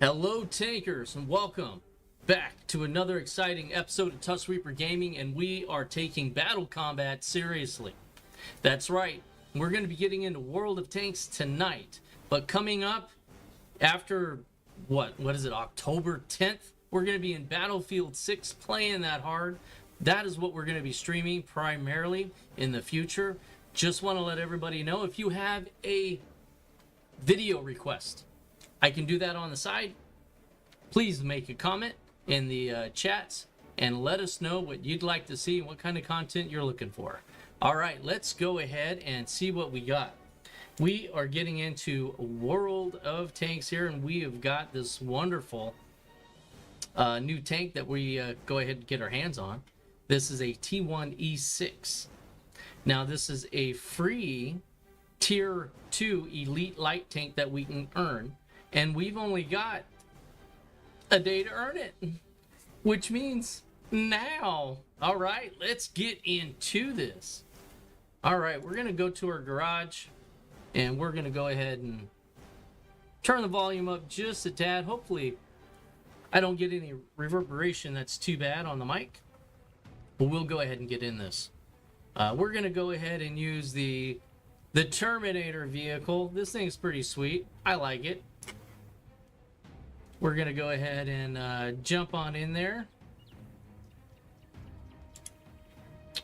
Hello tankers and welcome back to another exciting episode of Tusk Reaper Gaming, and we are taking battle combat seriously. That's right, we're going to be getting into World of Tanks tonight, but coming up after what is it, October 10th, we're going to be in Battlefield 6 playing that hard. That is what we're going to be streaming primarily in the future. Just want to let everybody know, if you have a video request, I can do that on the side. Please make a comment in the chats and let us know what you'd like to see and what kind of content you're looking for. All right, let's go ahead and see what we got. We are getting into World of Tanks here, and we have got this wonderful new tank that we go ahead and get our hands on. This is a T1E6. Now, this is a free Tier 2 Elite Light tank that we can earn. And we've only got a day to earn it, which means now. All right, let's get into this. All right, we're going to go to our garage, and we're going to go ahead and turn the volume up just a tad. Hopefully, I don't get any reverberation that's too bad on the mic, but we'll go ahead and get in this. We're going to go ahead and use the Terminator vehicle. This thing's pretty sweet. I like it. We're going to go ahead and jump on in there.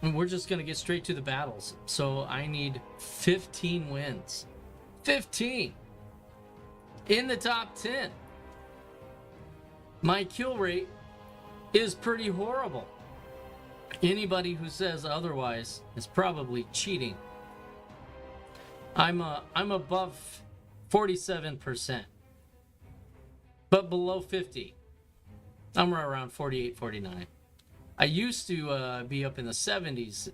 And we're just going to get straight to the battles. So I need 15 wins. 15! In the top 10. My kill rate is pretty horrible. Anybody who says otherwise is probably cheating. I'm above 47%. But below 50. I'm right around 48, 49. I used to be up in the 70s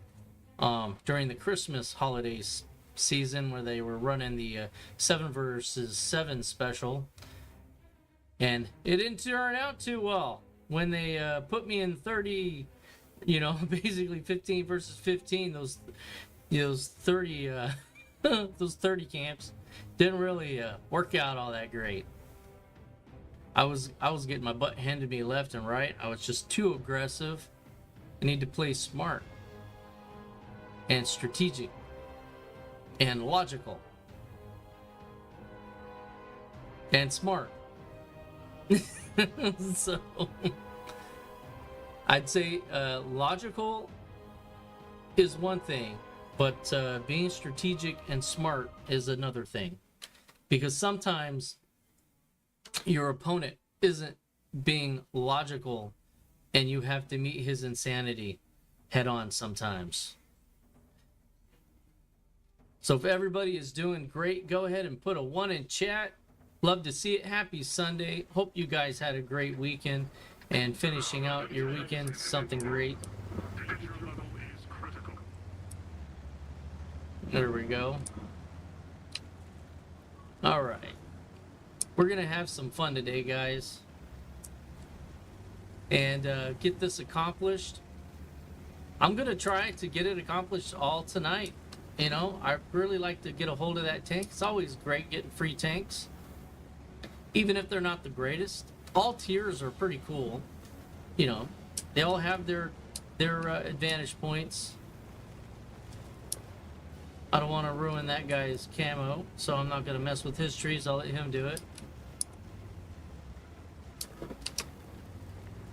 during the Christmas holidays season, where they were running the 7 versus 7 special. And it didn't turn out too well when they put me in 30, basically 15 versus 15. Those 30 those 30 camps didn't really work out all that great. I was getting my butt handed to me left and right. I was just too aggressive. I need to play smart and strategic and logical and smart. So I'd say logical is one thing, but being strategic and smart is another thing. Because sometimes your opponent isn't being logical, and you have to meet his insanity head on sometimes. So if everybody is doing great, go ahead and put a 1 in chat. Love to see it. Happy Sunday. Hope you guys had a great weekend, and finishing out your weekend something great. There we go. All right. We're going to have some fun today, guys, and get this accomplished. I'm going to try to get it accomplished all tonight. I really like to get a hold of that tank. It's always great getting free tanks, even if they're not the greatest. All tiers are pretty cool. They all have their advantage points. I don't want to ruin that guy's camo, so I'm not going to mess with his trees. I'll let him do it.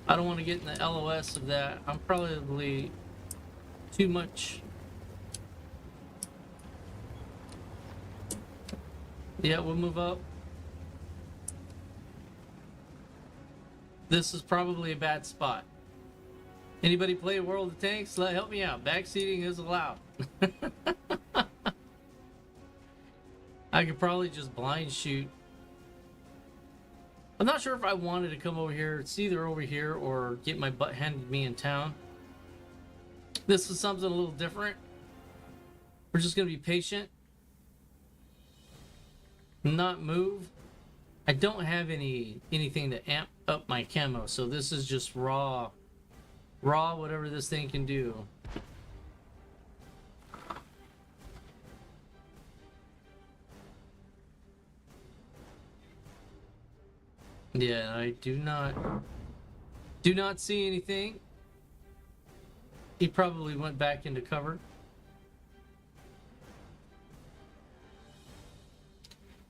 I don't want to get in the LOS of that. I'm probably too much. Yeah, we'll move up. This is probably a bad spot. Anybody play World of Tanks? Help me out. Backseating is allowed. I could probably just blind shoot. I'm not sure if I wanted to come over here. It's either over here or get my butt handed to me in town. This is something a little different. We're just going to be patient. Not move. I don't have anything to amp up my camo, so this is just raw whatever this thing can do. Yeah, I do not see anything. He probably went back into cover.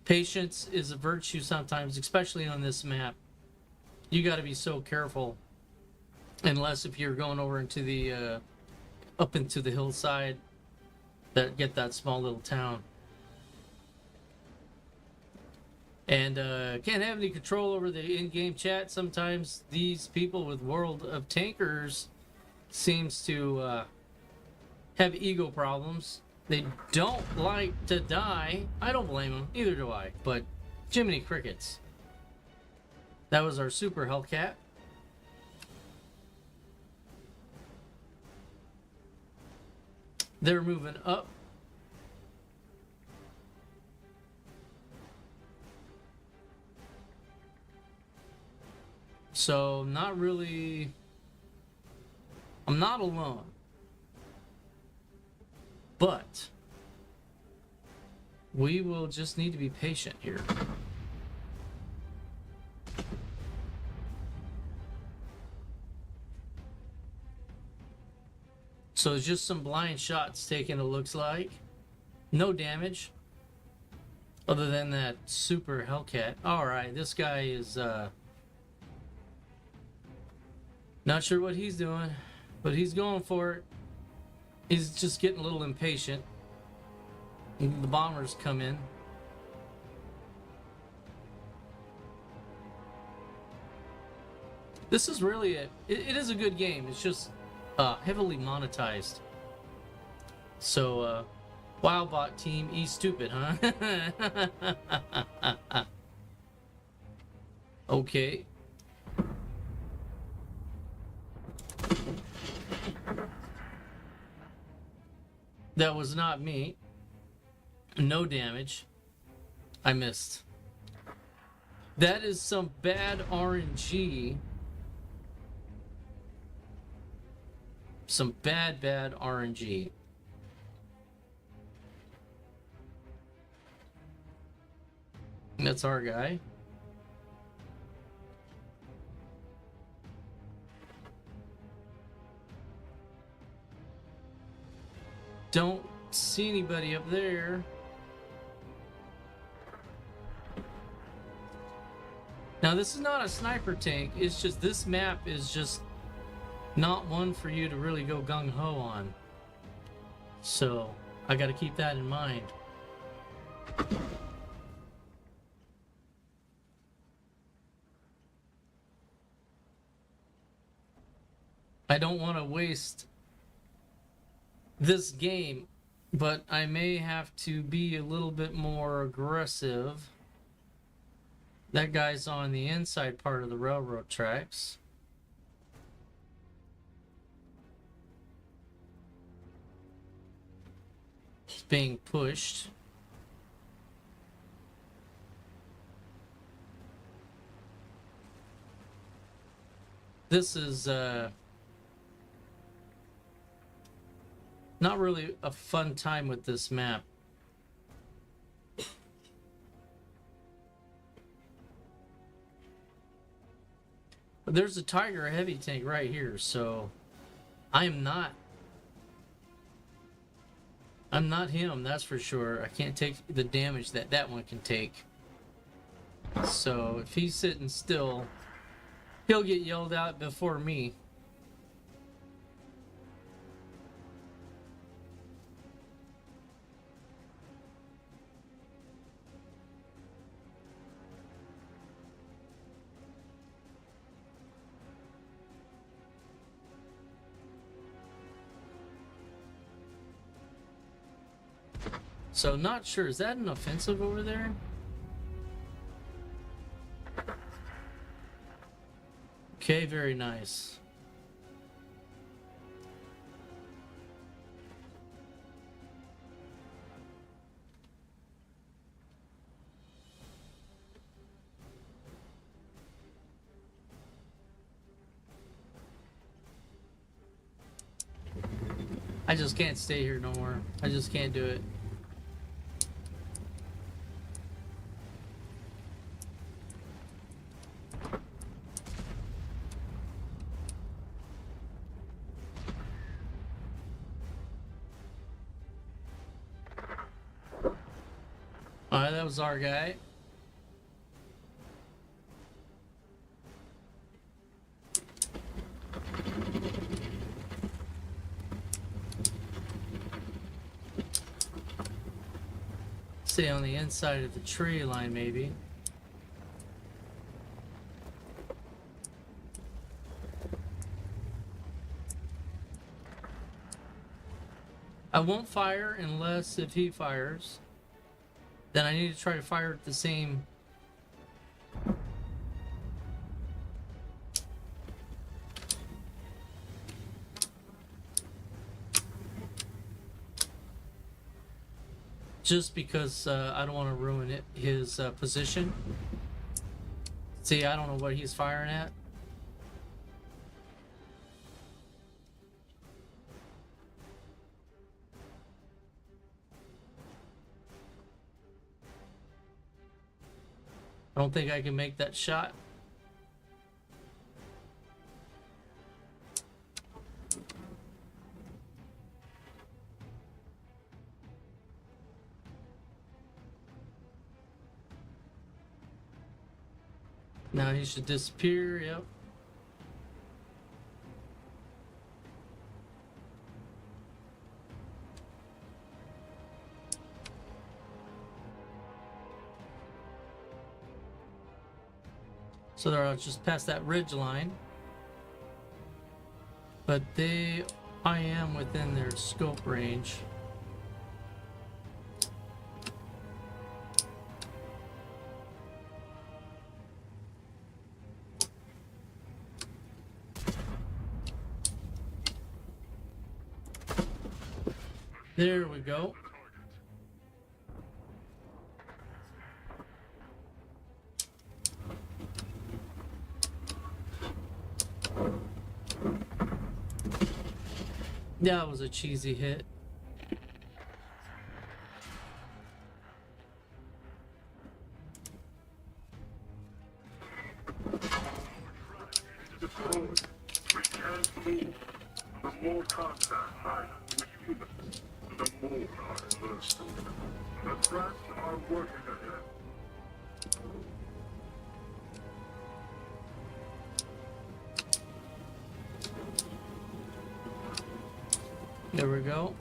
Patience is a virtue sometimes, especially on this map. You got to be so careful. Unless if you're going over into the up into the hillside that get that small little town. And can't have any control over the in-game chat. Sometimes these people with World of Tankers seems to have ego problems. They don't like to die. I don't blame them. Neither do I. But Jiminy Crickets. That was our Super Hellcat. They're moving up. So, not really... I'm not alone. But we will just need to be patient here. So it's just some blind shots taken, it looks like. No damage. Other than that Super Hellcat. Alright, this guy is not sure what he's doing, but he's going for it. He's just getting a little impatient. The bombers come in. This is really it is a good game. It's just heavily monetized. So WowBot team, E stupid, huh? Okay. That was not me. No damage. I missed. That is some bad RNG. Some bad RNG. That's our guy. Don't see anybody up there. Now this is not a sniper tank. It's just this map is just not one for you to really go gung-ho on. So I got to keep that in mind. I don't want to waste this game, but I may have to be a little bit more aggressive. That guy's on the inside part of the railroad tracks. He's being pushed. This is not really a fun time with this map. But there's a Tiger heavy tank right here, so I'm not him, that's for sure. I can't take the damage that that one can take. So if he's sitting still, he'll get yelled out before me. So not sure, is that an offensive over there? Okay, very nice. I just can't stay here no more. I just can't do it. Alright, that was our guy. Stay on the inside of the tree line, maybe. I won't fire unless if he fires. Then I need to try to fire at the same. Just because I don't want to ruin his position. See, I don't know what he's firing at. I don't think I can make that shot. Now he should disappear, yep. So they're just past that ridge line. But I am within their scope range. There we go. That was a cheesy hit. There we go.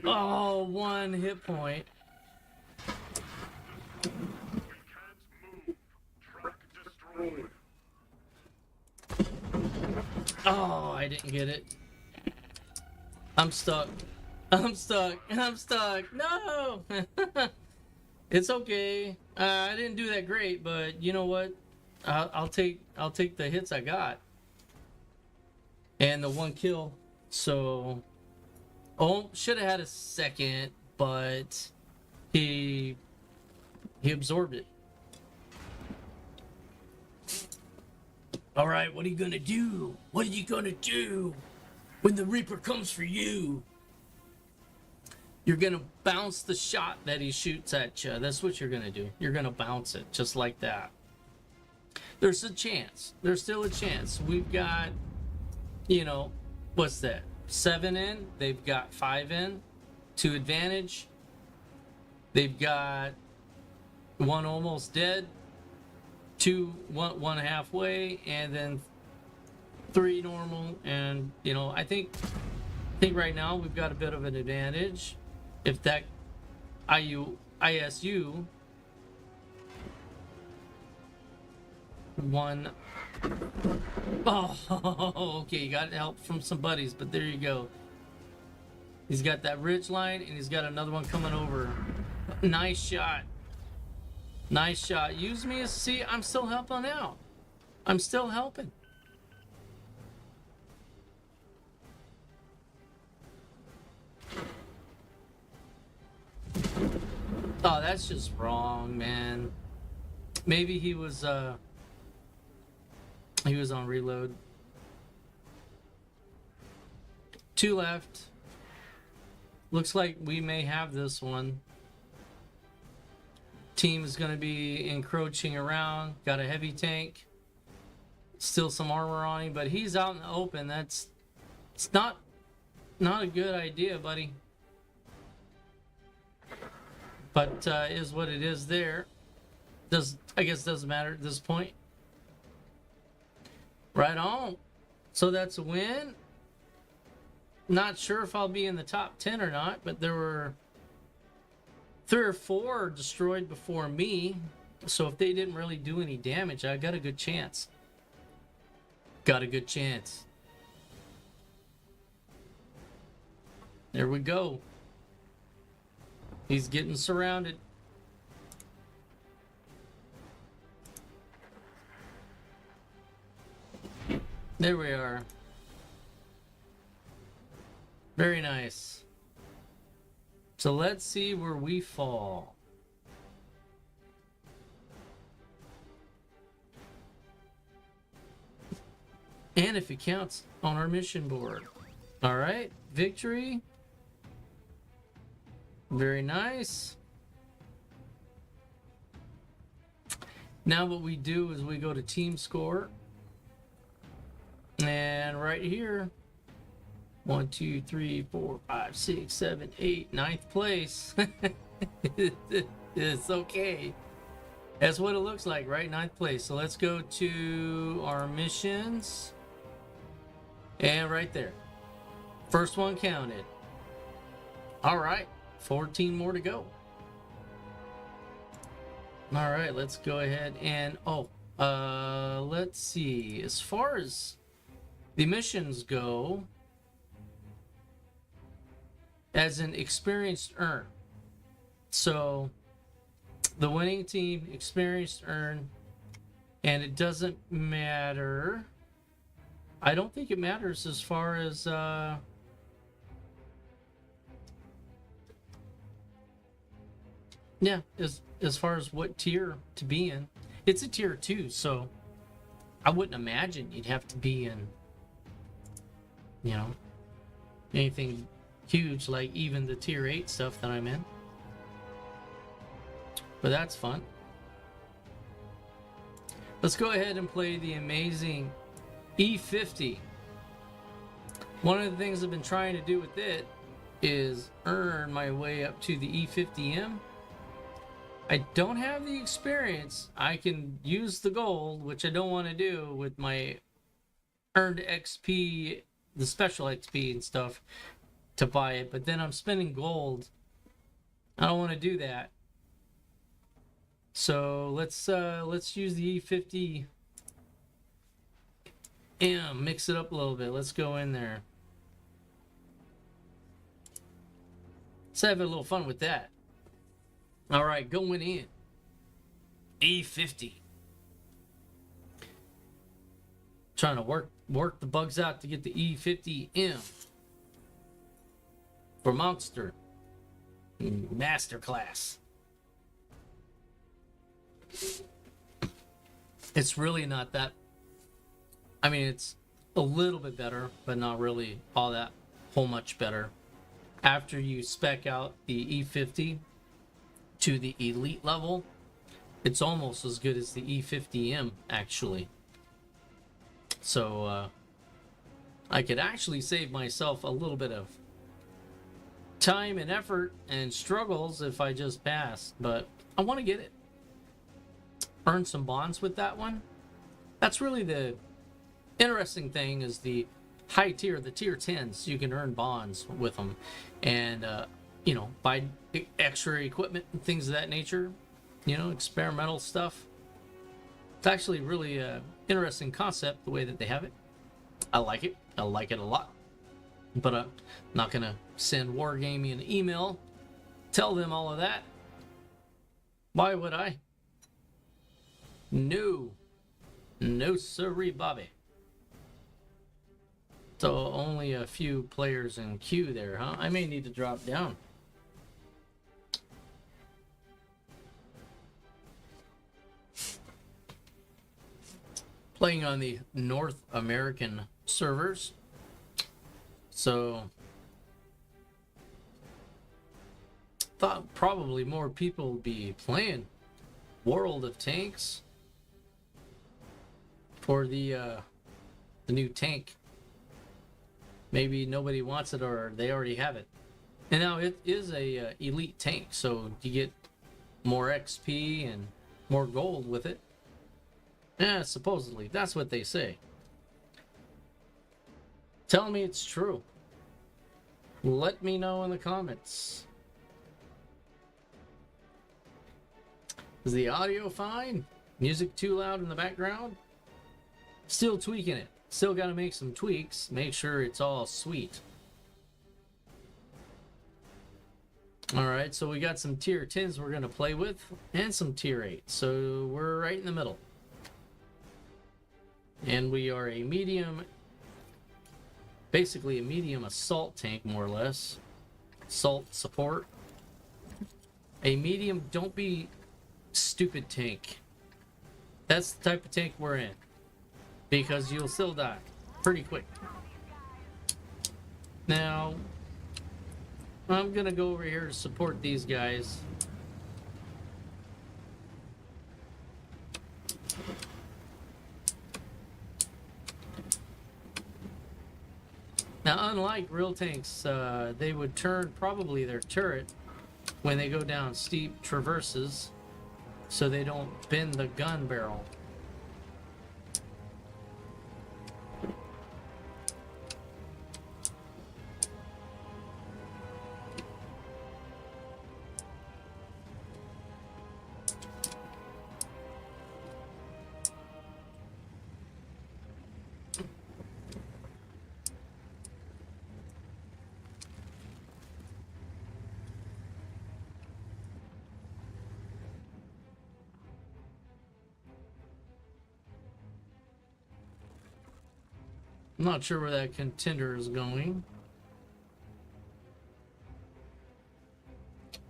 Oh, 1 hit point. Oh, I didn't get it. I'm stuck. I'm stuck. I'm stuck. No! It's okay. I didn't do that great, but you know what? I'll take the hits I got. And the 1 kill. So should have had a second, but he absorbed it. All right, what are you going to do? What are you going to do? When the Reaper comes for you, you're going to bounce the shot that he shoots at you. That's what you're going to do. You're going to bounce it just like that. There's a chance. There's still a chance. We've got, what's that? 7 in. They've got 5 in. 2 advantage. They've got 1 almost dead. 1 halfway. And then 3 normal, and I think right now we've got a bit of an advantage. If that ISU 1. Oh, okay, you got help from some buddies, but there you go. He's got that ridge line, and he's got another one coming over. Nice shot. Nice shot. Use me as see. I'm still helping out. I'm still helping. Oh, that's just wrong, man. Maybe he was on reload. 2 left. Looks like we may have this one. team is going to be encroaching around. Got a heavy tank. Still some armor on him, but he's out in the open. It's not a good idea, buddy. But is what it is there. I guess doesn't matter at this point. Right on. So that's a win. Not sure if I'll be in the top 10 or not, but there were 3 or 4 destroyed before me. So if they didn't really do any damage, I got a good chance. Got a good chance. There we go. He's getting surrounded. There we are. Very nice. So let's see where we fall. And if it counts on our mission board. All right, victory. Very nice. Now what we do is we go to team score. And right here, 1, 2, 3, 4, 5, 6, 7, 8, 9th place. It's okay. That's what it looks like, right? 9th place. So let's go to our missions. And right there. First one counted. All right. 14 more to go. All right. Let's go ahead and... let's see. As far as the missions go, as an experienced earn. So the winning team, experienced earn, and it doesn't matter. I don't think it matters as far as yeah, as far as what tier to be in. It's a tier 2, so I wouldn't imagine you'd have to be in, you know, anything huge like even the tier 8 stuff that I'm in. But that's fun. Let's go ahead and play the amazing E50. One of the things I've been trying to do with it is earn my way up to the E50M. I don't have the experience. I can use the gold, which I don't want to do with my earned XP, the special XP and stuff, to buy it. But then I'm spending gold. I don't want to do that. So let's use the E50 and mix it up a little bit. Let's go in there. Let's have a little fun with that. All right, going in. E50. Trying to work the bugs out to get the E50M for Monster Masterclass. It's really not that. I mean, it's a little bit better, but not really all that whole much better. After you spec out the E50 to the elite level, it's almost as good as the E50M actually. So I could actually save myself a little bit of time and effort and struggles if I just passed, but I want to get it. Earn some bonds with that one. That's really the interesting thing, is the high tier, the tier 10s, you can earn bonds with them and you know, buy extra equipment and things of that nature, you know, experimental stuff. It's actually really interesting concept the way that they have it. I like it. I like it a lot. But I'm not gonna send Wargaming an email, tell them all of that. Why would I? No sirree, Bobby. So only a few players in queue there, huh? I may need to drop down. Playing on the North American servers. So thought probably more people would be playing World of Tanks for the new tank. Maybe nobody wants it or they already have it. And now it is a elite tank, so you get more XP and more gold with it. Yeah, supposedly. That's what they say. Tell me it's true. Let me know in the comments. Is the audio fine? Music too loud in the background? Still tweaking it. Still got to make some tweaks. Make sure it's all sweet. Alright, so we got some tier 10s we're going to play with. And some tier 8s. So we're right in the middle. And we are a medium... Basically a medium assault tank, more or less. Assault support. A medium don't be stupid tank. That's the type of tank we're in. Because you'll still die pretty quick. Now, I'm gonna go over here to support these guys. Now, unlike real tanks, they would turn probably their turret when they go down steep traverses so they don't bend the gun barrel. I'm not sure where that contender is going.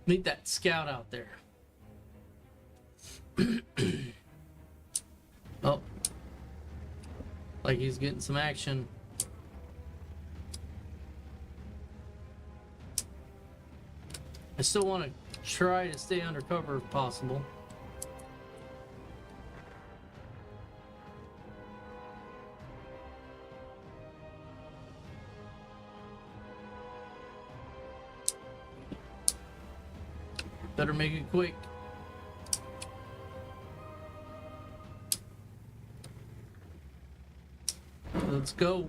Need that scout out there. Oh. Like he's getting some action. I still want to try to stay undercover if possible. Better make it quick. Let's go.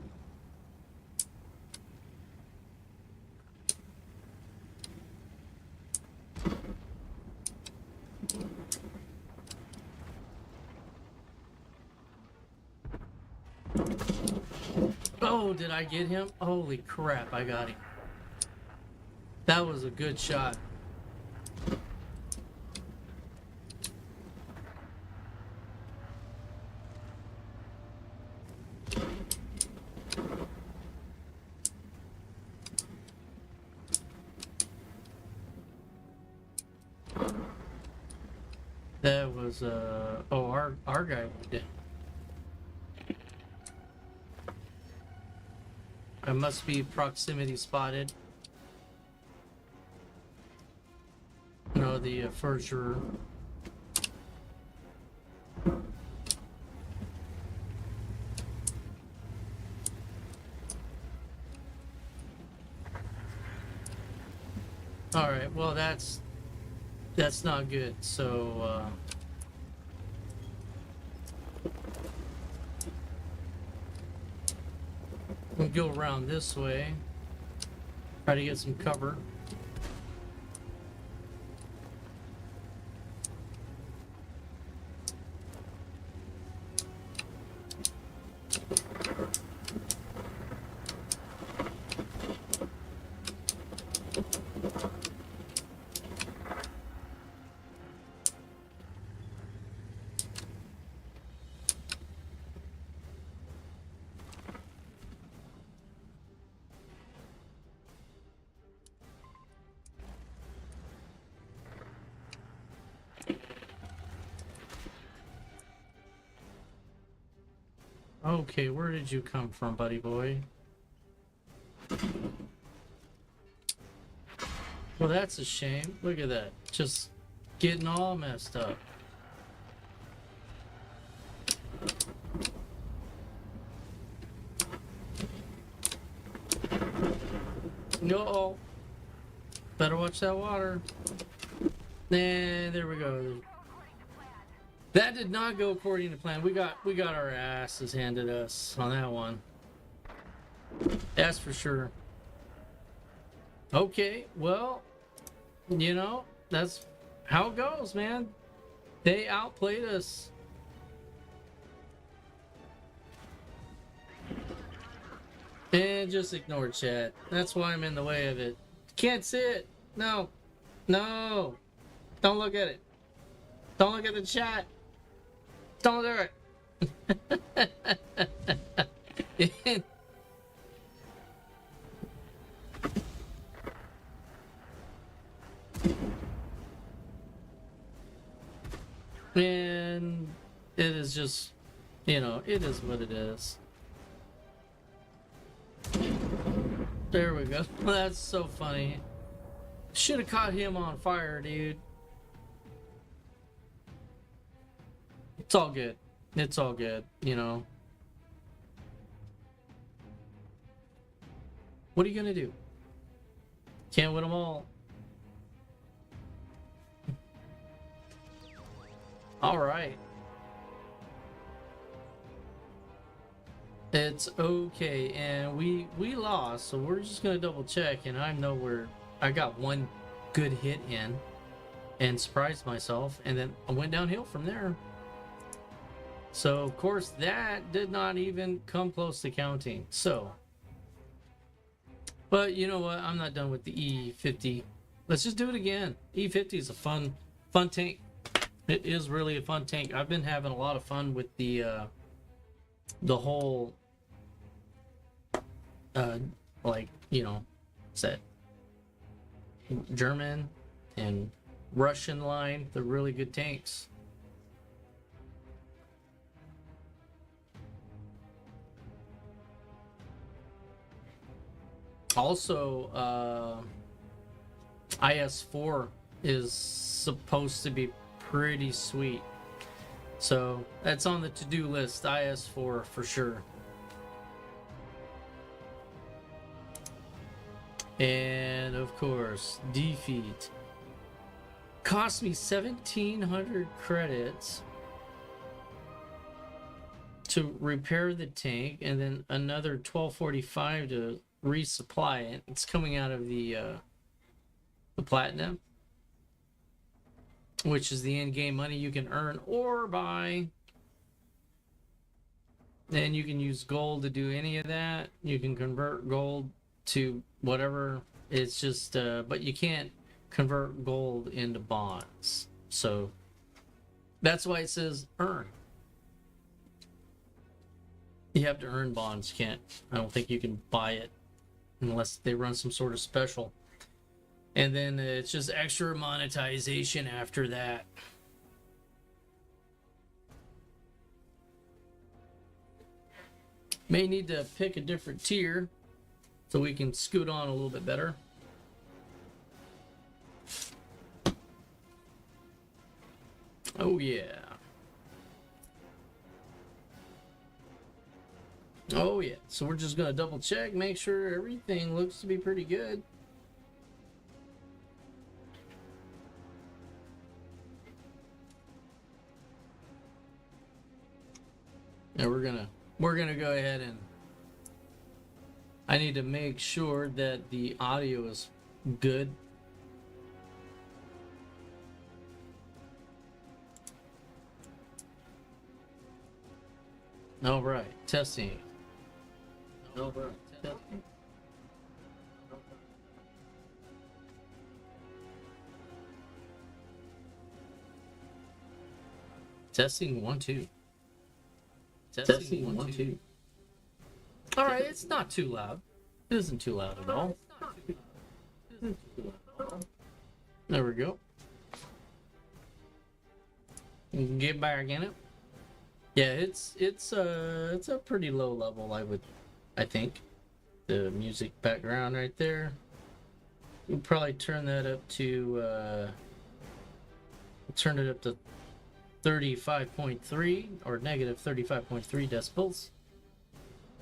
Oh, did I get him? Holy crap, I got him. That was a good shot. That was oh, our guy did. I must be proximity spotted. No, the Fursurer. All right, well that's not good. So we'll go around this way. Try to get some cover. Okay, where did you come from, buddy boy? Well, that's a shame. Look at that. Just getting all messed up. No. Better watch that water. And there we go. That did not go according to plan. We got our asses handed us on that one. That's for sure. Okay, well, you know, that's how it goes, man. They outplayed us. And just ignore chat. That's why I'm in the way of it. Can't see it. No. No. Don't look at it. Don't look at the chat. Don't do it. And it is just, you know, it is what it is. There we go. That's so funny. Should have caught him on fire, dude. It's all good. It's all good, you know. What are you gonna do? Can't win them all. All right. It's okay, and we lost, so we're just gonna double check, and I know where I got one good hit in and surprised myself, and then I went downhill from there. So of course that did not even come close to counting. So, but you know what? I'm not done with the E50. Let's just do it again. E50 is a fun tank. It is really a fun tank. I've been having a lot of fun with the whole like, you know, set German and Russian line. They're really good tanks. Also, IS-4 is supposed to be pretty sweet. So that's on the to-do list, IS-4 for sure. And of course, defeat. Cost me 1,700 credits to repair the tank, and then another 1,245 to resupply it. It's coming out of the platinum, which is the in-game money you can earn or buy. Then you can use gold to do any of that. You can convert gold to whatever. It's just but you can't convert gold into bonds, so that's why it says earn. You have to earn bonds. You can't, I don't think you can buy it unless they run some sort of special. And then it's just extra monetization after that. May need to pick a different tier so we can scoot on a little bit better. Oh yeah. Oh yeah. So we're just gonna double check, make sure everything looks to be pretty good. And we're gonna go ahead and I need to make sure that the audio is good. All right, testing. All right, testing. Testing 1 2. Testing 1 2. All right, it's not too loud. It isn't too loud at all. There we go. You can get back in it. Yeah, it's a pretty low level, I think. The music background right there. We'll probably turn that up to turn it up to 35.3 or negative 35.3 decibels.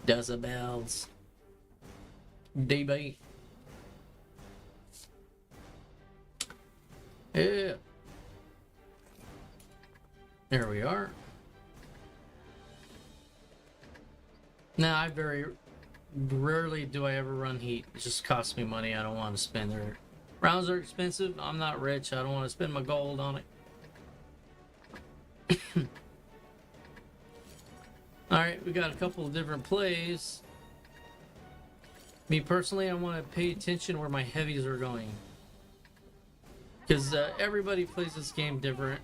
Decibels. dB. Yeah. There we are. Now, I very rarely do I ever run heat. It just costs me money. I don't want to spend it. Rounds are expensive. I'm not rich. I don't want to spend my gold on it. Alright, we got a couple of different plays. Me personally, I want to pay attention where my heavies are going. Because everybody plays this game different.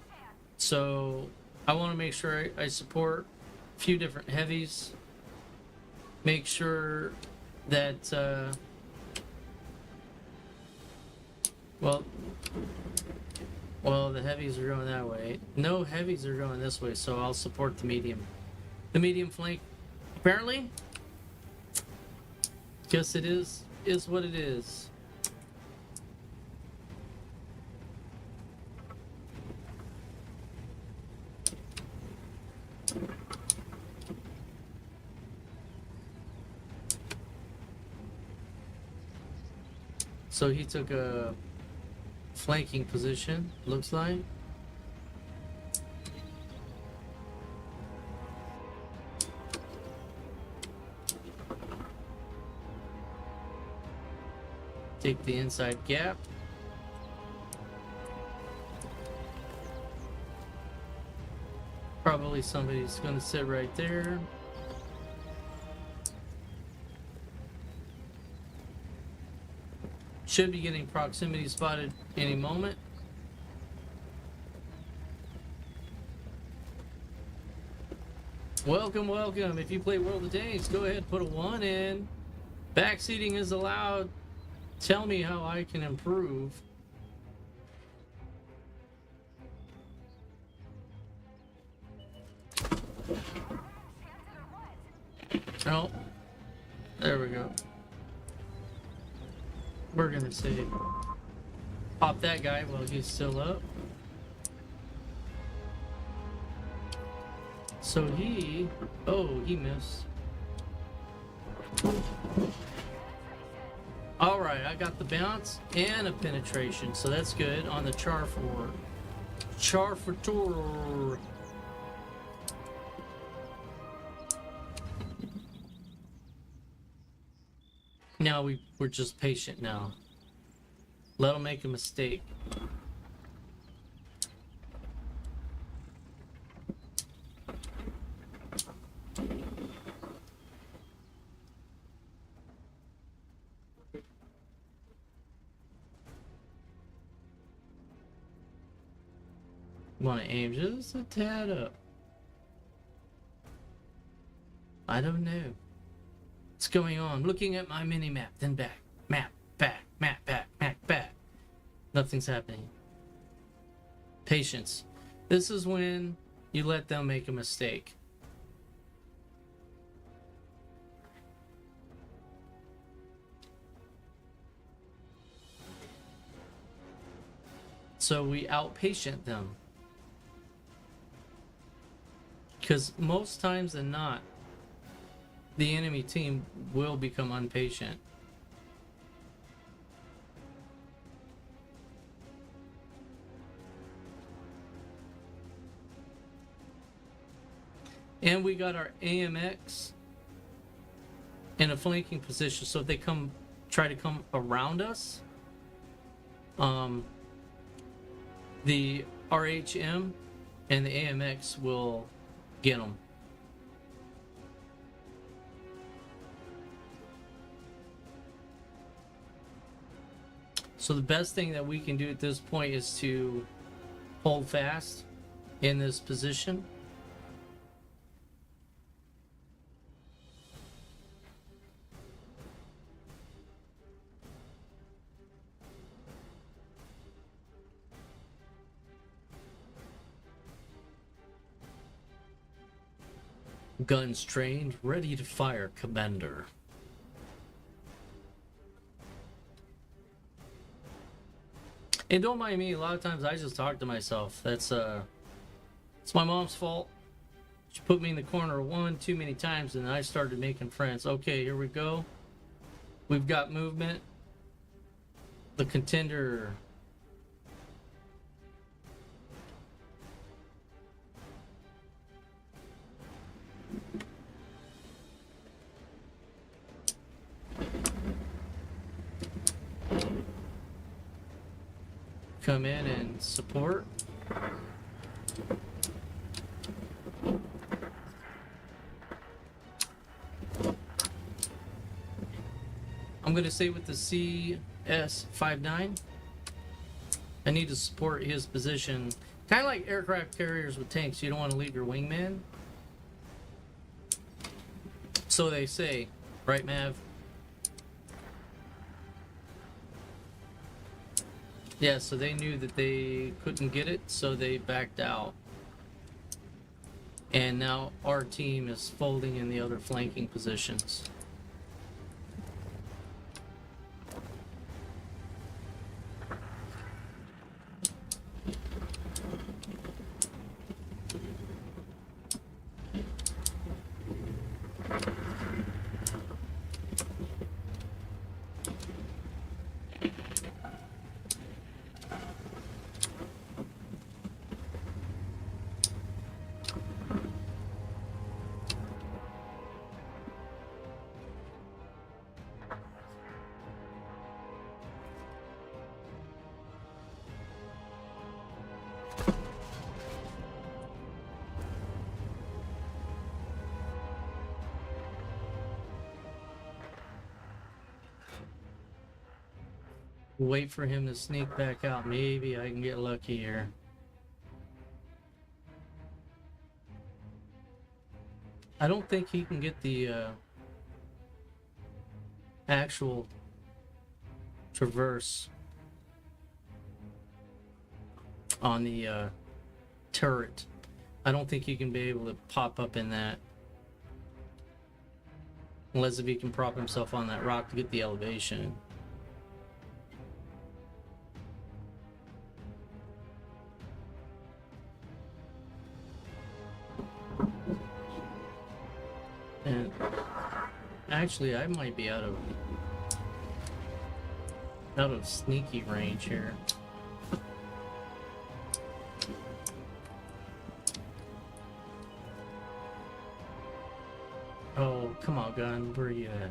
So I want to make sure I support a few different heavies. Make sure that, well, the heavies are going that way. No heavies are going this way, so I'll support the medium. The medium flank, apparently, guess it is what it is. So he took a flanking position, looks like. Take the inside gap. Probably somebody's going to sit right there. Should be getting proximity spotted any moment. Welcome, welcome. If you play World of Tanks, go ahead, put a 1 in. Backseating is allowed. Tell me how I can improve. Oh, there we go. We're gonna say pop that guy while he's still up. So he missed. All right, I got the bounce and a penetration, so that's good on the Charfor. Charfor. Now we're just patient now. Let him make a mistake. Want to aim just a tad up. I don't know. What's going on? Looking at my mini map, then back. Map, back, map, back, map, back. Nothing's happening. Patience. This is when you let them make a mistake. So we outpatient them. Because most times than not, the enemy team will become impatient. And we got our AMX in a flanking position, so if they try to come around us, the RHM and the AMX will get them. So the best thing that we can do at this point is to hold fast in this position. Guns trained, ready to fire, Commander. And don't mind me, a lot of times I just talk to myself. It's my mom's fault. She put me in the corner one too many times and I started making friends. Okay, here we go. We've got movement. The contender come in and support. I'm going to say with the CS-59, I need to support his position. Kind of like aircraft carriers with tanks, you don't want to leave your wingman. So they say, right, Mav? Yeah, so they knew that they couldn't get it, so they backed out. And now our team is folding in the other flanking positions. Wait for him to sneak back out. Maybe I can get lucky here. I don't think he can get the actual traverse on the turret. I don't think he can be able to pop up in that. Unless if he can prop himself on that rock to get the elevation. And actually, I might be out of sneaky range here. Oh, come on, gun. Where are you at?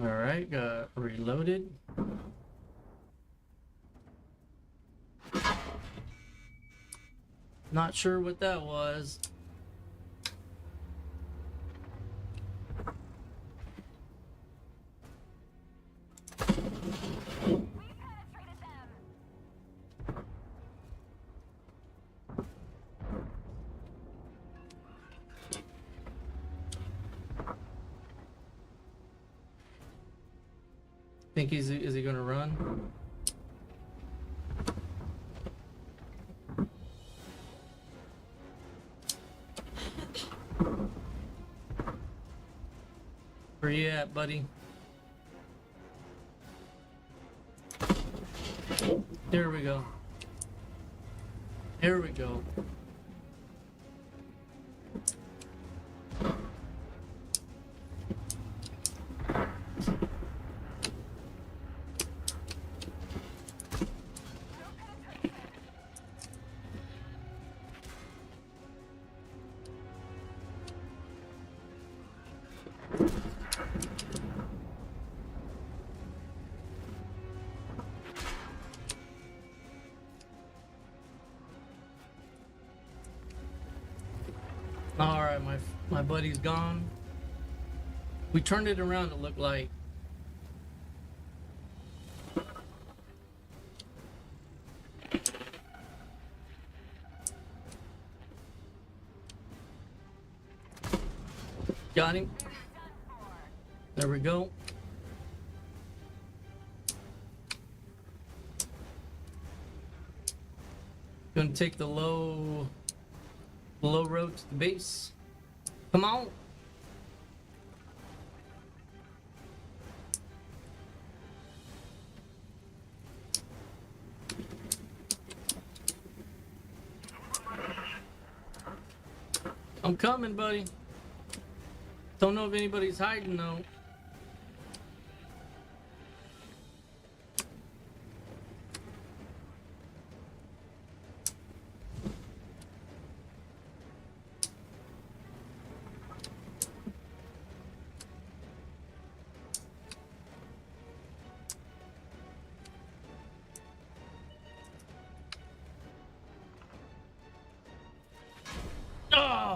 Alright, got reloaded. Not sure what that was. Think is he gonna run? Where you at, buddy? There we go. There we go. Alright, my buddy's gone. We turned it around to look like got him. There we go. Gonna take the low road to the base. Come on. I'm coming, buddy. Don't know if anybody's hiding though.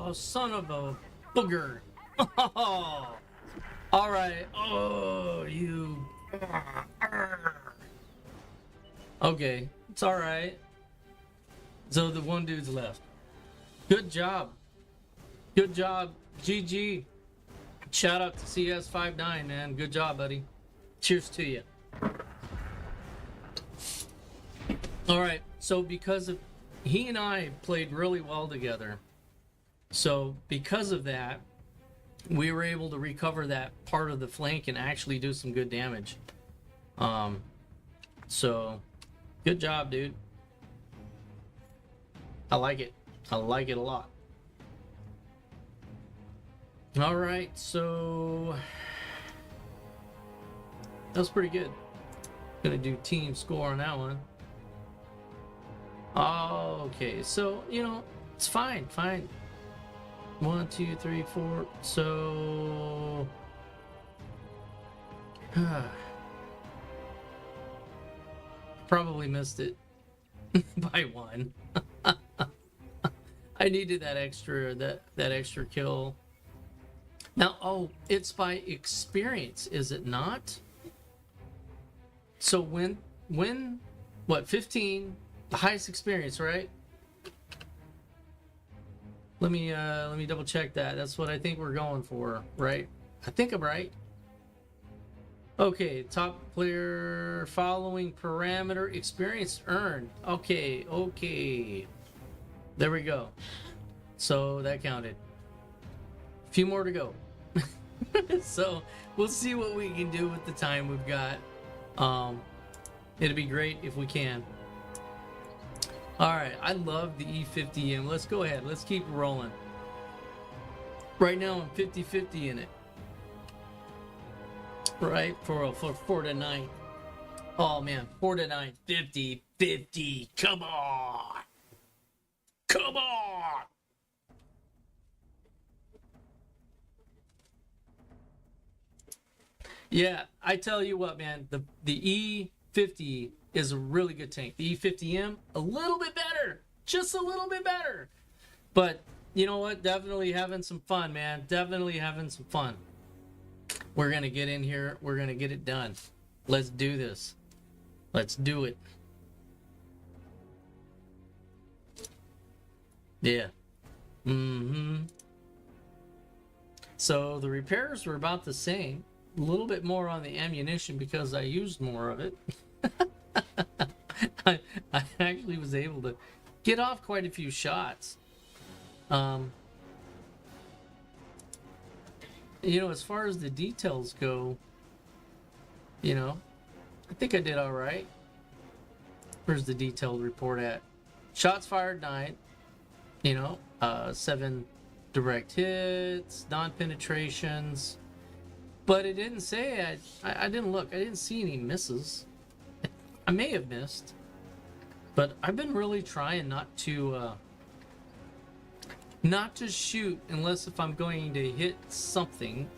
Oh, son of a booger. Oh, all right. Oh, you. Okay, it's all right. So the one dude's left. Good job. Good job. GG. Shout out to CS59, man. Good job, buddy. Cheers to you. All right. So because of he and I played really well together. So because of that, we were able to recover that part of the flank and actually do some good damage. So good job, dude. I like it. I like it a lot. All right, so that was pretty good. Gonna do team score on that one. Okay, so you know it's fine. 1, 2, 3, 4. So probably missed it by 1. I needed that extra kill. Now, it's by experience, is it not? So when what, 15, the highest experience, right? Let me double check that. That's what I think we're going for, right? I think I'm right. Okay, top player following parameter experience earned. Okay. There we go. So that counted. A few more to go. So we'll see what we can do with the time we've got. It'd be great if we can. All right, I love the E50M. Let's go ahead. Let's keep rolling. Right now I'm 50-50 in it. Right, for 4 to 9. Oh man, 4 to 9, 50-50. Come on. Come on. Yeah, I tell you what, man, the E50 is a really good tank. The E50M, a little bit better. Just a little bit better. But you know what? Definitely having some fun, man. Definitely having some fun. We're going to get in here. We're going to get it done. Let's do this. Let's do it. Yeah. So the repairs were about the same. A little bit more on the ammunition because I used more of it. I actually was able to get off quite a few shots. You know, as far as the details go, you know, I think I did all right. Where's the detailed report at? Shots fired 9, you know, 7 direct hits, non-penetrations. But it didn't say, I didn't look, I didn't see any misses. I may have missed. But I've been really trying not to shoot unless if I'm going to hit something,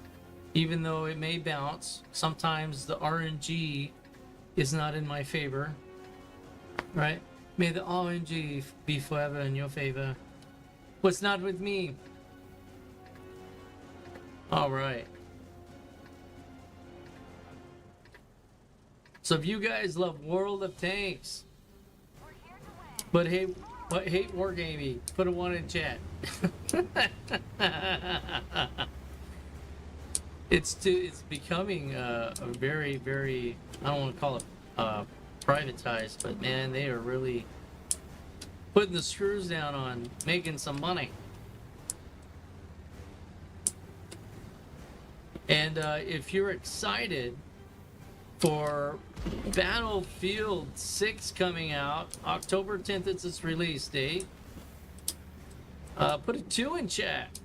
even though it may bounce. Sometimes the RNG is not in my favor, right? May the RNG be forever in your favor. What's not with me? All right. So if you guys love World of Tanks, but hate wargaming, put a 1 in chat. It's becoming a very, very, I don't want to call it privatized, but man, they are really putting the screws down on making some money. And if you're excited for Battlefield 6 coming out, October 10th is its release date, put a 2 in chat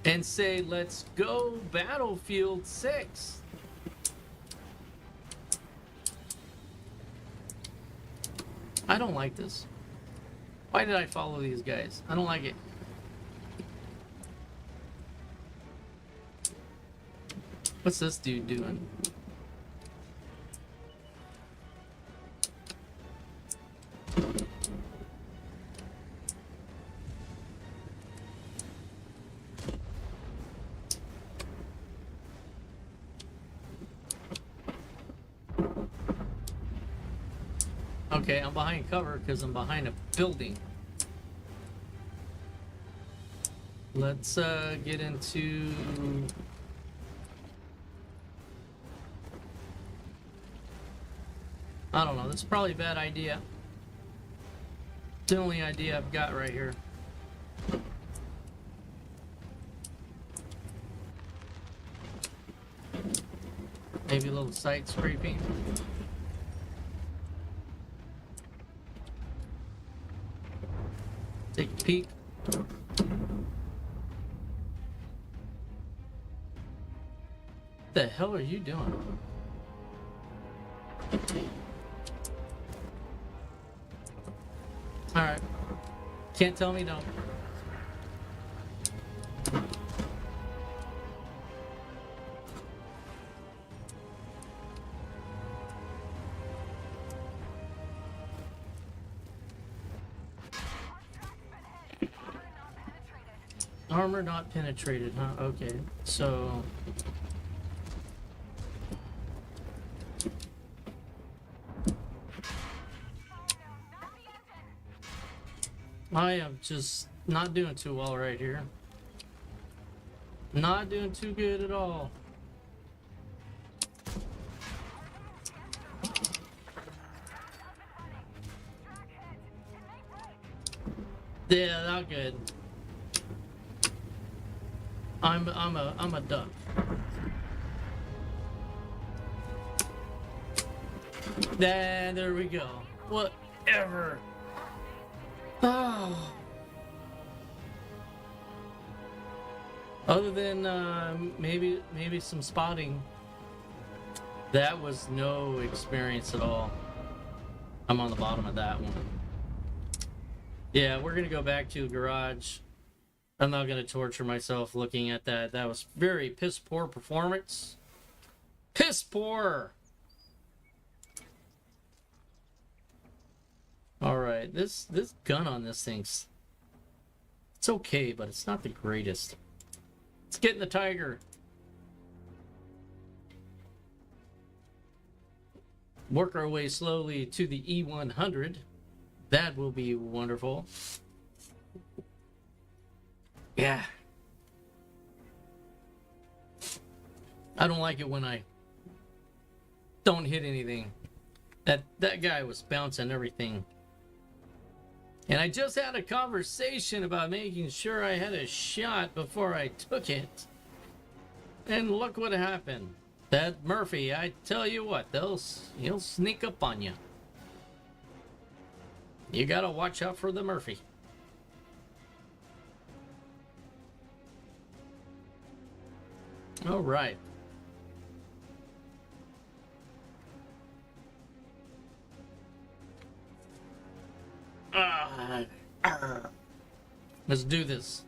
and say, let's go Battlefield 6. I don't like this. Why did I follow these guys? I don't like it. What's this dude doing? Okay, I'm behind cover because I'm behind a building. Let's get into... I don't know, this is probably a bad idea. It's the only idea I've got right here. Maybe a little side scraping. Take a peek. What the hell are you doing? Alright. Can't tell me no. Armor not penetrated, huh? Okay. So... I am just not doing too well right here. Not doing too good at all. Yeah, not good. I'm a duck. There we go. Whatever. Oh. Other than maybe some spotting, that was no experience at all. I'm on the bottom of that one. Yeah, we're gonna go back to the garage. I'm not gonna torture myself looking at that. That was very piss poor performance. Piss poor. All right, this gun on this thing's, it's okay, but it's not the greatest. Let's get in the Tiger. Work our way slowly to the E100. That will be wonderful. Yeah. I don't like it when I don't hit anything. That guy was bouncing everything. And I just had a conversation about making sure I had a shot before I took it. And look what happened. That Murphy, I tell you what, he'll sneak up on you. You gotta watch out for the Murphy. All right. Let's do this.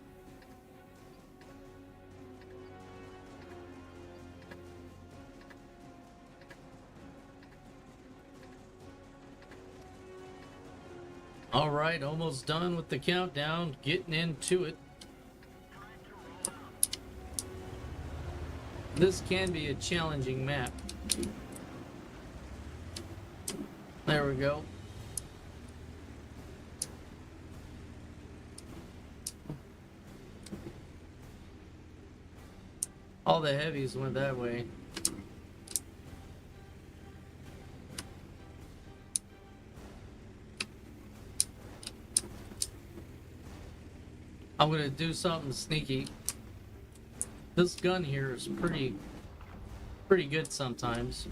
All right, almost done with the countdown, getting into it. This can be a challenging map. There we go. All the heavies went that way. I'm gonna do something sneaky. This gun here is pretty good sometimes.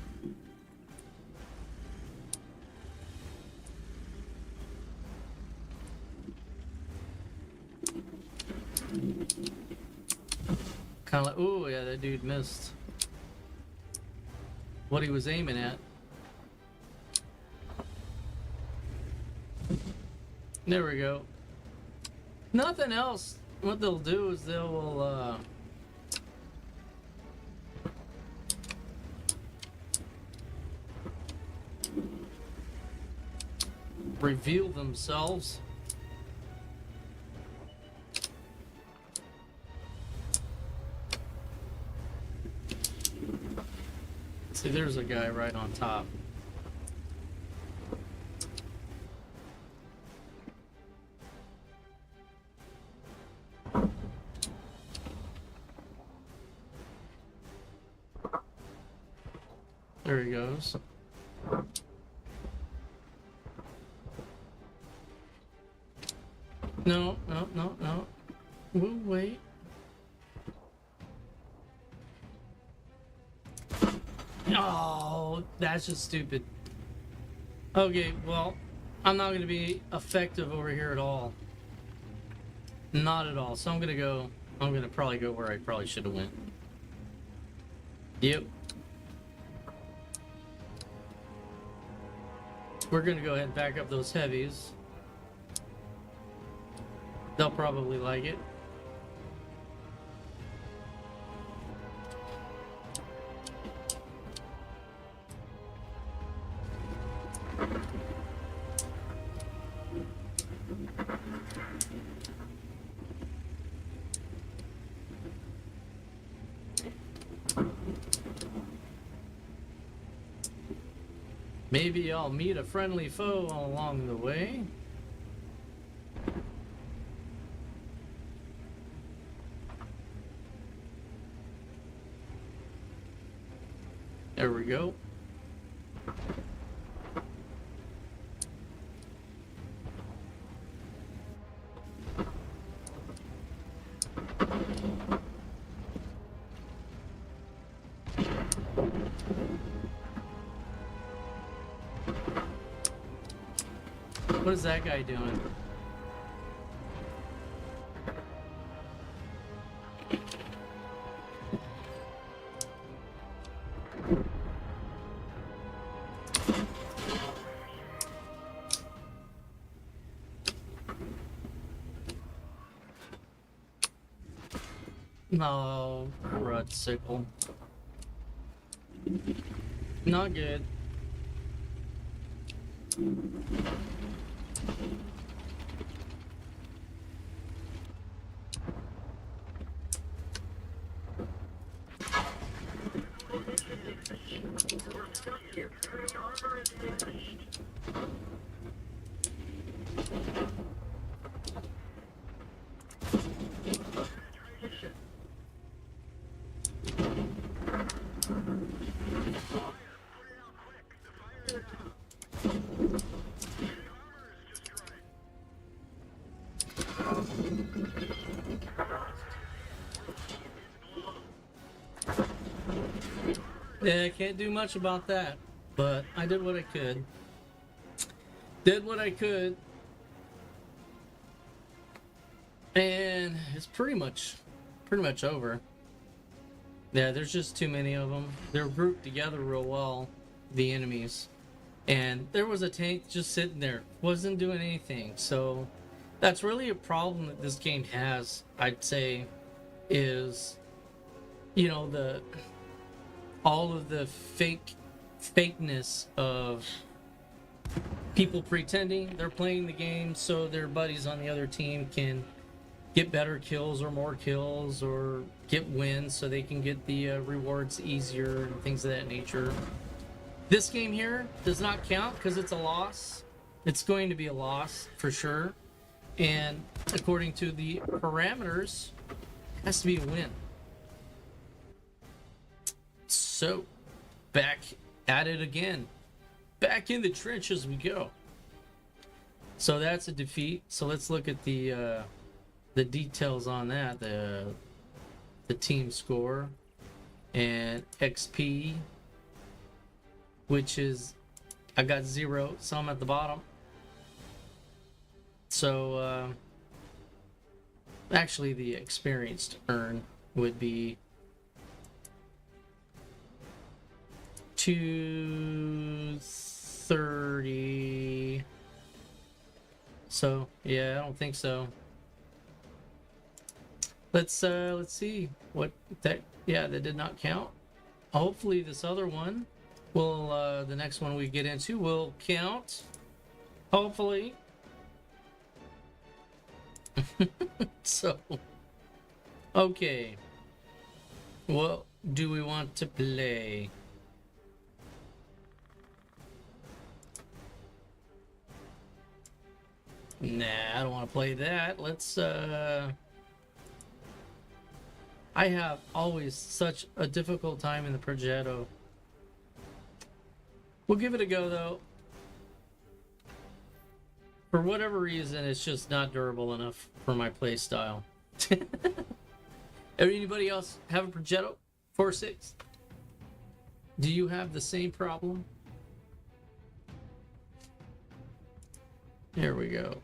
Kind of like, oh yeah, that dude missed what he was aiming at. There we go. Nothing else. What they'll do is they will reveal themselves. See, there's a guy right on top. There he goes. No, no, no, no. We'll wait. Oh, that's just stupid. Okay, well, I'm not going to be effective over here at all. Not at all. So I'm going to probably go where I probably should have went. Yep. We're going to go ahead and back up those heavies. They'll probably like it. Maybe I'll meet a friendly foe along the way. There we go. What is that guy doing? No, Rudsicle. Not good. Yeah, I can't do much about that, but I did what I could. Did what I could. And it's pretty much over. Yeah, there's just too many of them. They're grouped together real well, the enemies. And there was a tank just sitting there, wasn't doing anything. So that's really a problem that this game has, I'd say, is, you know, all of the fakeness of people pretending they're playing the game so their buddies on the other team can get better kills or more kills or get wins so they can get the rewards easier and things of that nature. This game here does not count because it's a loss. It's going to be a loss for sure. And according to the parameters, it has to be a win. So, back at it again. Back in the trenches we go. So that's a defeat. So let's look at the details on that. The team score and XP, which is, I got 0, so I'm at the bottom. So actually the experienced earn would be 230. So yeah, I don't think so. Let's see what that. Yeah, that did not count. Hopefully this other one will, the next one we get into will count. Hopefully. So, okay. What do we want to play? Nah, I don't want to play that. Let's, I have always such a difficult time in the Progetto. We'll give it a go, though. For whatever reason, it's just not durable enough for my play style. Anybody else have a Progetto 4.6? Do you have the same problem? Here we go.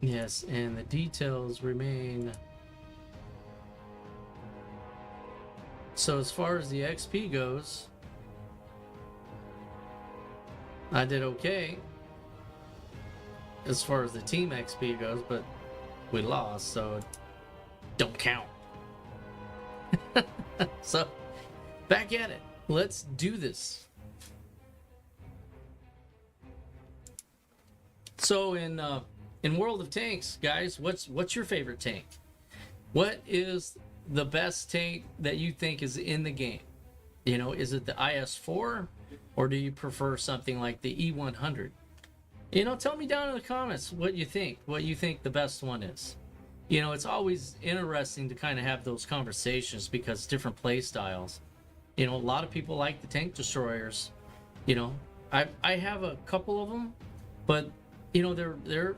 Yes, and the details remain. So as far as the XP goes, I did okay as far as the team XP goes, but we lost, so don't count. So back at it. Let's do this. So in World of Tanks, guys, what's your favorite tank? What is the best tank that you think is in the game? You know, is it the IS-4, or do you prefer something like the E100? You know, tell me down in the comments what you think the best one is. You know, it's always interesting to kind of have those conversations because different play styles. You know, a lot of people like the tank destroyers. You know, I have a couple of them, but you know, they're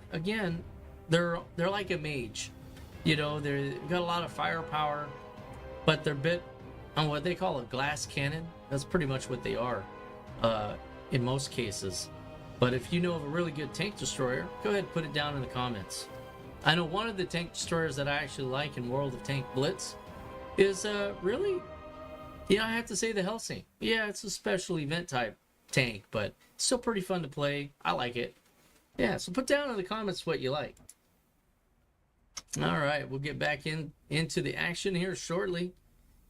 like a mage. You know, they've got a lot of firepower, but they're bit on what they call a glass cannon. That's pretty much what they are in most cases. But if you know of a really good tank destroyer, go ahead and put it down in the comments. I know one of the tank destroyers that I actually like in World of Tank Blitz is really, you know, I have to say the Helsing. Yeah, it's a special event type tank, but it's still pretty fun to play. I like it. Yeah, so put down in the comments what you like. All right, we'll get back into the action here shortly.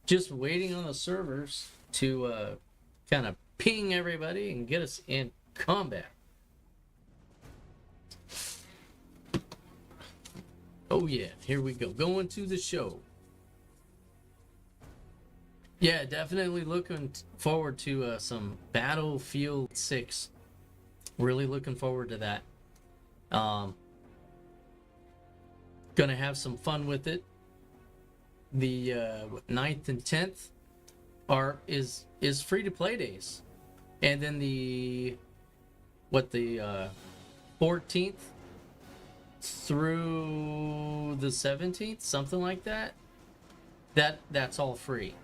Just waiting on the servers to kind of ping everybody and get us in combat. Oh yeah, here we go. Going to the show. Yeah, definitely looking forward to some Battlefield 6. Really looking forward to that. Gonna have some fun with it. The 9th and 10th is free to play days, and then the 14th through the 17th, something like that. That's all free.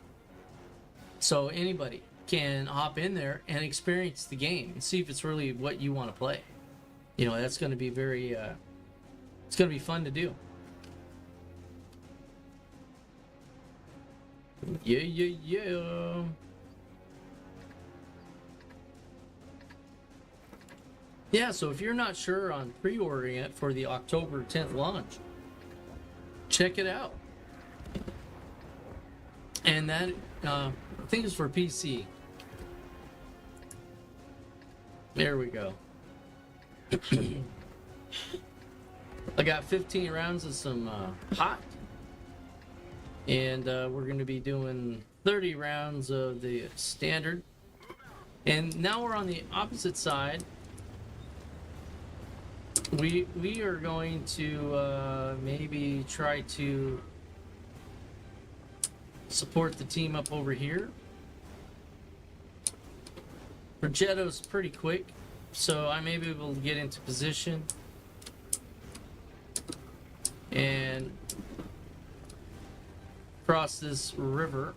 So anybody can hop in there and experience the game and see if it's really what you want to play. You know, that's going to be very it's going to be fun to do. Yeah. Yeah, so if you're not sure on pre-ordering it for the October 10th launch, check it out. And that, I think, is for PC. There we go. I got 15 rounds of some hot. And we're going to be doing 30 rounds of the standard. And now we're on the opposite side. We are going to maybe try to support the team up over here. Progetto's pretty quick, so I may be able to get into position and cross this river,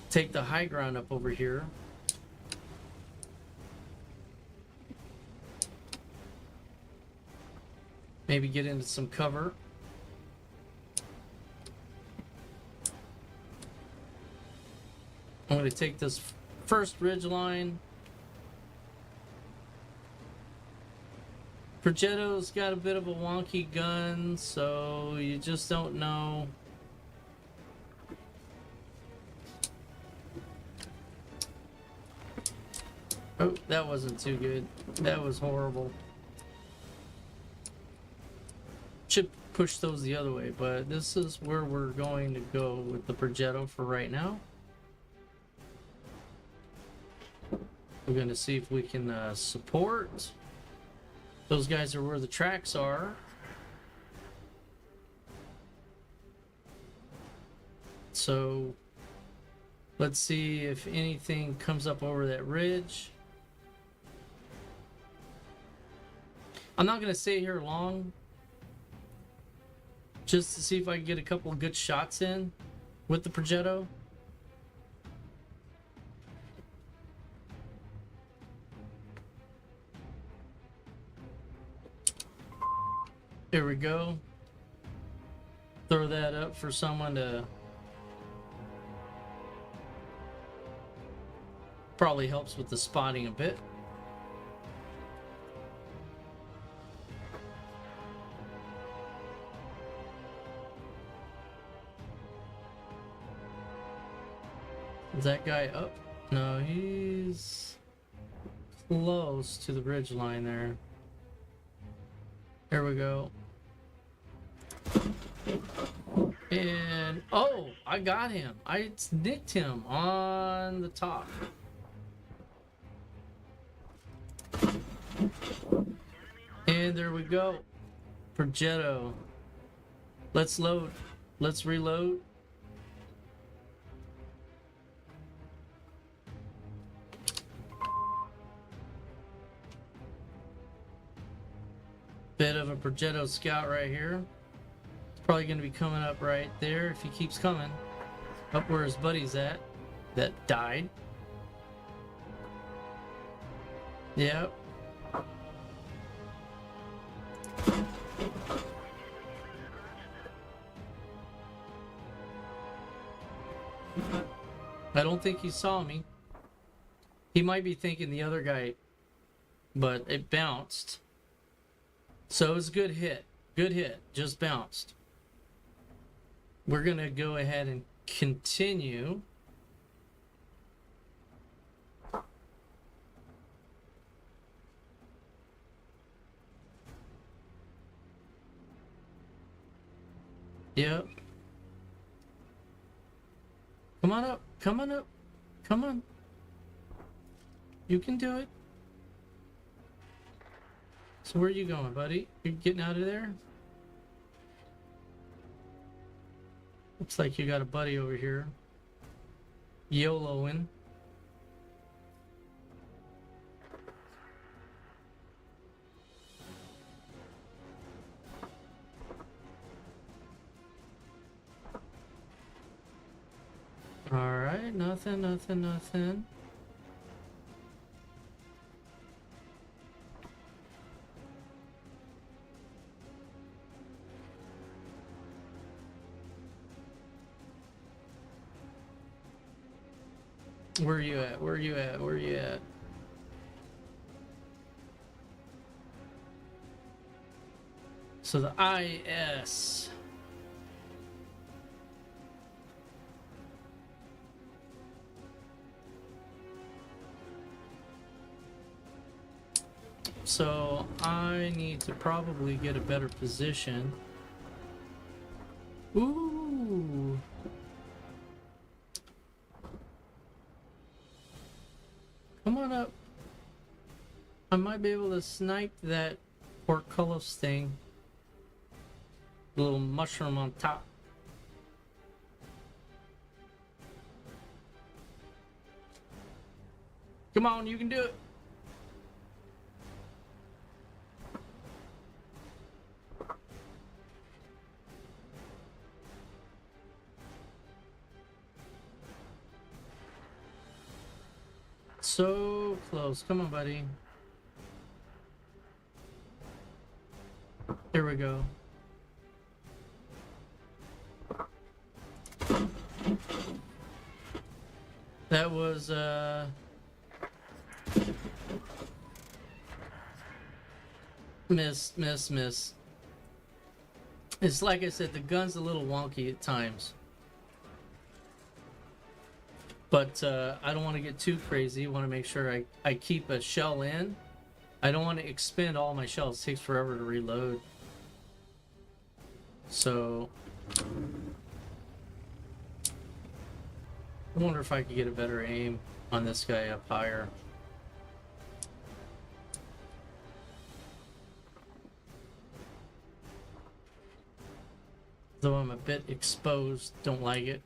take the high ground up over here. Maybe get into some cover. I'm going to take this first ridge line. Progetto's got a bit of a wonky gun, so you just don't know. Oh, that wasn't too good. That was horrible. Should push those the other way, but this is where we're going to go with the Progetto for right now. We're going to see if we can support. Those guys are where the tracks are. So let's see if anything comes up over that ridge. I'm not gonna stay here long, just to see if I can get a couple of good shots in with the Progetto. Here we go. Throw that up for someone to... Probably helps with the spotting a bit. Is that guy up? No, he's close to the ridge line there. There we go. And oh, I got him. I nicked him on the top. And there we go. Progetto. Let's load. Let's reload. Bit of a Progetto scout right here. It's probably going to be coming up right there if he keeps coming. Up where his buddy's at. That died. Yep. I don't think he saw me. He might be thinking the other guy, but it bounced. So it was a good hit. Good hit. Just bounced. We're going to go ahead and continue. Yep. Come on up. Come on up. Come on. You can do it. So where are you going, buddy? You're getting out of there? Looks like you got a buddy over here. YOLOing. Alright, nothing, nothing, nothing. Where are you at? Where are you at? Where are you at? So the IS. So I need to probably get a better position. Ooh. Come on up. I might be able to snipe that portcullis thing. The little mushroom on top. Come on, you can do it. So close. Come on, buddy. Here we go. That was miss. It's like I said, the gun's a little wonky at times. But I don't want to get too crazy. I want to make sure I keep a shell in. I don't want to expend all my shells. It takes forever to reload. So I wonder if I could get a better aim on this guy up higher. Though I'm a bit exposed, don't like it.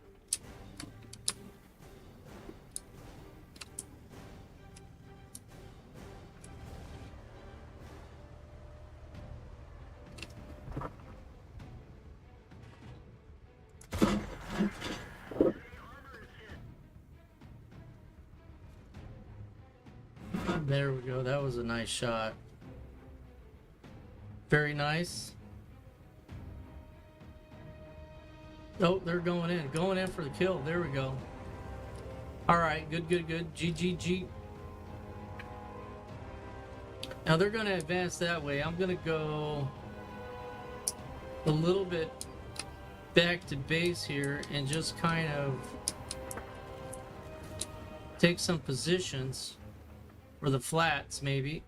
There we go. That was a nice shot. Very nice. Oh, they're going in. Going in for the kill. There we go. Alright, good, good, good. GGG. Now they're going to advance that way. I'm going to go a little bit back to base here and just kind of take some positions for the flats, maybe.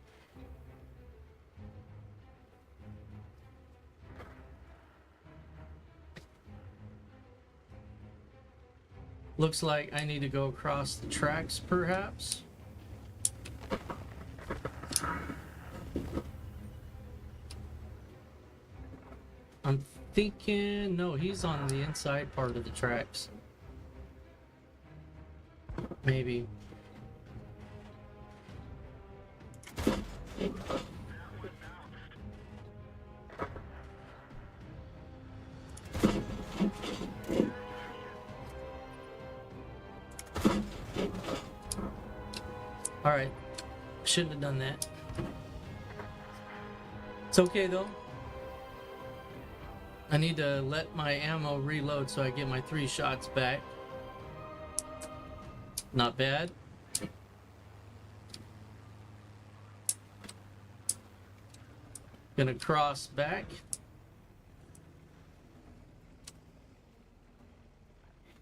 Looks like I need to go across the tracks, perhaps. I'm thinking, no, he's on the inside part of the tracks. Maybe. Alright. Shouldn't have done that. It's okay though. I need to let my ammo reload so I get my 3 shots back. Not bad. Gonna cross back.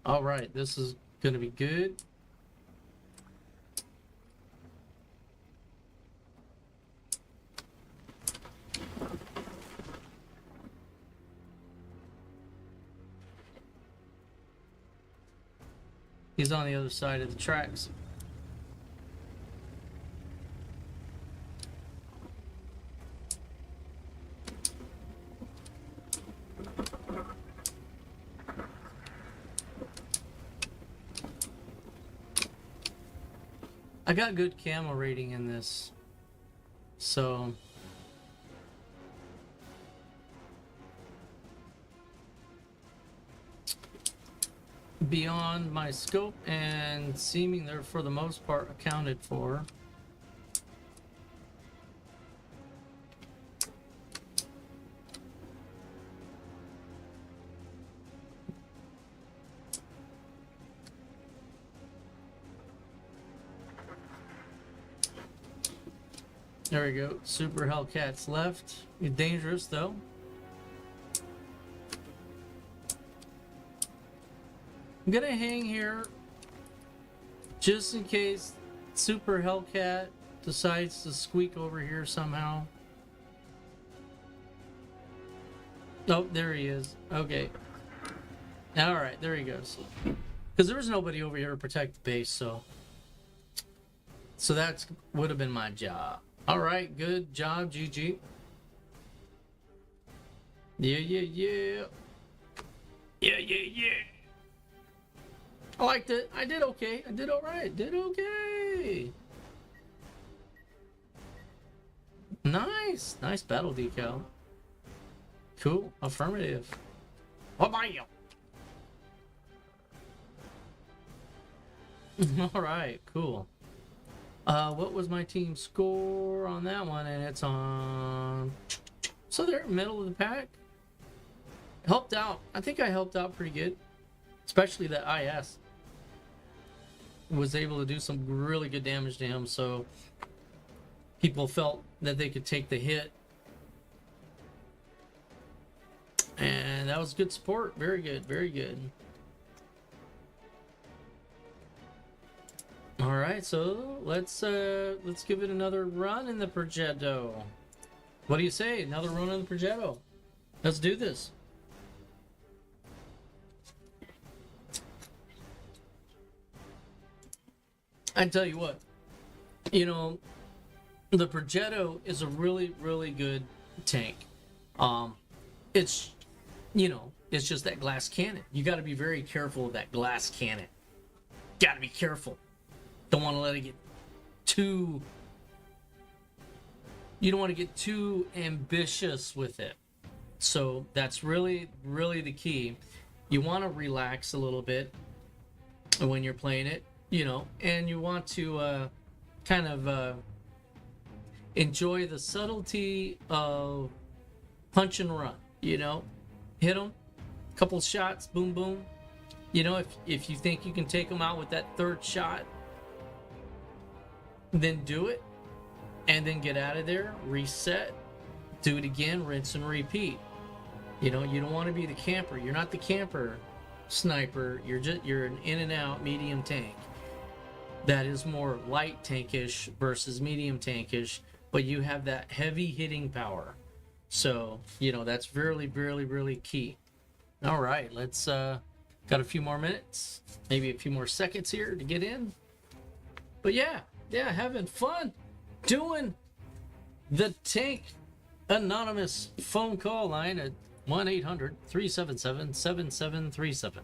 Alright, this is gonna be good. He's on the other side of the tracks. I got good camo rating in this, so beyond my scope and seeming they're for the most part accounted for. There we go. Super Hellcats left. You're dangerous though. I'm gonna hang here just in case Super Hellcat decides to squeak over here somehow. Oh, there he is. Okay. Alright, there he goes. Because there was nobody over here to protect the base, so that would have been my job. Alright, good job, GG. Yeah, yeah, yeah. Yeah, yeah, yeah. I liked it. I did okay. I did alright. Did okay. Nice. Nice battle decal. Cool. Affirmative. Bye-bye. Alright, cool. What was my team score on that one? And it's on... So they're middle of the pack. Helped out. I think I helped out pretty good. Especially that IS. Was able to do some really good damage to him, so people felt that they could take the hit. And that was good support. Very good, very good. Alright, so let's give it another run in the Progetto. What do you say? Another run in the Progetto. Let's do this. I tell you what, you know, the Progetto is a really, really good tank. It's, you know, it's just that glass cannon. You got to be very careful of that glass cannon. Got to be careful. Don't want to let it get too... You don't want to get too ambitious with it. So that's really, really the key. You want to relax a little bit when you're playing it, you know, and you want to kind of enjoy the subtlety of punch and run. You know, hit them, couple shots, boom, boom. You know, if you think you can take them out with that third shot, then do it, and then get out of there, reset, do it again, rinse and repeat. You know, you don't want to be the camper. You're not the camper sniper. You're an in and out medium tank. That is more light tankish versus medium tankish, but you have that heavy hitting power. So, you know, that's really, really, really key. All right, let's got a few more minutes, maybe a few more seconds here to get in. But yeah, having fun doing the Tank Anonymous phone call line at 1-800-377-7737.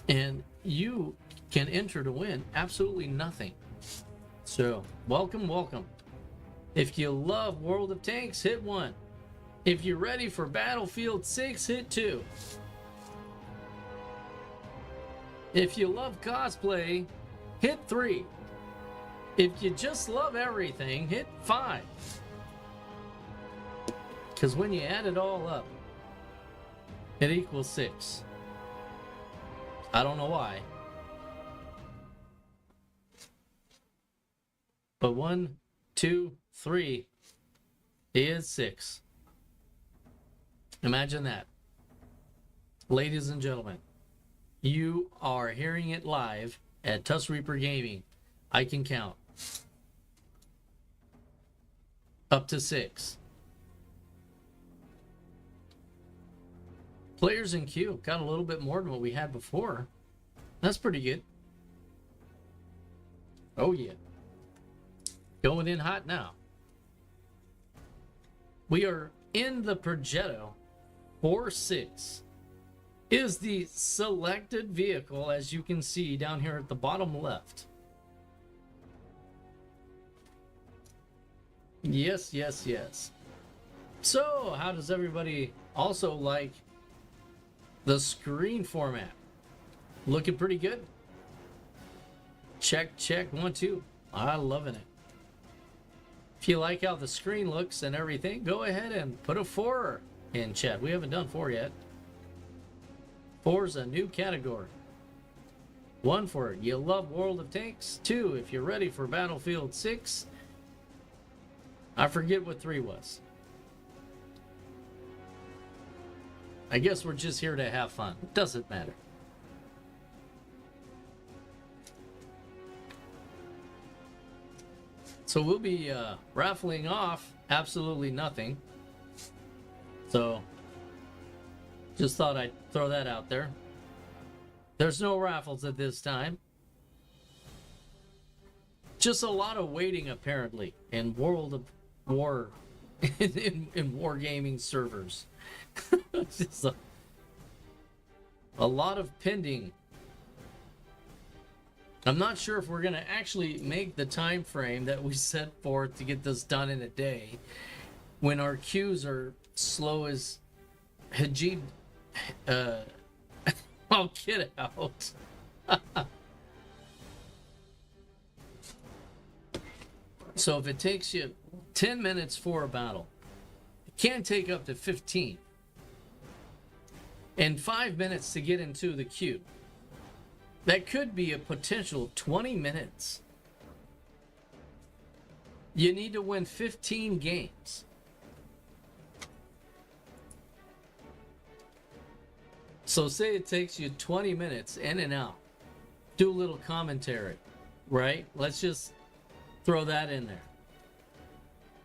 And you can enter to win absolutely nothing. So, welcome. If you love World of Tanks, hit 1. If you're ready for Battlefield 6, hit 2. If you love cosplay, hit 3. If you just love everything, hit 5. Because when you add it all up, it equals 6. I don't know why. But 1, 2, 3 is 6. Imagine that. Ladies and gentlemen, you are hearing it live at Tusk Reaper Gaming. I can count up to 6. Players in queue got a little bit more than what we had before. That's pretty good. Oh yeah. Going in hot now. We are in the Progetto 4.6. Is the selected vehicle, as you can see down here at the bottom left. Yes. So, how does everybody also like the screen format? Looking pretty good. Check, 1, 2. I'm loving it. If you like how the screen looks and everything, go ahead and put a 4 in chat. We haven't done 4 yet. 4 is a new category. 1 for you love World of Tanks. 2 if you're ready for Battlefield 6. I forget what 3 was. I guess we're just here to have fun. It doesn't matter. So we'll be raffling off absolutely nothing. So just thought I'd throw that out there. There's no raffles at this time. Just a lot of waiting apparently in World of War, in wargaming servers. Just a lot of pending. I'm not sure if we're going to actually make the time frame that we set forth to get this done in a day when our queues are slow as Hajib. I'll get out. So if it takes you 10 minutes for a battle, it can take up to 15. And 5 minutes to get into the queue. That could be a potential 20 minutes. You need to win 15 games. So say it takes you 20 minutes in and out. Do a little commentary, right? Let's just throw that in there.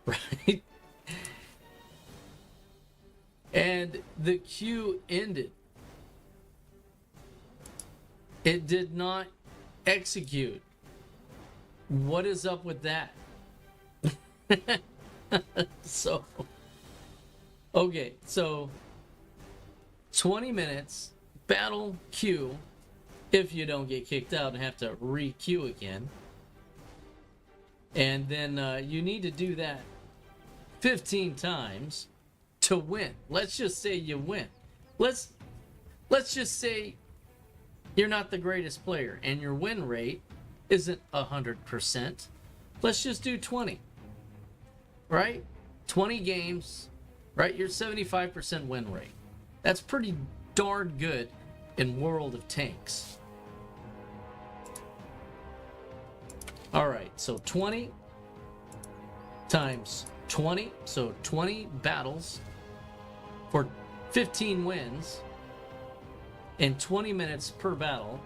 Right? And the queue ended. It did not execute. What is up with that? So, okay, so 20 minutes, battle queue, if you don't get kicked out and have to re-queue again. And then you need to do that 15 times to win. Let's just say you win. Let's just say you're not the greatest player and your win rate isn't 100%. Let's just do 20. Right? 20 games, right? Your 75% win rate. That's pretty darn good in World of Tanks. Alright, so 20 times 20, so 20 battles for 15 wins in 20 minutes per battle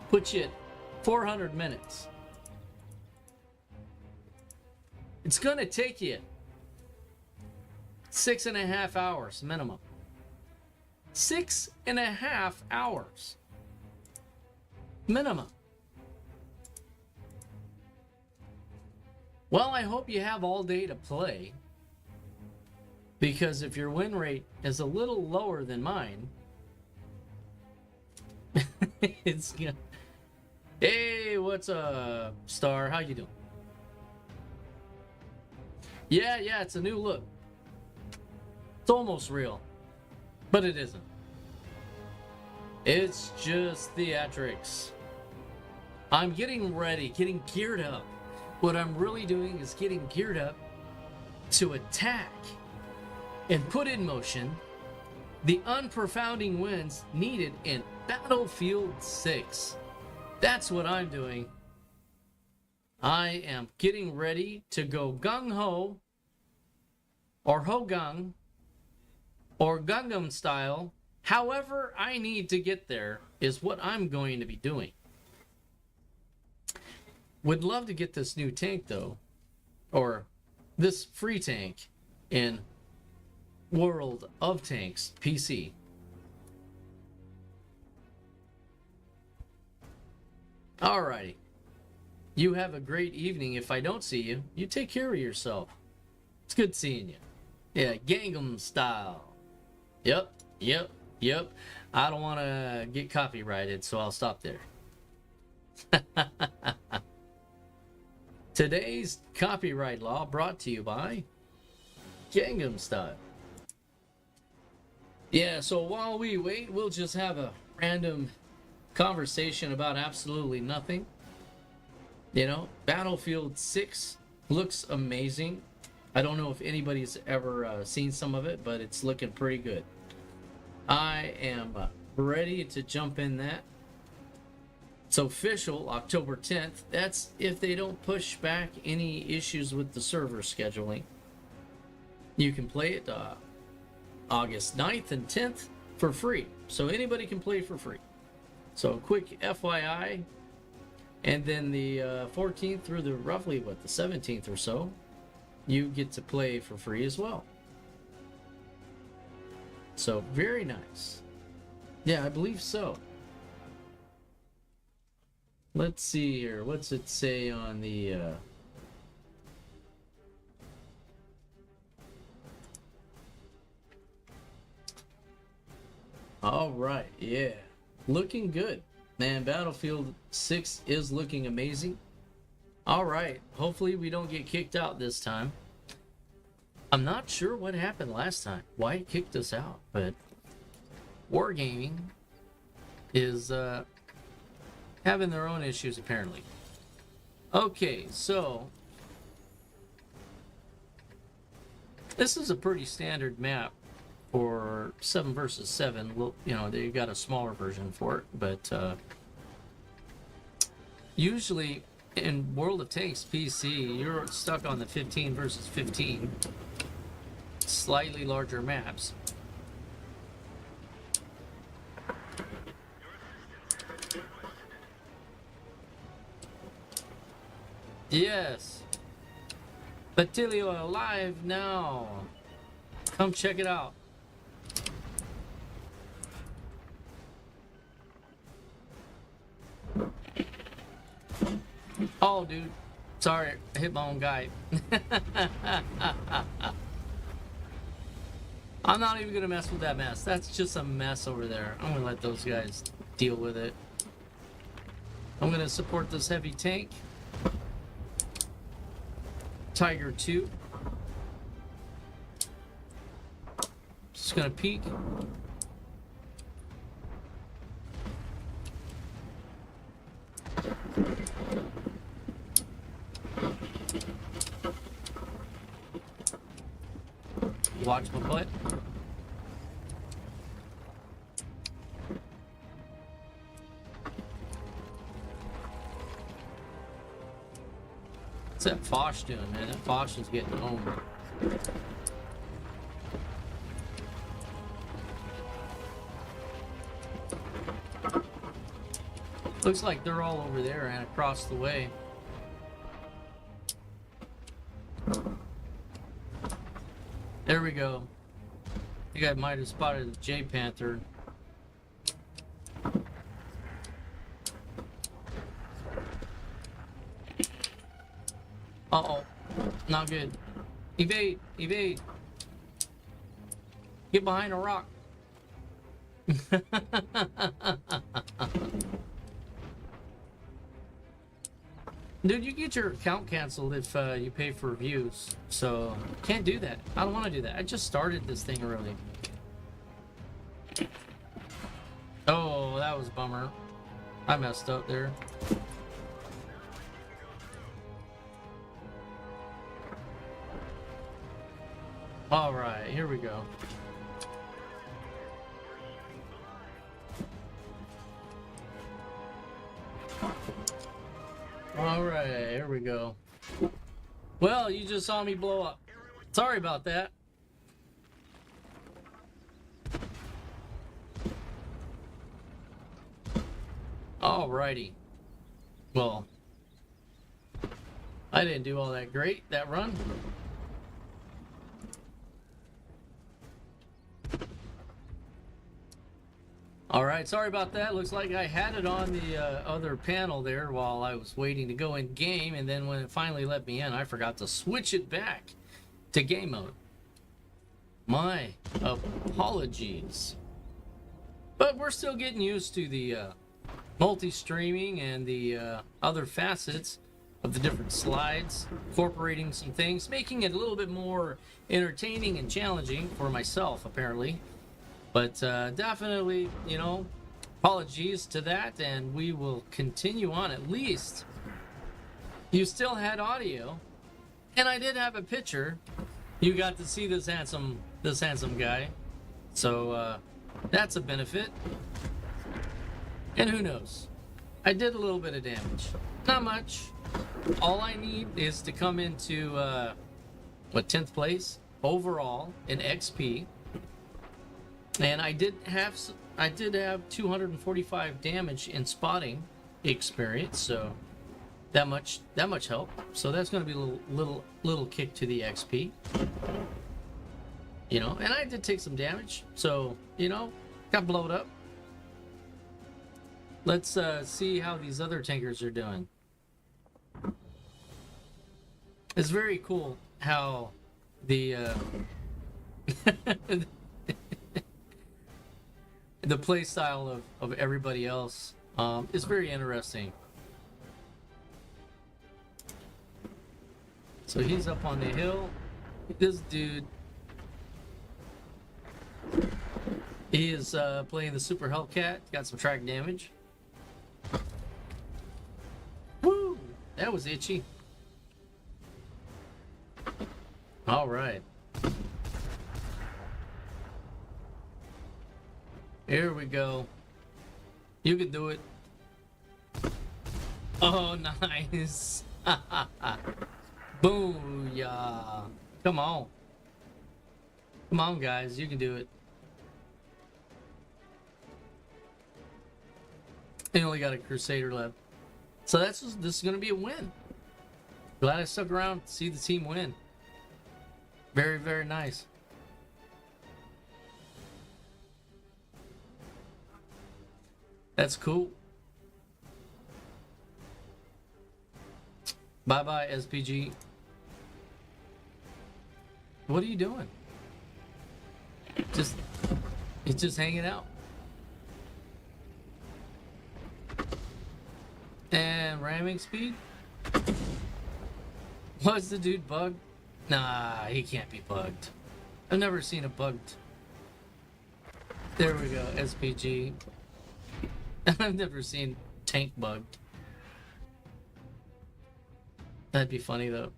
puts you at 400 minutes. It's gonna take you 6.5 hours minimum. 6.5 hours minimum. Well, I hope you have all day to play, because if your win rate is a little lower than mine, it's gonna... Hey, what's up, Star? How you doing? Yeah, it's a new look. It's almost real, but it isn't. It's just theatrics. I'm getting ready, getting geared up. What I'm really doing is getting geared up to attack and put in motion the unprofounding winds needed in Battlefield 6. That's what I'm doing. I am getting ready to go gung-ho, or ho-gung, or Gundam style. However I need to get there is what I'm going to be doing. Would love to get this new tank though, or this free tank in World of Tanks PC. Alrighty. You have a great evening. If I don't see you, you take care of yourself. It's good seeing you. Yeah, Gangnam style. Yep. I don't want to get copyrighted, so I'll stop there. Today's copyright law brought to you by Gangnam Style. Yeah, so while we wait, we'll just have a random conversation about absolutely nothing. You know, Battlefield 6 looks amazing. I don't know if anybody's ever seen some of it, but it's looking pretty good. I am ready to jump in that. It's official, October 10th. That's if they don't push back any issues with the server scheduling. You can play it August 9th and 10th for free. So anybody can play for free. So quick FYI. And then the 14th through the roughly, the 17th or so, you get to play for free as well. So very nice. Yeah, I believe so. Let's see here. What's it say on the... All right, yeah. Looking good. Man, Battlefield 6 is looking amazing. All right. Hopefully we don't get kicked out this time. I'm not sure what happened last time. Why it kicked us out, but Wargaming is... having their own issues, apparently. Okay, so this is a pretty standard map for 7 versus 7. Well, you know, they got a smaller version for it, but usually in World of Tanks PC, you're stuck on the 15 versus 15, slightly larger maps. Yes. Batilio live now. Come check it out. Oh, dude. Sorry, I hit my own guy. I'm not even gonna mess with that mess. That's just a mess over there. I'm gonna let those guys deal with it. I'm gonna support this heavy tank. Tiger 2. Just gonna peek. Watch my butt. What's that Foch doing, man? That Foch is getting home. Looks like they're all over there and across the way. There we go. I think I might have spotted the J Panther. Uh-oh. Not good. Evade! Evade! Get behind a rock. Dude, you get your account canceled if you pay for views. So, can't do that. I don't want to do that. I just started this thing early. Oh, that was a bummer. I messed up there. Alright, here we go. Alright, here we go. Well, you just saw me blow up. Sorry about that. Alrighty. Well, I didn't do all that great, that run. Alright, sorry about that. Looks like I had it on the other panel there while I was waiting to go in game, and then when it finally let me in, I forgot to switch it back to game mode. My apologies. But we're still getting used to the multi-streaming and the other facets of the different slides, incorporating some things, making it a little bit more entertaining and challenging for myself, apparently. But definitely, you know, apologies to that, and we will continue on. At least you still had audio, and I did have a picture. You got to see this handsome guy, so that's a benefit. And who knows? I did a little bit of damage, not much. All I need is to come into 10th place overall in XP. And I did have 245 damage in spotting experience, so that much help. So that's going to be a little kick to the XP, you know. And I did take some damage, so you know, got blowed up. Let's see how these other tankers are doing. It's very cool how the the play style of everybody else is very interesting. So he's up on the hill. This dude, he is playing the Super Hellcat. Got some track damage. Woo! That was itchy. All right. Here we go. You can do it. Oh, nice. Booyah. Come on. Come on, guys. You can do it. They only got a Crusader left. So this is going to be a win. Glad I stuck around to see the team win. Very, very nice. That's cool. Bye-bye, SPG. What are you doing? It's just hanging out. And ramming speed? Was the dude bugged? Nah, he can't be bugged. I've never seen a bugged. There we go, SPG. I've never seen tank bugged. That'd be funny though.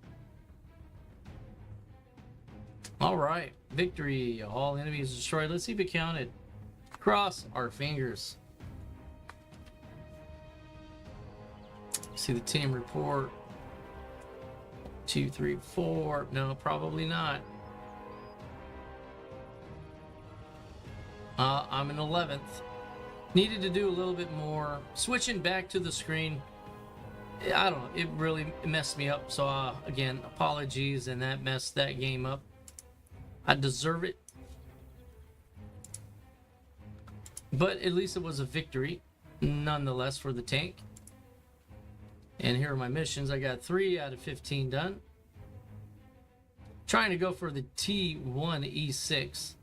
All right, victory. All enemies destroyed. Let's see if it counted. Cross our fingers. See the team report. 2, 3, 4. No, probably not. I'm in 11th. Needed to do a little bit more. Switching back to the screen, I don't know, it really messed me up. So again, apologies, and that messed that game up. I deserve it. But at least it was a victory, nonetheless, for the tank. And here are my missions. I got 3 out of 15 done. Trying to go for the T1E6.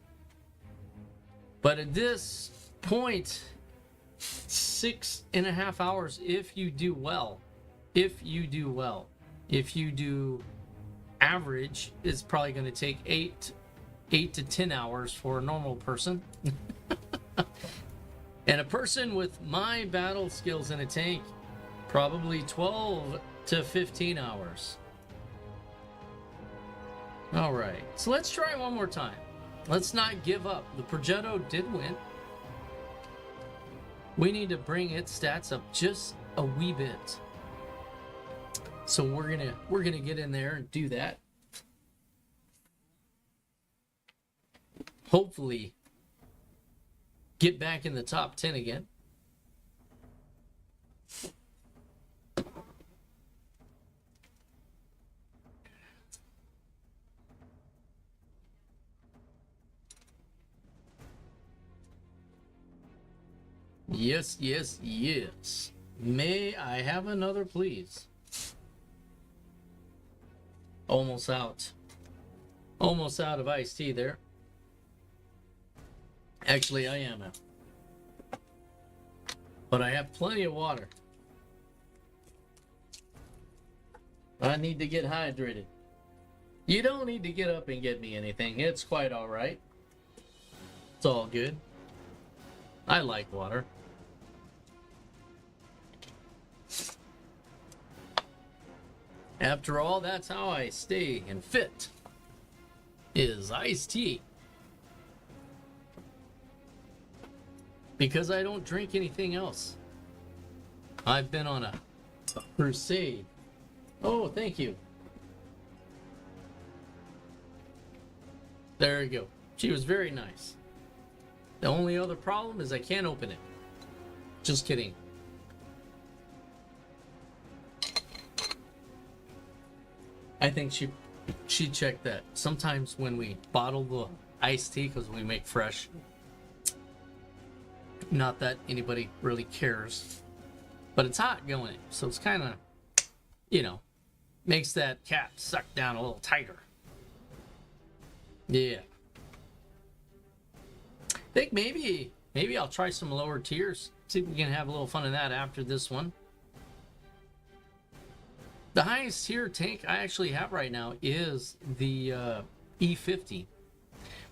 But at this point, 6.5 hours if you do well. If you do well. If you do average, it's probably going to take 8 to 10 hours for a normal person. And a person with my battle skills in a tank, probably 12 to 15 hours. All right, so let's try one more time. Let's not give up. The Progetto did win. We need to bring its stats up just a wee bit. So we're gonna get in there and do that. Hopefully get back in the top 10 again. Yes, yes, yes. May I have another, please? Almost out. Almost out of iced tea there. Actually, I am out. But I have plenty of water. I need to get hydrated. You don't need to get up and get me anything. It's quite all right. It's all good. I like water. After all, that's how I stay and fit, is iced tea. Because I don't drink anything else. I've been on a crusade. Oh, thank you. There you go. She was very nice. The only other problem is I can't open it. Just kidding. I think she checked that. Sometimes when we bottle the iced tea, because we make fresh, not that anybody really cares, but it's hot going in, so it's kind of, you know, makes that cap suck down a little tighter. Yeah. I think maybe I'll try some lower tiers. See if we can have a little fun of that after this one. The highest tier tank I actually have right now is the E50.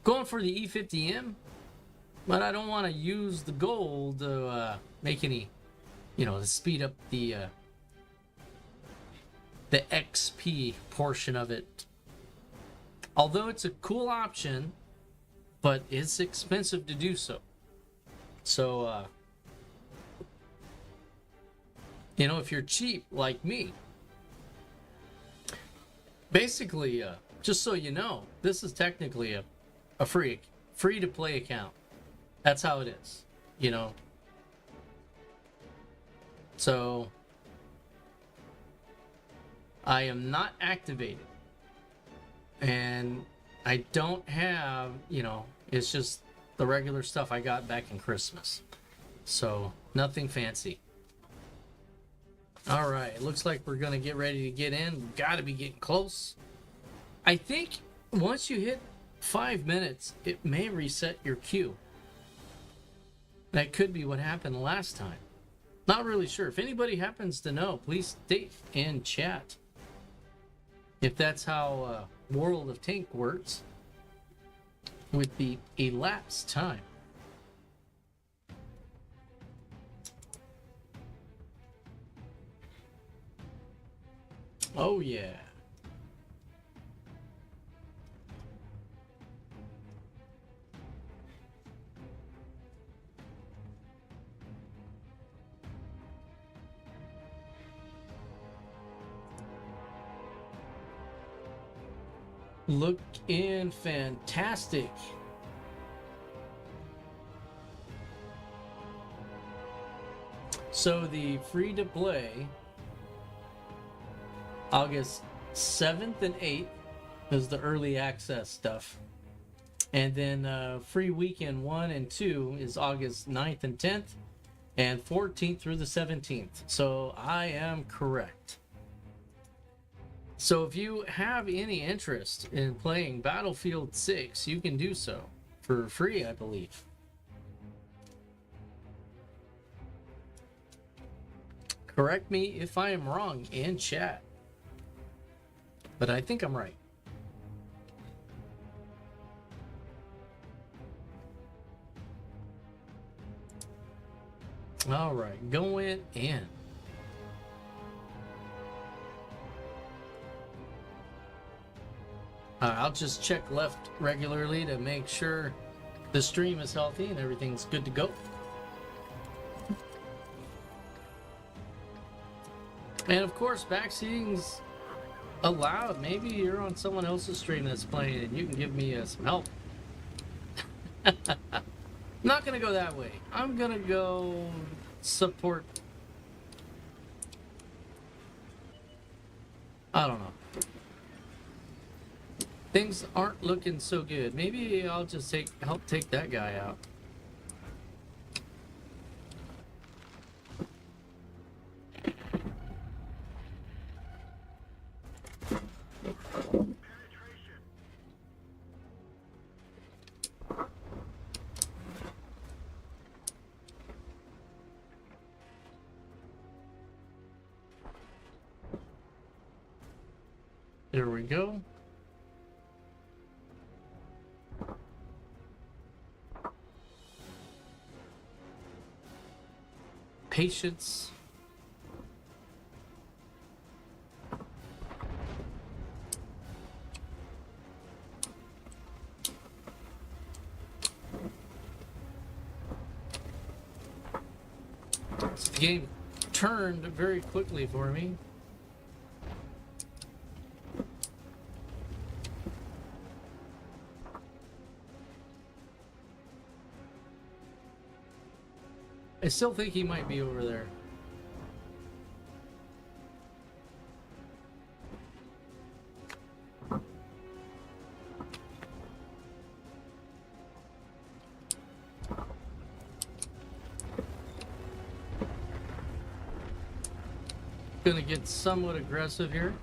Going for the E50M, but I don't want to use the gold to make any, to speed up the XP portion of it. Although it's a cool option, but it's expensive to do so. So, if you're cheap like me, basically, just so you know, this is technically a free to play account. That's how it is, So, I am not activated. And I don't have, it's just the regular stuff I got back in Christmas. So, nothing fancy. All right, looks like we're going to get ready to get in. We've got to be getting close. I think once you hit 5 minutes, it may reset your queue. That could be what happened last time. Not really sure. If anybody happens to know, please state in chat if that's how World of Tank works with the elapsed time. Oh yeah. Looking fantastic. So the free to play August 7th and 8th is the early access stuff. And then free weekend 1 and 2 is August 9th and 10th and 14th through the 17th. So I am correct. So if you have any interest in playing Battlefield 6, you can do so for free, I believe. Correct me if I am wrong in chat, but I think I'm right. All right, going in. I'll just check left regularly to make sure the stream is healthy and everything's good to go. And of course, backseating's allowed. Maybe you're on someone else's stream that's playing and you can give me some help. I'm not gonna go that way. I'm gonna go support. I don't know. Things aren't looking so good. Maybe I'll just help take that guy out. There we go. Patience. So the game turned very quickly for me. I still think he might be over there. Gonna get somewhat aggressive here.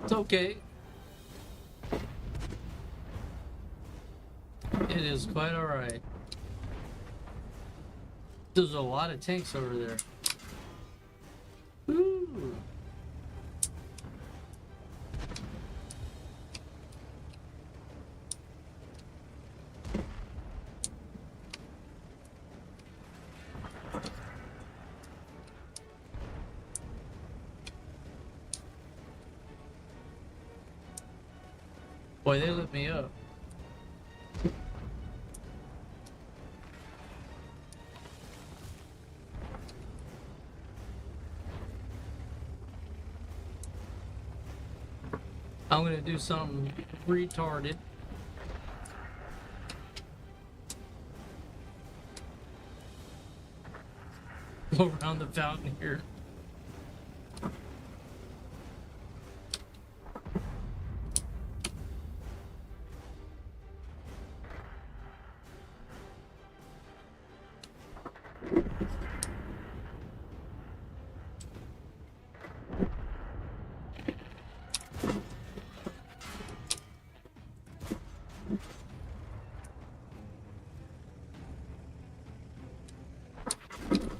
It's okay. It is quite alright. There's a lot of tanks over there. Ooh. Boy, they lit me up. I'm gonna do something retarded. Go around the fountain here.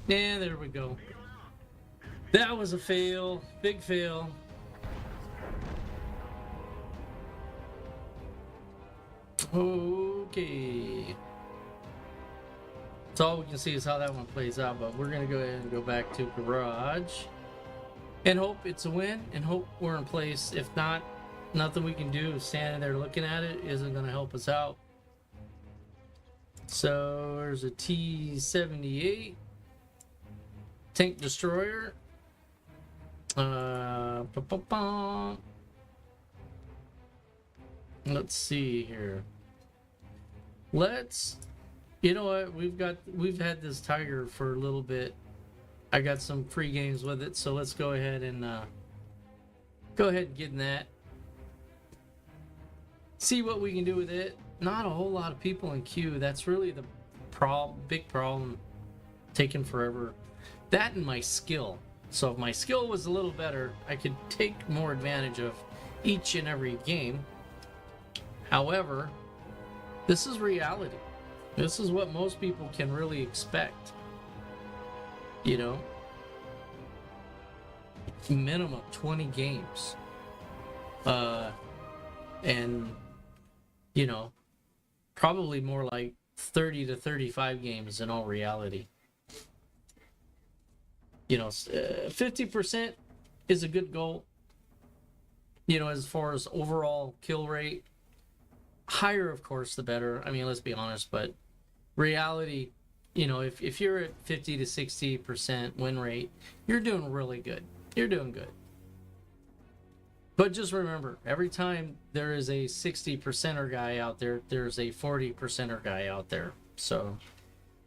Yeah, there we go. That was a fail. Big fail. Okay. So all we can see is how that one plays out, but we're gonna go ahead and go back to garage and hope it's a win and hope we're in place. If not, nothing we can do. Standing there looking at it isn't gonna help us out. So there's a T-78 tank destroyer. Let's see here. You know what? We've had this Tiger for a little bit. I got some free games with it, so let's go ahead and get in that. See what we can do with it. Not a whole lot of people in queue. That's really the big problem. Taking forever. That and my skill. So if my skill was a little better, I could take more advantage of each and every game. However, this is reality. This is what most people can really expect. You know? Minimum 20 games. And, you know, probably more like 30 to 35 games in all reality. You know, 50% is a good goal. You know, as far as overall kill rate. Higher, of course, the better. I mean, let's be honest, but reality, you know, if you're at 50 to 60% win rate, you're doing really good. You're doing good. But just remember, every time there is a 60%er guy out there, there's a 40%er guy out there. So,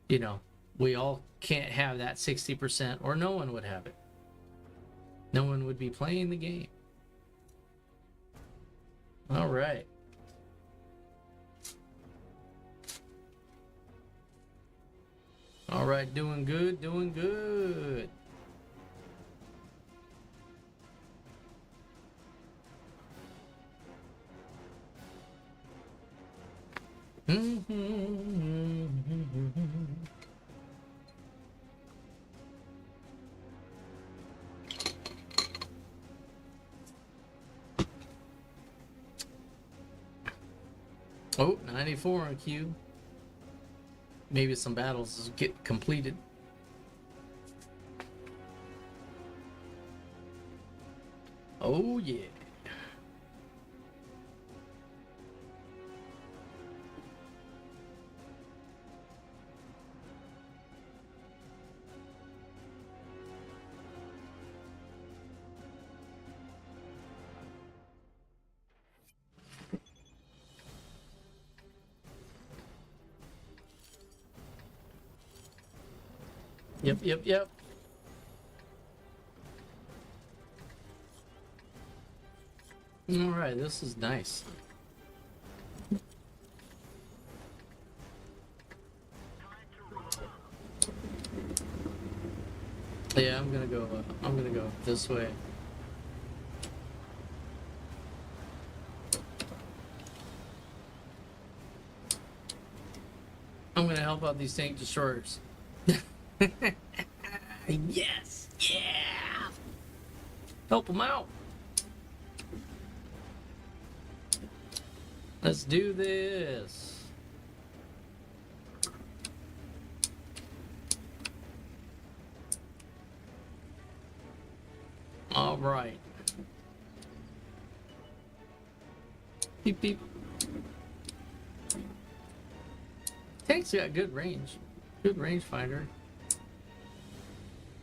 you know, we all can't have that 60%, or no one would have it. No one would be playing the game. All right. All right, doing good, doing good. Oh, 94 on queue. Maybe some battles get completed. Oh yeah. Yep. All right, this is nice. Yeah, I'm gonna go this way. I'm gonna help out these tank destroyers. Yes, yeah. Help them out. Let's do this. All right. Beep beep. Tank's got good range. Good range finder.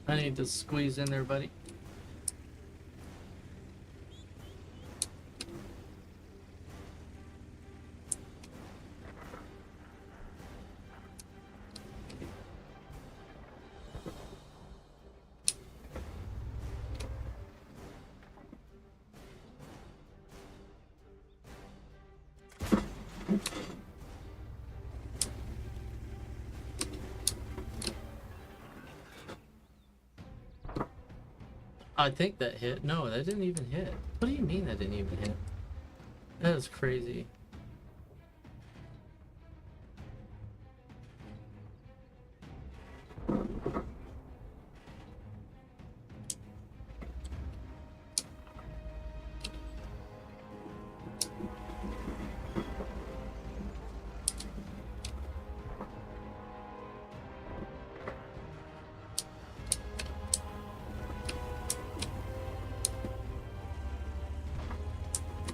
I need to squeeze in there, buddy. I think that hit. No, that didn't even hit. What do you mean that didn't even hit? That is crazy.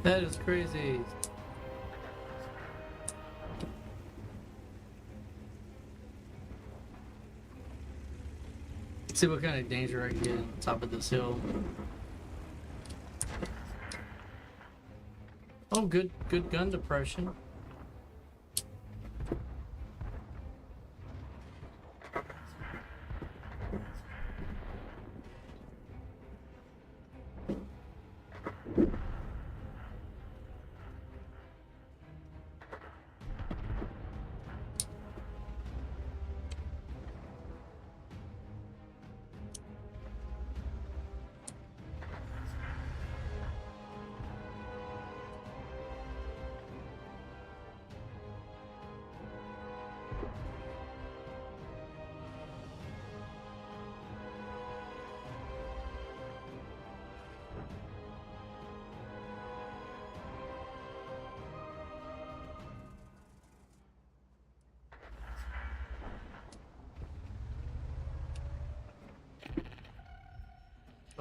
That is crazy. See what kind of danger I can get on top of this hill. Oh, good gun depression.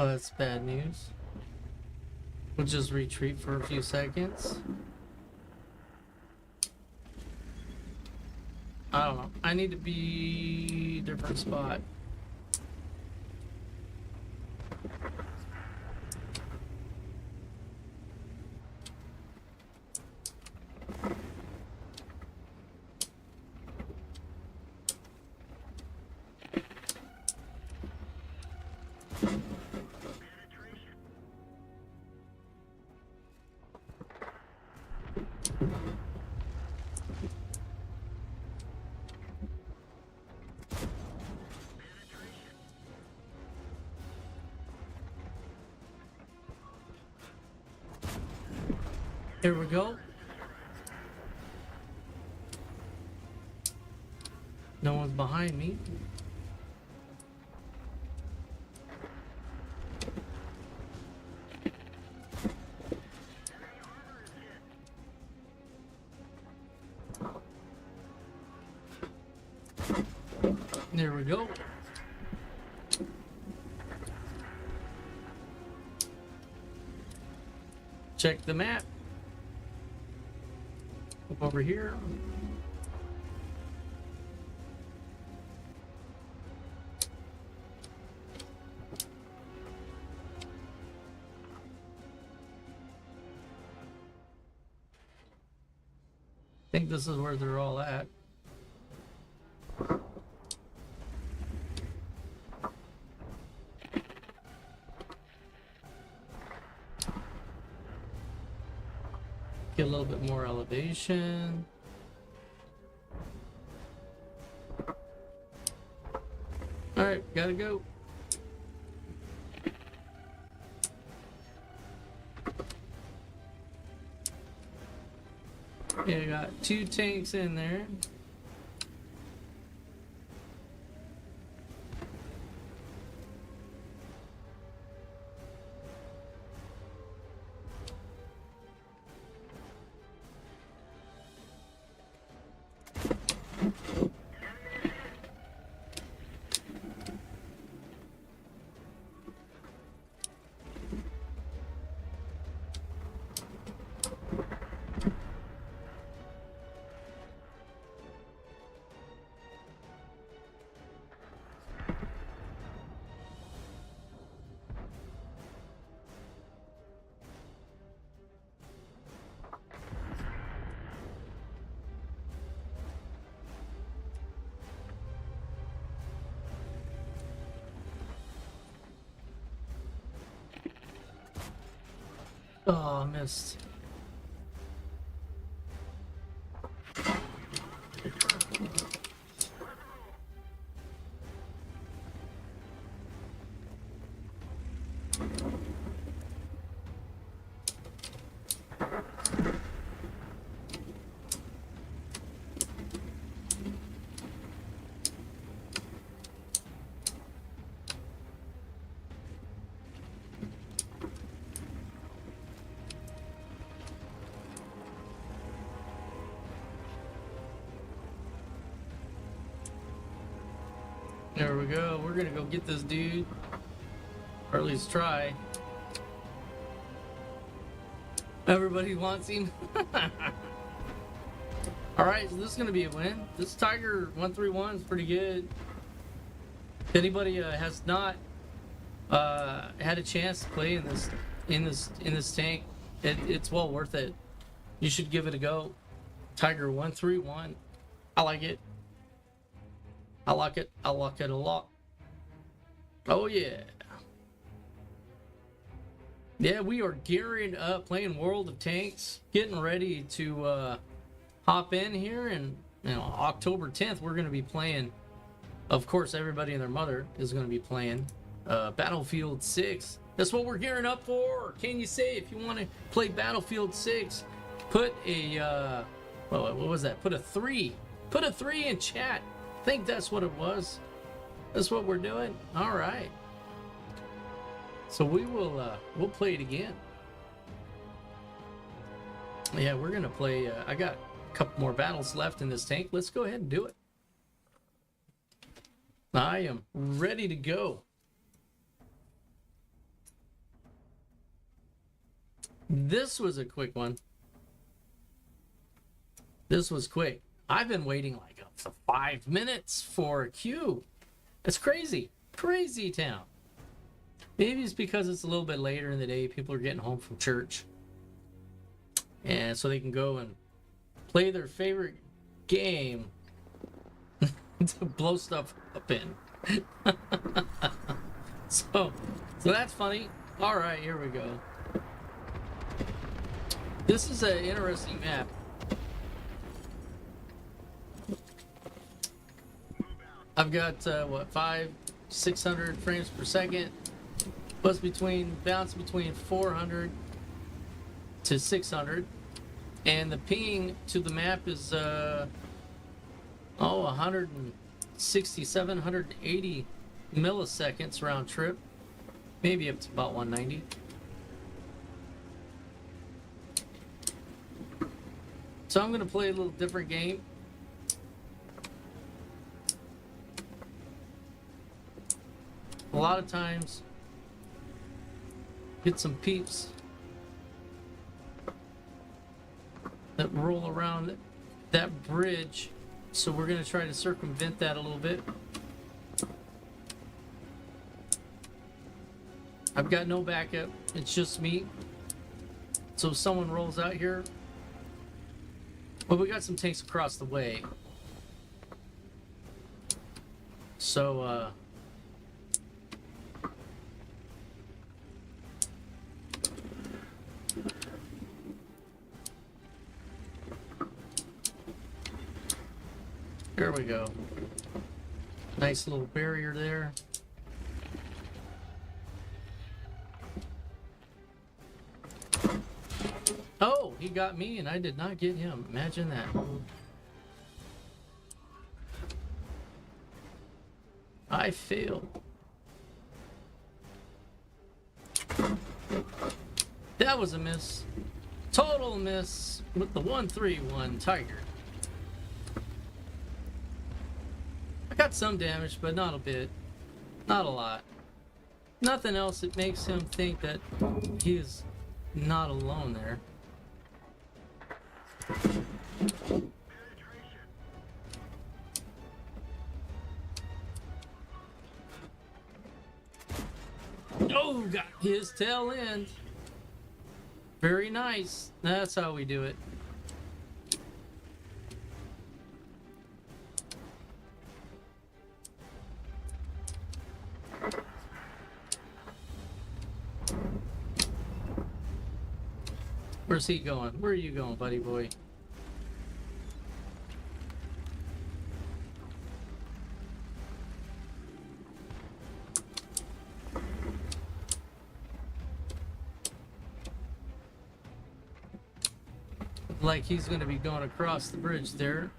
Oh, that's bad news. We'll just retreat for a few seconds. I don't know. I need to be different spot. Here we go. No one's behind me. There we go. Check the map. Up over here. I think this is where they're all at. Get a little bit more elevation. All right, gotta go. Yeah, got 2 tanks in there. Oh, I missed. There we go. We're gonna go get this dude. Or at least try. Everybody wants him. All right, so this is gonna be a win. This Tiger 131 is pretty good. If anybody has not had a chance to play in this tank, it's well worth it. You should give it a go. Tiger 131. I like it. I like it. I like it a lot. Oh yeah. Yeah, we are gearing up, playing World of Tanks, getting ready to hop in here, and October 10th we're going to be playing. Of course, everybody and their mother is going to be playing Battlefield 6. That's what we're gearing up for. Can you say if you want to play Battlefield 6, put a what was that? Put a 3. Put a 3 in chat. I think that's what it was. That's what we're doing. All right. So we'll play it again. Yeah, we're gonna play. I got a couple more battles left in this tank. Let's go ahead and do it. I am ready to go. This was a quick one. This was quick. I've been waiting like up for 5 minutes for a queue. It's crazy. Crazy town. Maybe it's because it's a little bit later in the day. People are getting home from church. And so they can go and play their favorite game to blow stuff up in. So that's funny. All right, here we go. This is an interesting map. I've got what, 600 frames per second. Bounce between 400 to 600, and the ping to the map is 167, 180 milliseconds round trip, maybe up to about 190. So I'm going to play a little different game. A lot of times get some peeps that roll around that bridge, so we're going to try to circumvent that a little bit. I've got no backup, it's just me. So if someone rolls out here, well, we got some tanks across the way, so there we go. Nice little barrier there. Oh, he got me and I did not get him. Imagine that. I failed. That was a miss. Total miss with the 131 Tiger. I got some damage, but not a bit. Not a lot. Nothing else that makes him think that he is not alone there. Oh, got his tail end. Very nice. That's how we do it. Where's he going? Where are you going, buddy boy? Like he's going to be going across the bridge there.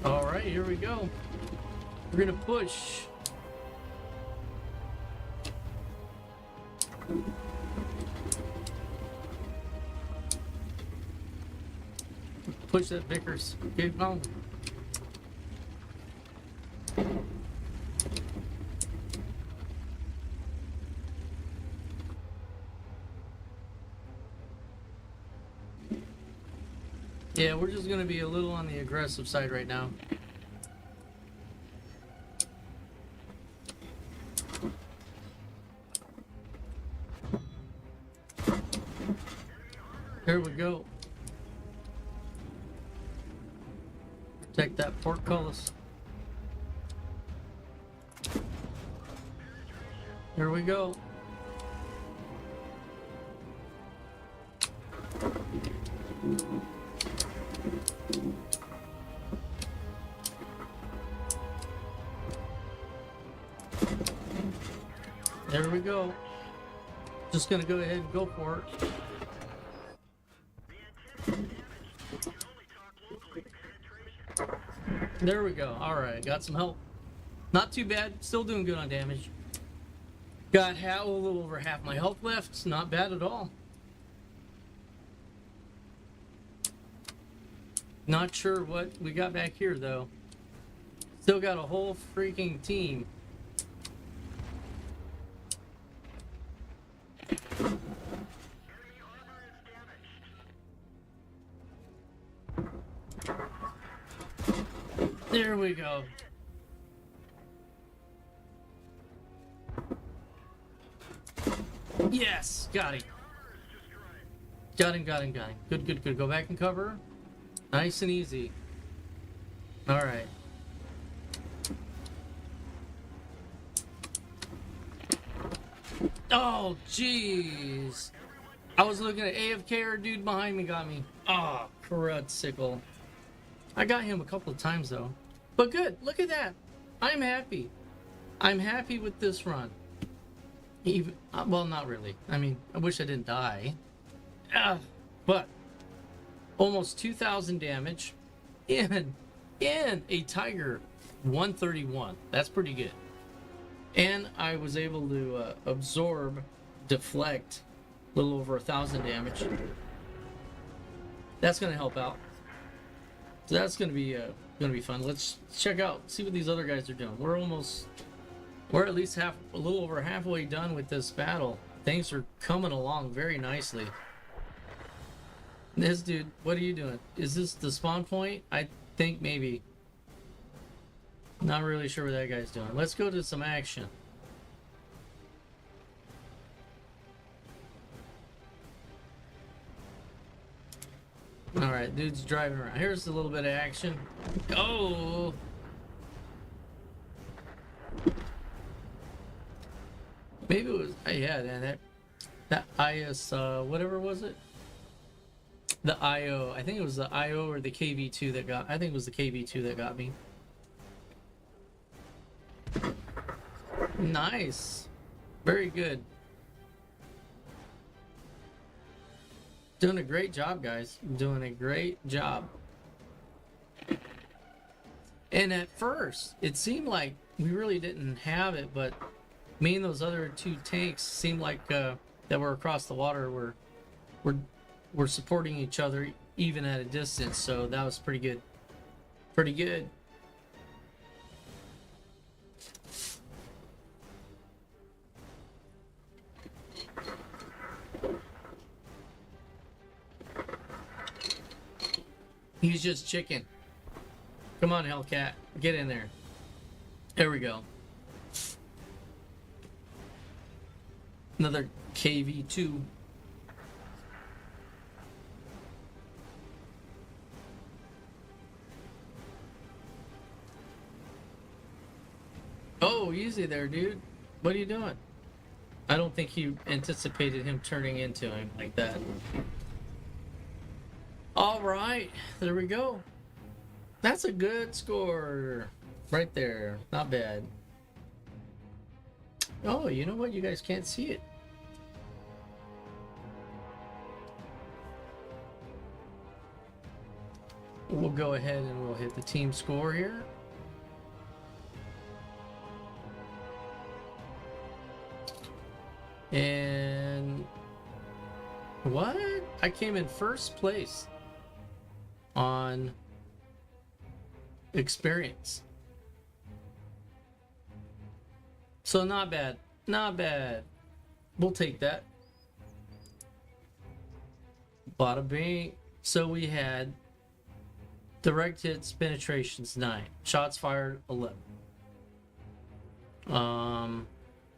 All right, here we go. We're going to push. Push that Vickers. Keep going. Yeah, we're just going to be a little on the aggressive side right now. Here we go. Protect that portcullis. Here we go. There we go. Just gonna go ahead and go for it. There we go. Alright, got some help. Not too bad. Still doing good on damage. Got a little over half my health left. It's not bad at all. Not sure what we got back here though. Still got a whole freaking team. There we go. Yes, got him. Got him. Good. Go back and cover. Nice and easy. All right. Oh, jeez. I was looking at AFK, dude behind me got me. Oh, crud sickle. I got him a couple of times though. But good, look at that. I'm happy. I'm happy with this run. Even, well, not really. I mean, I wish I didn't die. But almost 2,000 damage in a Tiger 131. That's pretty good. And I was able to absorb, deflect a little over 1,000 damage. That's gonna help out. So that's gonna be fun. Let's check out, see what these other guys are doing. We're at least a little over halfway done with this battle. Things are coming along very nicely. This dude, what are you doing? Is this the spawn point? I think maybe. Not really sure what that guy's doing. Let's go to some action. Alright, dude's driving around. Here's a little bit of action. Oh! Maybe it was, yeah, that IS, whatever was it? The IO. I think it was the IO or the KV2 that got, I think it was the KV2 that got me. Nice. Very good. Doing a great job, guys. Doing a great job. And at first, it seemed like we really didn't have it, but me and those other two tanks seemed like that were across the water were supporting each other even at a distance, so that was pretty good. Pretty good. He's just chicken. Come on, Hellcat. Get in there. There we go. Another KV2. Oh, easy there, dude. What are you doing? I don't think he anticipated him turning into him like that. All right, there we go. That's a good score right there. Not bad. Oh, you know what? You guys can't see it. We'll go ahead and we'll hit the team score here. And What? I came in first place on experience. So not bad. Not bad. We'll take that. Bada bing. So we had direct hits, penetrations 9, shots fired 11.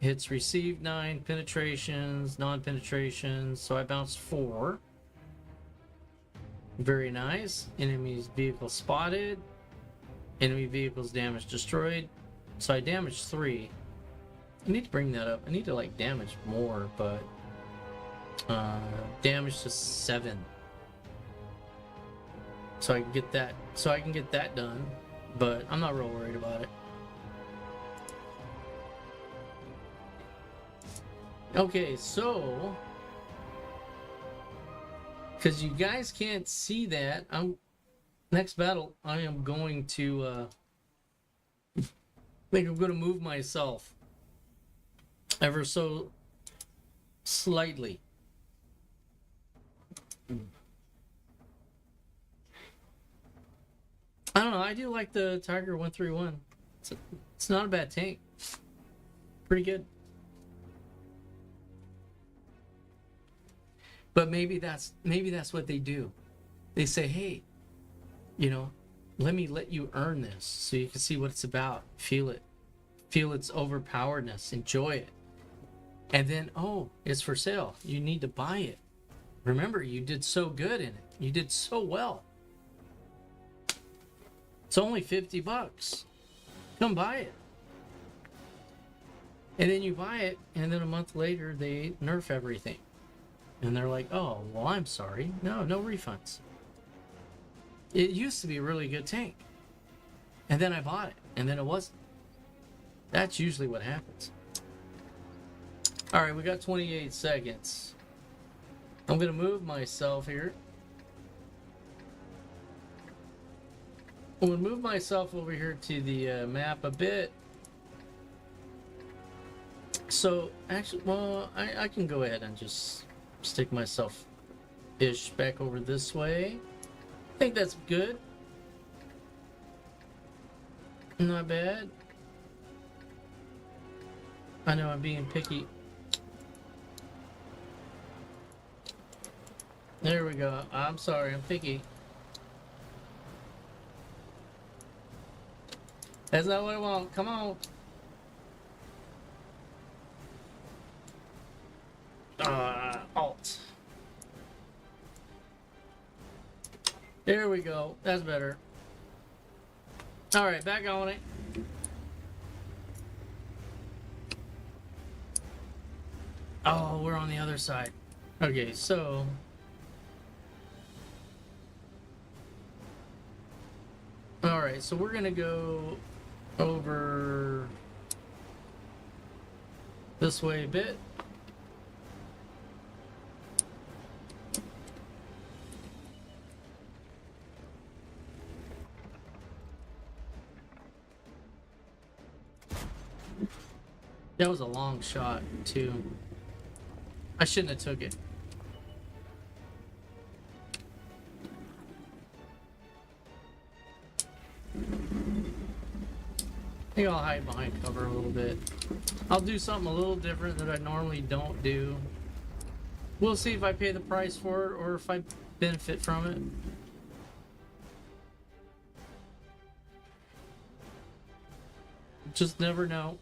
Hits received 9, penetrations, non-penetrations. So I bounced 4. Very nice. Enemy's vehicle spotted. Enemy vehicles damage destroyed. So I damaged 3. I need to bring that up. I need to like damage more, but damage to 7. So I can get that. So I can get that done, but I'm not real worried about it. Okay, so because you guys can't see that, next battle I am going to I think I'm going to move myself ever so slightly. I don't know, I do like the Tiger 131. It's not a bad tank. Pretty good. But maybe that's what they do. They say, hey, you know, let me let you earn this so you can see what it's about. Feel it. Feel its overpoweredness. Enjoy it. And then, oh, it's for sale. You need to buy it. Remember, you did so good in it. You did so well. It's only $50. Come buy it. And then you buy it, and then a month later, they nerf everything. And they're like, oh, well, I'm sorry. No refunds. It used to be a really good tank. And then I bought it, and then it wasn't. That's usually what happens. All right, we got 28 seconds. I'm going to move myself here. I'm going to move myself over here to the map a bit. So, actually, well, I can go ahead and just stick myself-ish back over this way. I think that's good. Not bad. I know I'm being picky. There we go. I'm sorry, I'm picky. That's not what I want. Come on. Alt. There we go. That's better. Alright, back on it. Oh, we're on the other side. Okay, so alright, so we're gonna go over this way a bit. That was a long shot, too. I shouldn't have took it. I think I'll hide behind cover a little bit. I'll do something a little different that I normally don't do. We'll see if I pay the price for it or if I benefit from it. Just never know.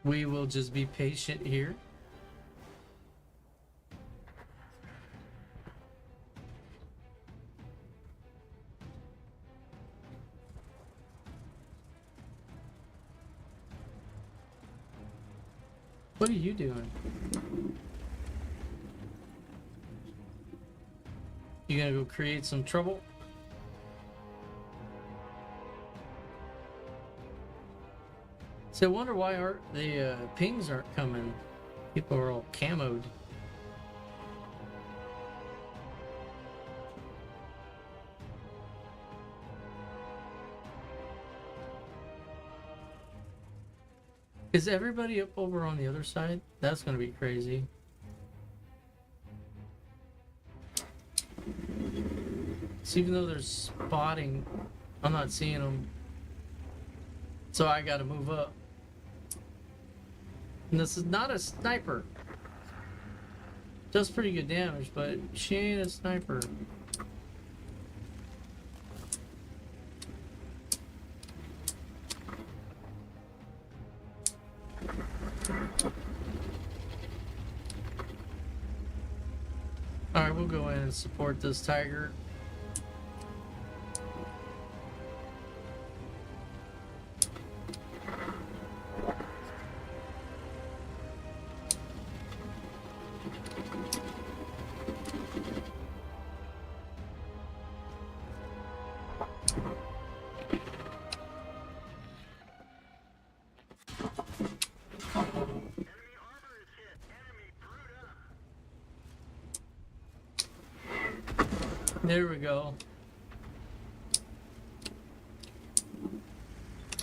We will just be patient here. What are you doing? You gonna go create some trouble? So I wonder why the pings aren't coming. People are all camoed. Is everybody up over on the other side? That's gonna be crazy. So even though they're spotting, I'm not seeing them. So I gotta move up. And this is not a sniper. Does pretty good damage, but she ain't a sniper. Alright, we'll go in and support this tiger. There we go.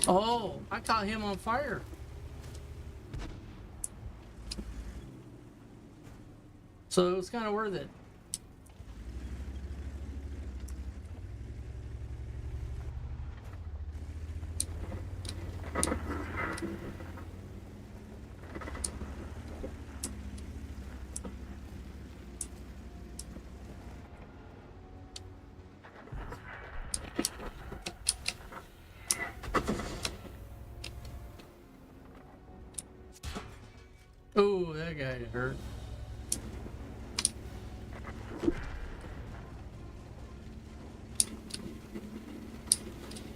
Oh, I caught him on fire. So it was kind of worth it. Oh, that guy hurt.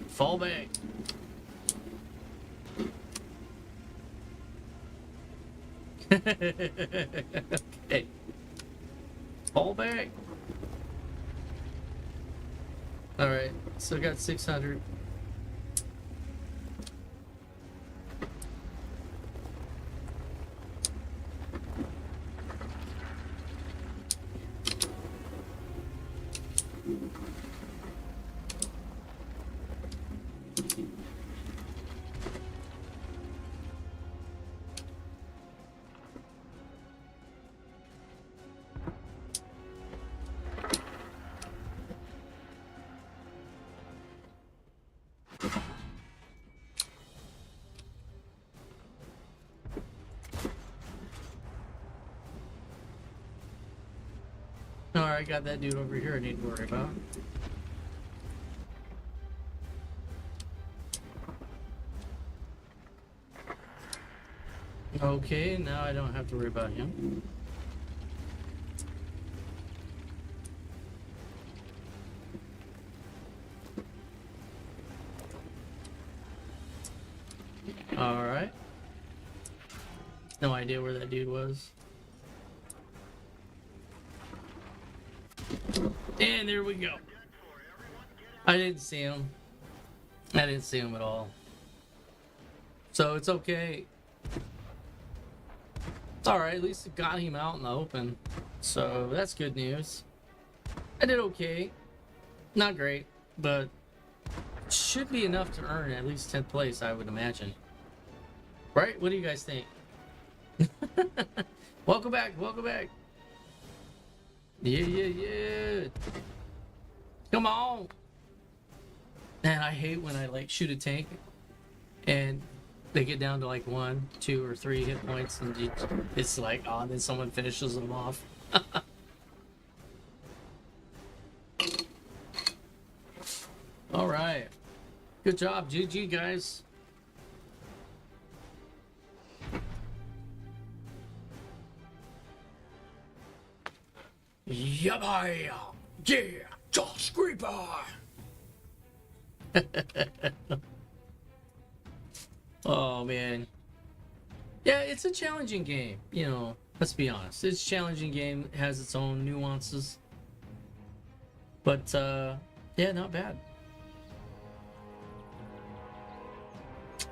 Fall back. Okay. Fall back. Alright, so got 600. Alright, got that dude over here I need to worry about. Okay, now I don't have to worry about him. Alright. No idea where that dude was. And there we go. I didn't see him. I didn't see him at all. So it's okay. It's alright, at least it got him out in the open. So that's good news. I did okay. Not great, but should be enough to earn at least 10th place, I would imagine. Right? What do you guys think? Welcome back, welcome back. Yeah. Come on. Man, I hate when I like shoot a tank and they get down to like 1, 2, or 3 hit points and it's like, oh, and then someone finishes them off. All right. Good job. GG, guys. Yeah, Josh Creeper. Oh man, yeah, it's a challenging game. You know, let's be honest. It's a challenging game. It has its own nuances, but yeah, not bad.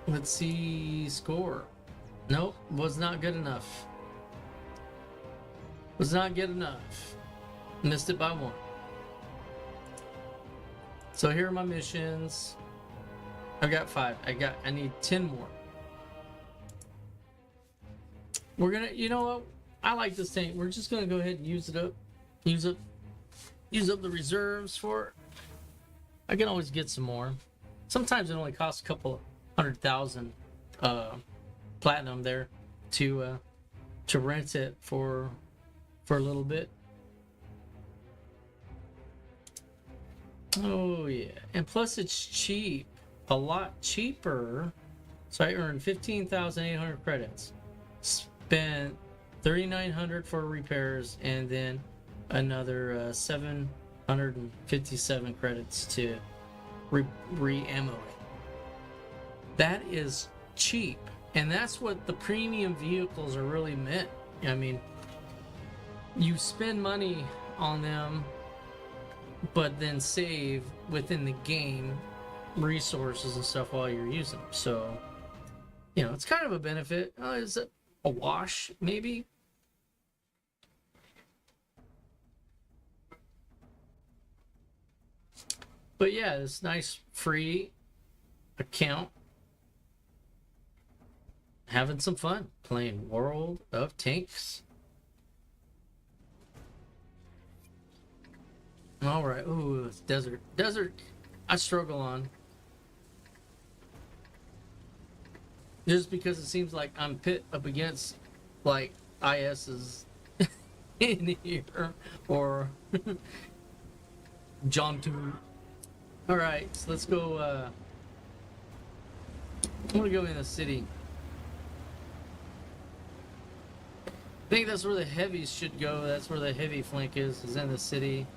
Let's see score. Nope, was not good enough. Was not good enough. Missed it by 1. So here are my missions. I got 5. I need 10 more. We're gonna, you know what? I like this tank. We're just gonna go ahead and use it up. Use up the reserves for it. I can always get some more. Sometimes it only costs a couple 100,000 platinum there to rent it for a little bit. Oh yeah, and plus it's cheap, a lot cheaper. So I earned 15,800 credits, spent 3,900 for repairs, and then another 757 credits to re-ammo it. That is cheap, and that's what the premium vehicles are really meant. I mean, you spend money on them, but then save within the game resources and stuff while you're using them. So, you know, it's kind of a benefit. Is it a wash, maybe? But yeah, this nice free account. Having some fun playing World of Tanks. All right. Ooh, it's desert. Desert, I struggle on. Just because it seems like I'm pit up against, like, IS's in here. Or John 2. All right, so let's go. I'm going to go in the city. I think that's where the heavies should go. That's where the heavy flank is in the city.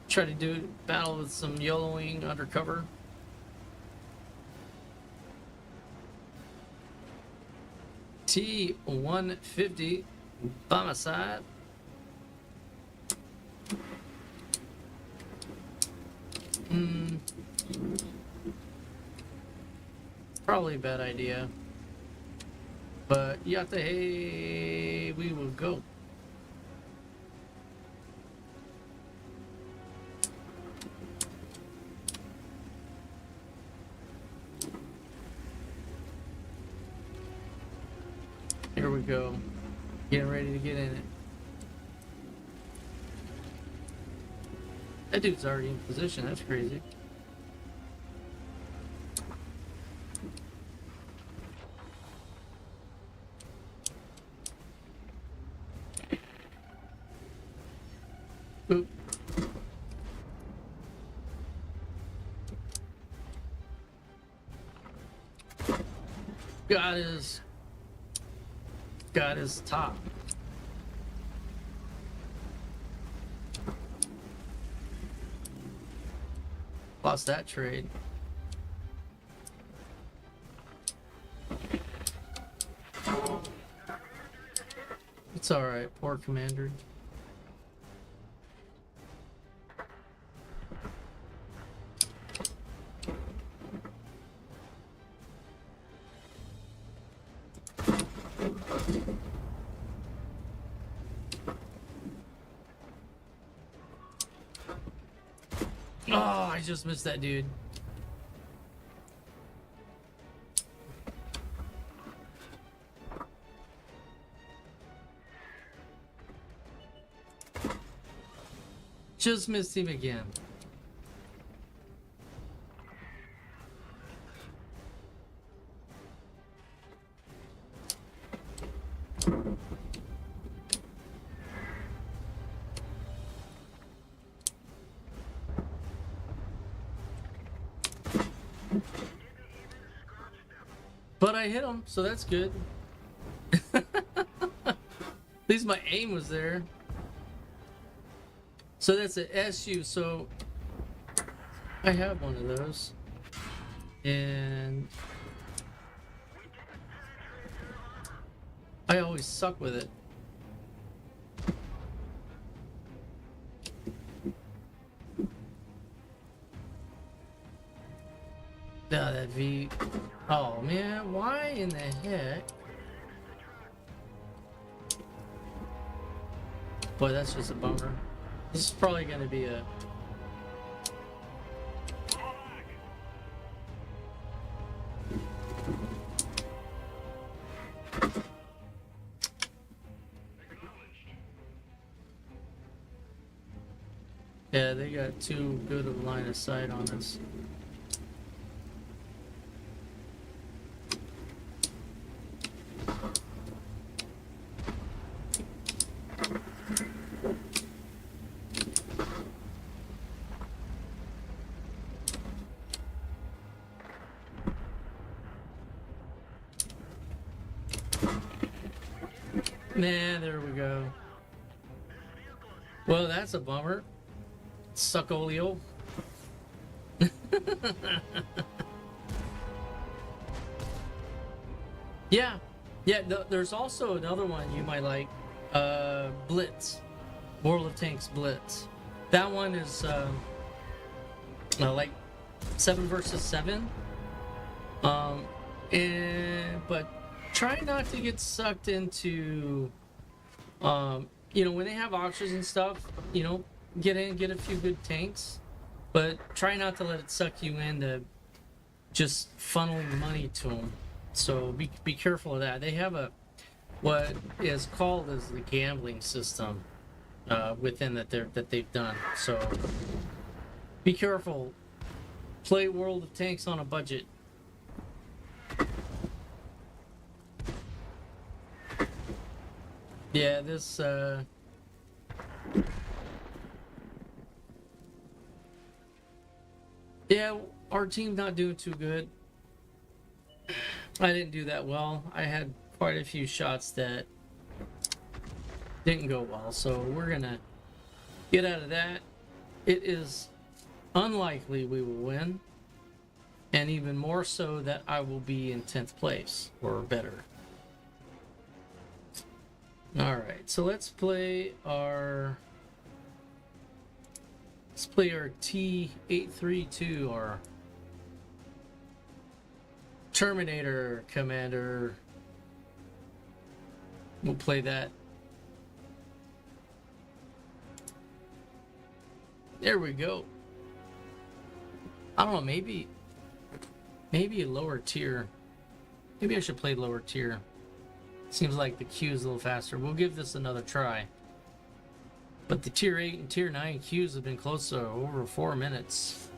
Try to do battle with some YOLOing undercover. T150 by my side. Probably a bad idea. But yatta, hey, we will go. Here we go. Getting ready to get in it. That dude's already in position. That's crazy. Oop. Got his top. Lost that trade. It's all right, poor commander. Oh, I just missed that dude. Just missed him again. But I hit him, so that's good. At least my aim was there. So that's an SU, so I have one of those. And I always suck with it. Ah, that V. Oh man, why in the heck? Boy, that's just a bummer. This is probably gonna be a... Yeah, they got too good of a line of sight on us. Nah, there we go. Well, that's a bummer. Suckolio. Yeah. Yeah, there's also another one you might like. Blitz. World of Tanks Blitz. That one is like 7 versus 7. But try not to get sucked into when they have auctions and stuff, get in, get a few good tanks, but try not to let it suck you into just funneling money to them. So be careful of that. They have what is called as the gambling system within that they've done. So be careful. Play World of Tanks on a budget. Yeah, this yeah, our team's not doing too good. I didn't do that well. I had quite a few shots that didn't go well, so we're gonna get out of that. It is unlikely we will win, and even more so that I will be in 10th place or better. All right, so let's play our T832, our Terminator Commander. We'll play that. There we go. I don't know, maybe a lower tier. Maybe I should play lower tier. Seems like the queue is a little faster. We'll give this another try. But the tier 8 and tier 9 queues have been close to over 4 minutes.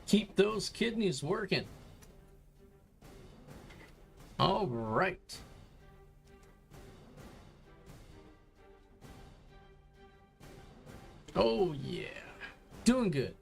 Keep those kidneys working. All right. Oh yeah. Doing good.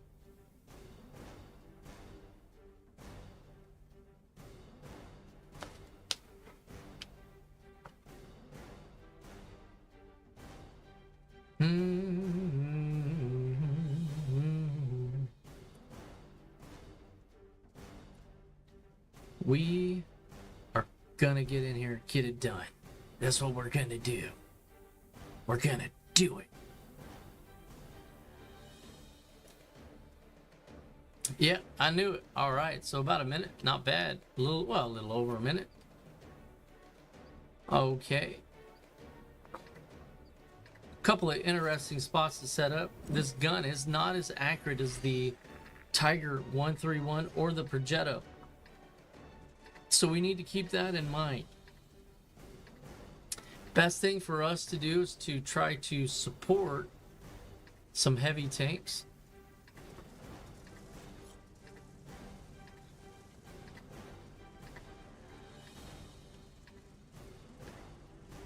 We are gonna get in here, get it done. That's what we're gonna do. We're gonna do it. Yeah, I knew it. All right, so about a minute, not bad. A little over a minute. Okay. Couple of interesting spots to set up. This gun is not as accurate as the Tiger 131 or the Progetto. So we need to keep that in mind. Best thing for us to do is to try to support some heavy tanks.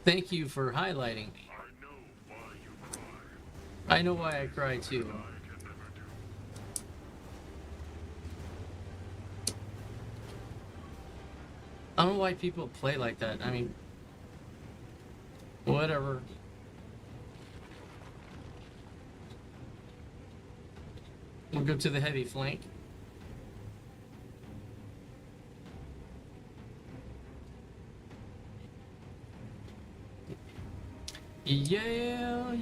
Thank you for highlighting me. I know why I cry too. I don't know why people play like that. I mean, whatever. We'll go to the heavy flank. Yeah.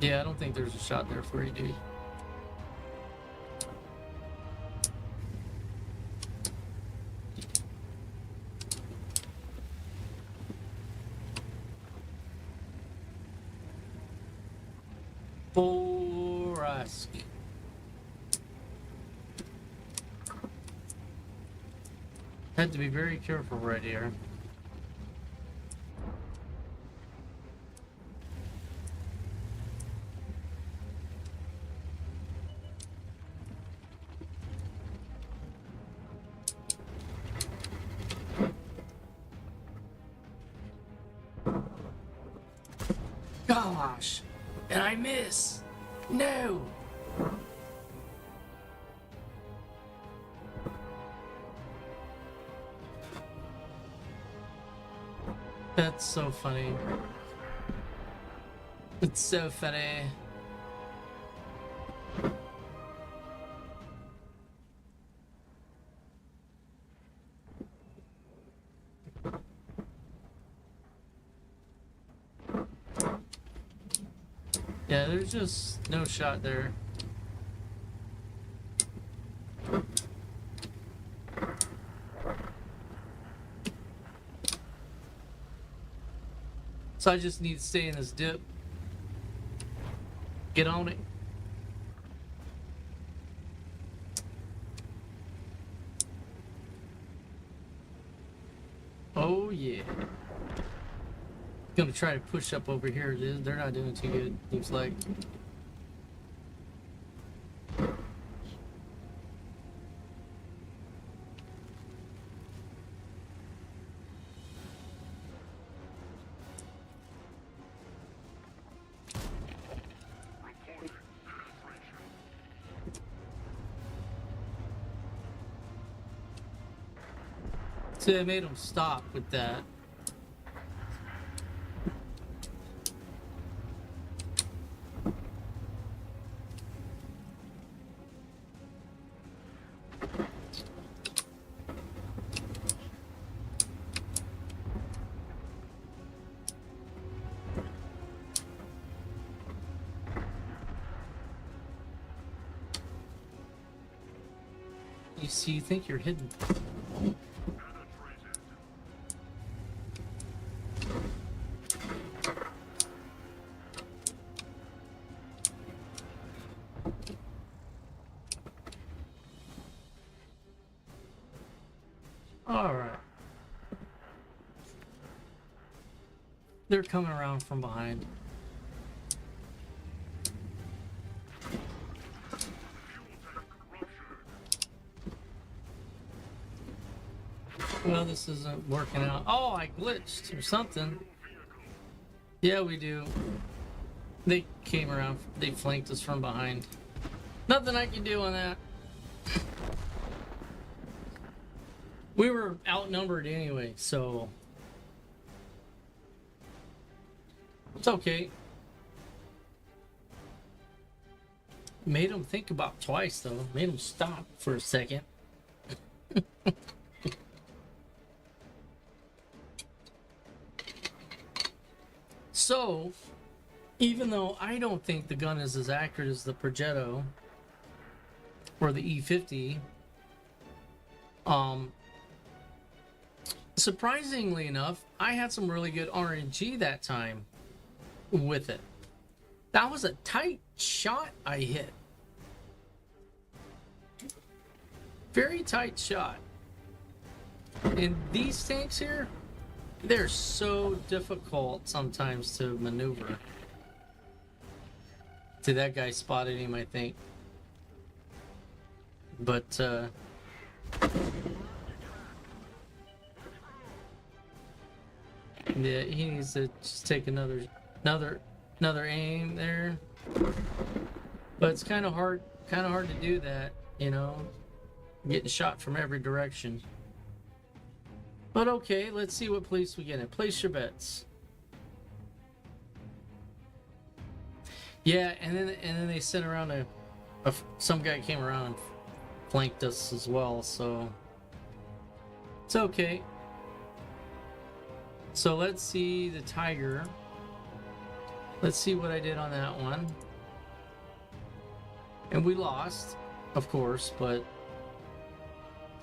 Yeah, I don't think there's a shot there for you, dude. Borask. Had to be very careful right here. Gosh, and I miss. No. That's so funny. It's so funny. Yeah, there's just no shot there. So I just need to stay in this dip. Get on it. Oh yeah. Gonna try to push up over here. They're not doing too good, seems like. So I made them stop with that. You see, you think you're hidden. All right. They're coming around from behind. Well, this isn't working out. Oh, I glitched or something. Yeah, we do. They came around. They flanked us from behind. Nothing I can do on that. We were outnumbered anyway, so it's okay. Made them think about twice, though. Made them stop for a second. So, even though I don't think the gun is as accurate as the Progetto or the E50, surprisingly enough, I had some really good RNG that time with it. That was a tight shot I hit. Very tight shot. And these tanks here, they're so difficult sometimes to maneuver. See, that guy spotted him, I think. But, yeah, he needs to just take another aim there. But it's kind of hard to do that, you know, getting shot from every direction. But okay, let's see what place we get in. Place your bets. Yeah, and then they sent around some guy came around and flanked us as well, so it's okay. So let's see the Tiger. Let's see what I did on that one. And we lost, of course, but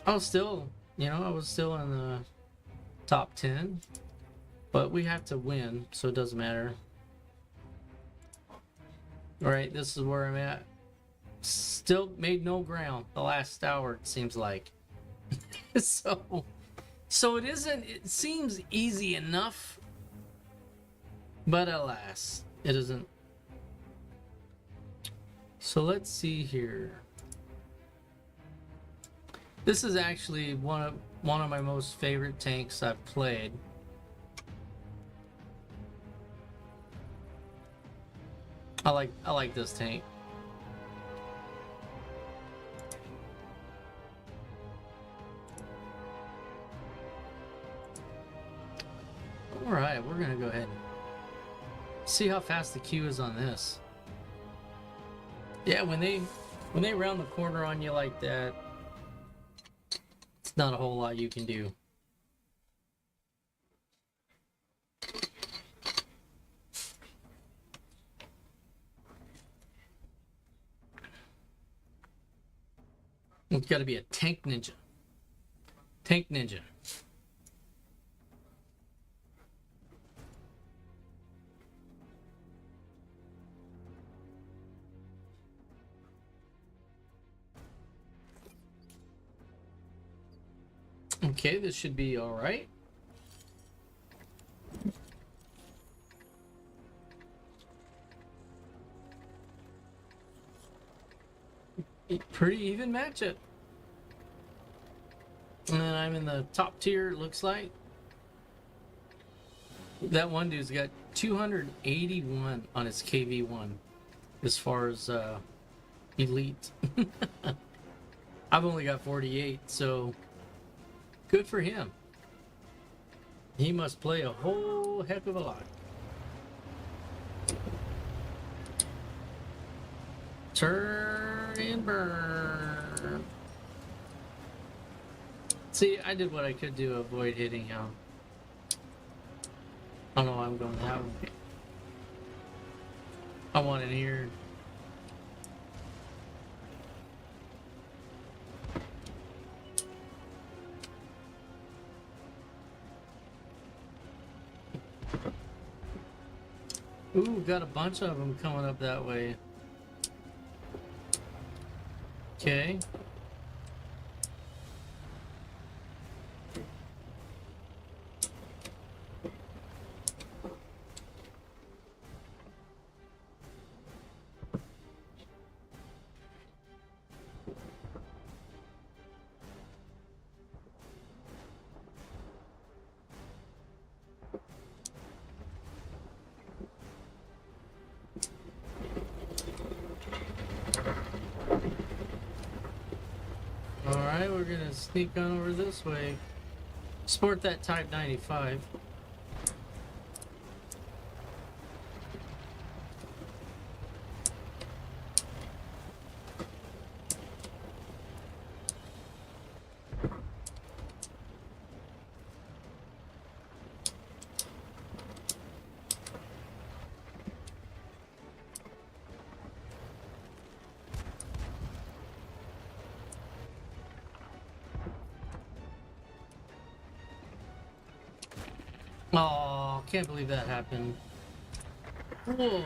I was still, I was still in the top 10. But we have to win, so it doesn't matter. Right, this is where I'm at. Still made no ground the last hour, it seems like. So it isn't, it seems easy enough, but alas, it isn't. So let's see here. This is actually one of my most favorite tanks I've played. I like this tank. All right, we're gonna go ahead and see how fast the queue is on this. Yeah, when they round the corner on you like that, it's not a whole lot you can do. It's got to be a tank ninja. Tank ninja. Okay, this should be all right. Pretty even matchup. And then I'm in the top tier, it looks like. That one dude's got 281 on his KV1 as far as elite. I've only got 48, so good for him. He must play a whole heck of a lot. Turn and burn. See, I did what I could do to avoid hitting him. I don't know why I'm going that way. I want it here. Ooh, got a bunch of them coming up that way. Okay. Alright, we're gonna sneak on over this way. Sport that Type 95. Oh, can't believe that happened. Whoa.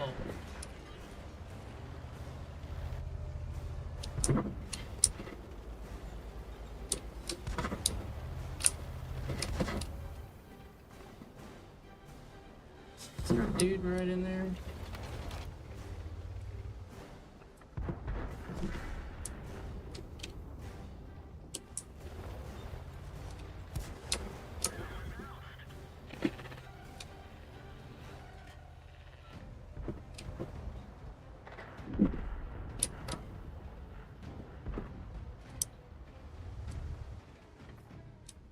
Is there a dude right in there?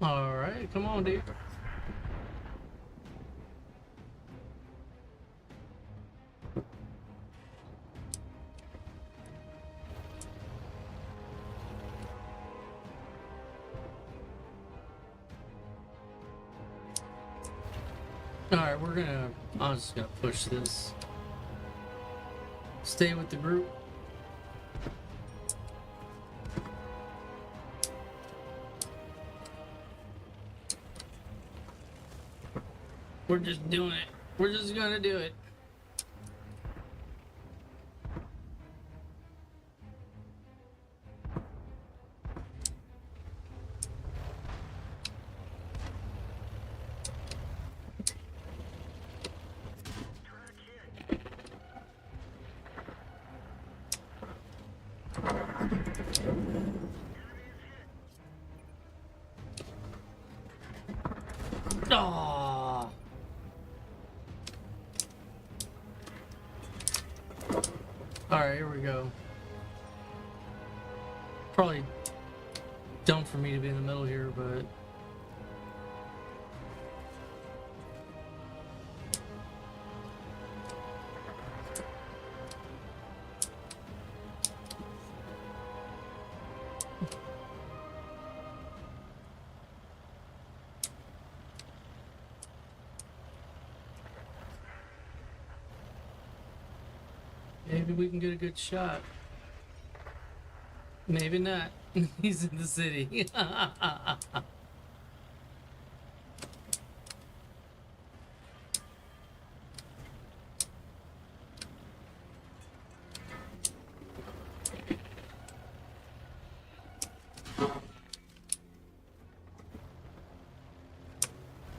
Alright, come on, dude. Alright, I'm just gonna push this. Stay with the group. We're just doing it. We're just gonna do it. Ah. Alright, here we go. Probably dumb for me to be in the middle here, but... maybe we can get a good shot. Maybe not. He's in the city.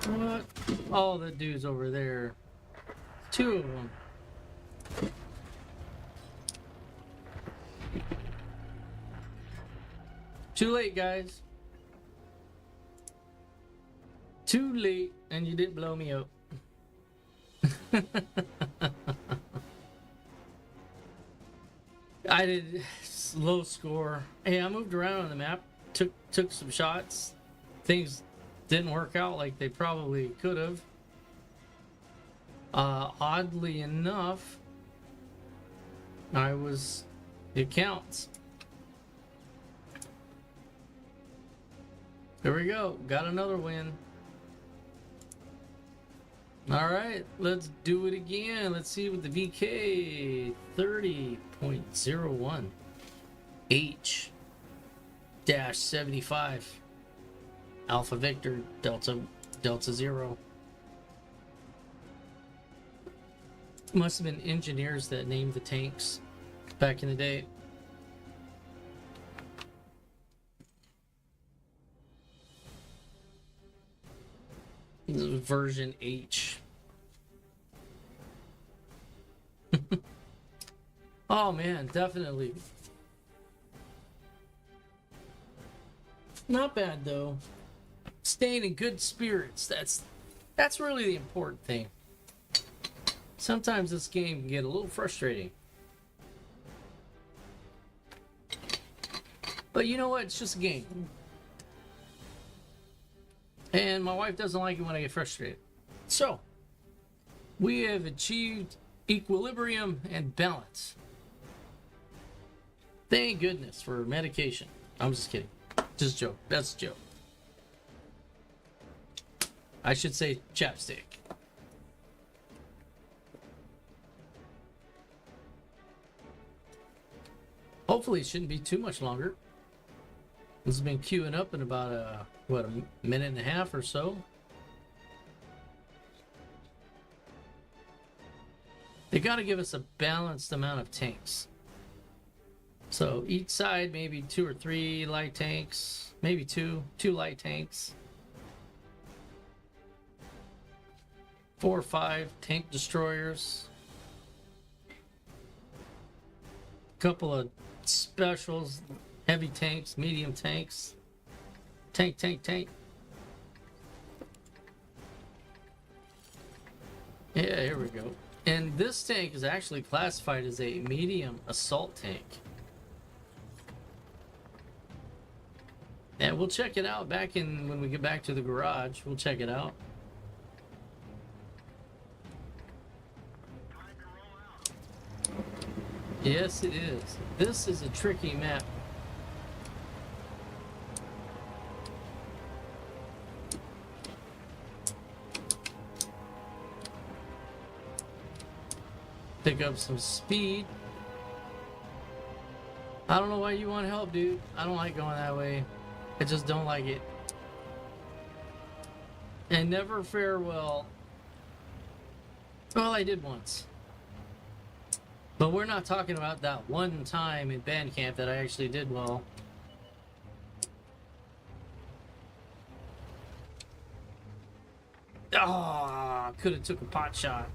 What? Oh, the dude's over there. Two of them. Too late, guys. Too late, and you didn't blow me up. I did low score. Hey, I moved around on the map, took some shots. Things didn't work out like they probably could have. Oddly enough, it counts. There we go. Got another win. All right, let's do it again. Let's see what the VK 30.01 H-75 Alpha Victor Delta 0. Must have been engineers that named the tanks back in the day. Version H. Oh man, definitely. Not bad though. Staying in good spirits. That's really the important thing. Sometimes this game can get a little frustrating. But you know what? It's just a game. And my wife doesn't like it when I get frustrated. So, we have achieved equilibrium and balance. Thank goodness for medication. I'm just kidding. Just a joke. That's a joke. I should say chapstick. Hopefully it shouldn't be too much longer. This has been queuing up in about a minute and a half or so. They got to give us a balanced amount of tanks. So each side, maybe 2 or 3 light tanks, maybe two light tanks, 4 or 5 tank destroyers, a couple of specials, heavy tanks, medium tanks. Tank. Yeah, here we go. And this tank is actually classified as a medium assault tank. And we'll check it out when we get back to the garage. We'll check it out. Yes, it is. This is a tricky map. Pick up some speed. I don't know why you want help, dude. I don't like going that way. I just don't like it. And never fare well. Well, I did once. But we're not talking about that one time in band camp that I actually did well. Oh, could have took a pot shot.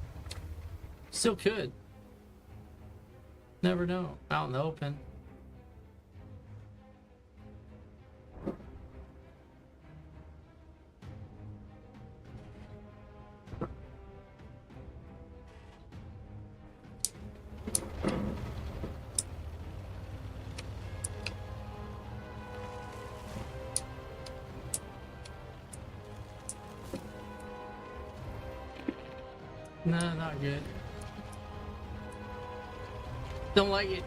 Still could. Never know. Out in the open. No, not good. Don't like it.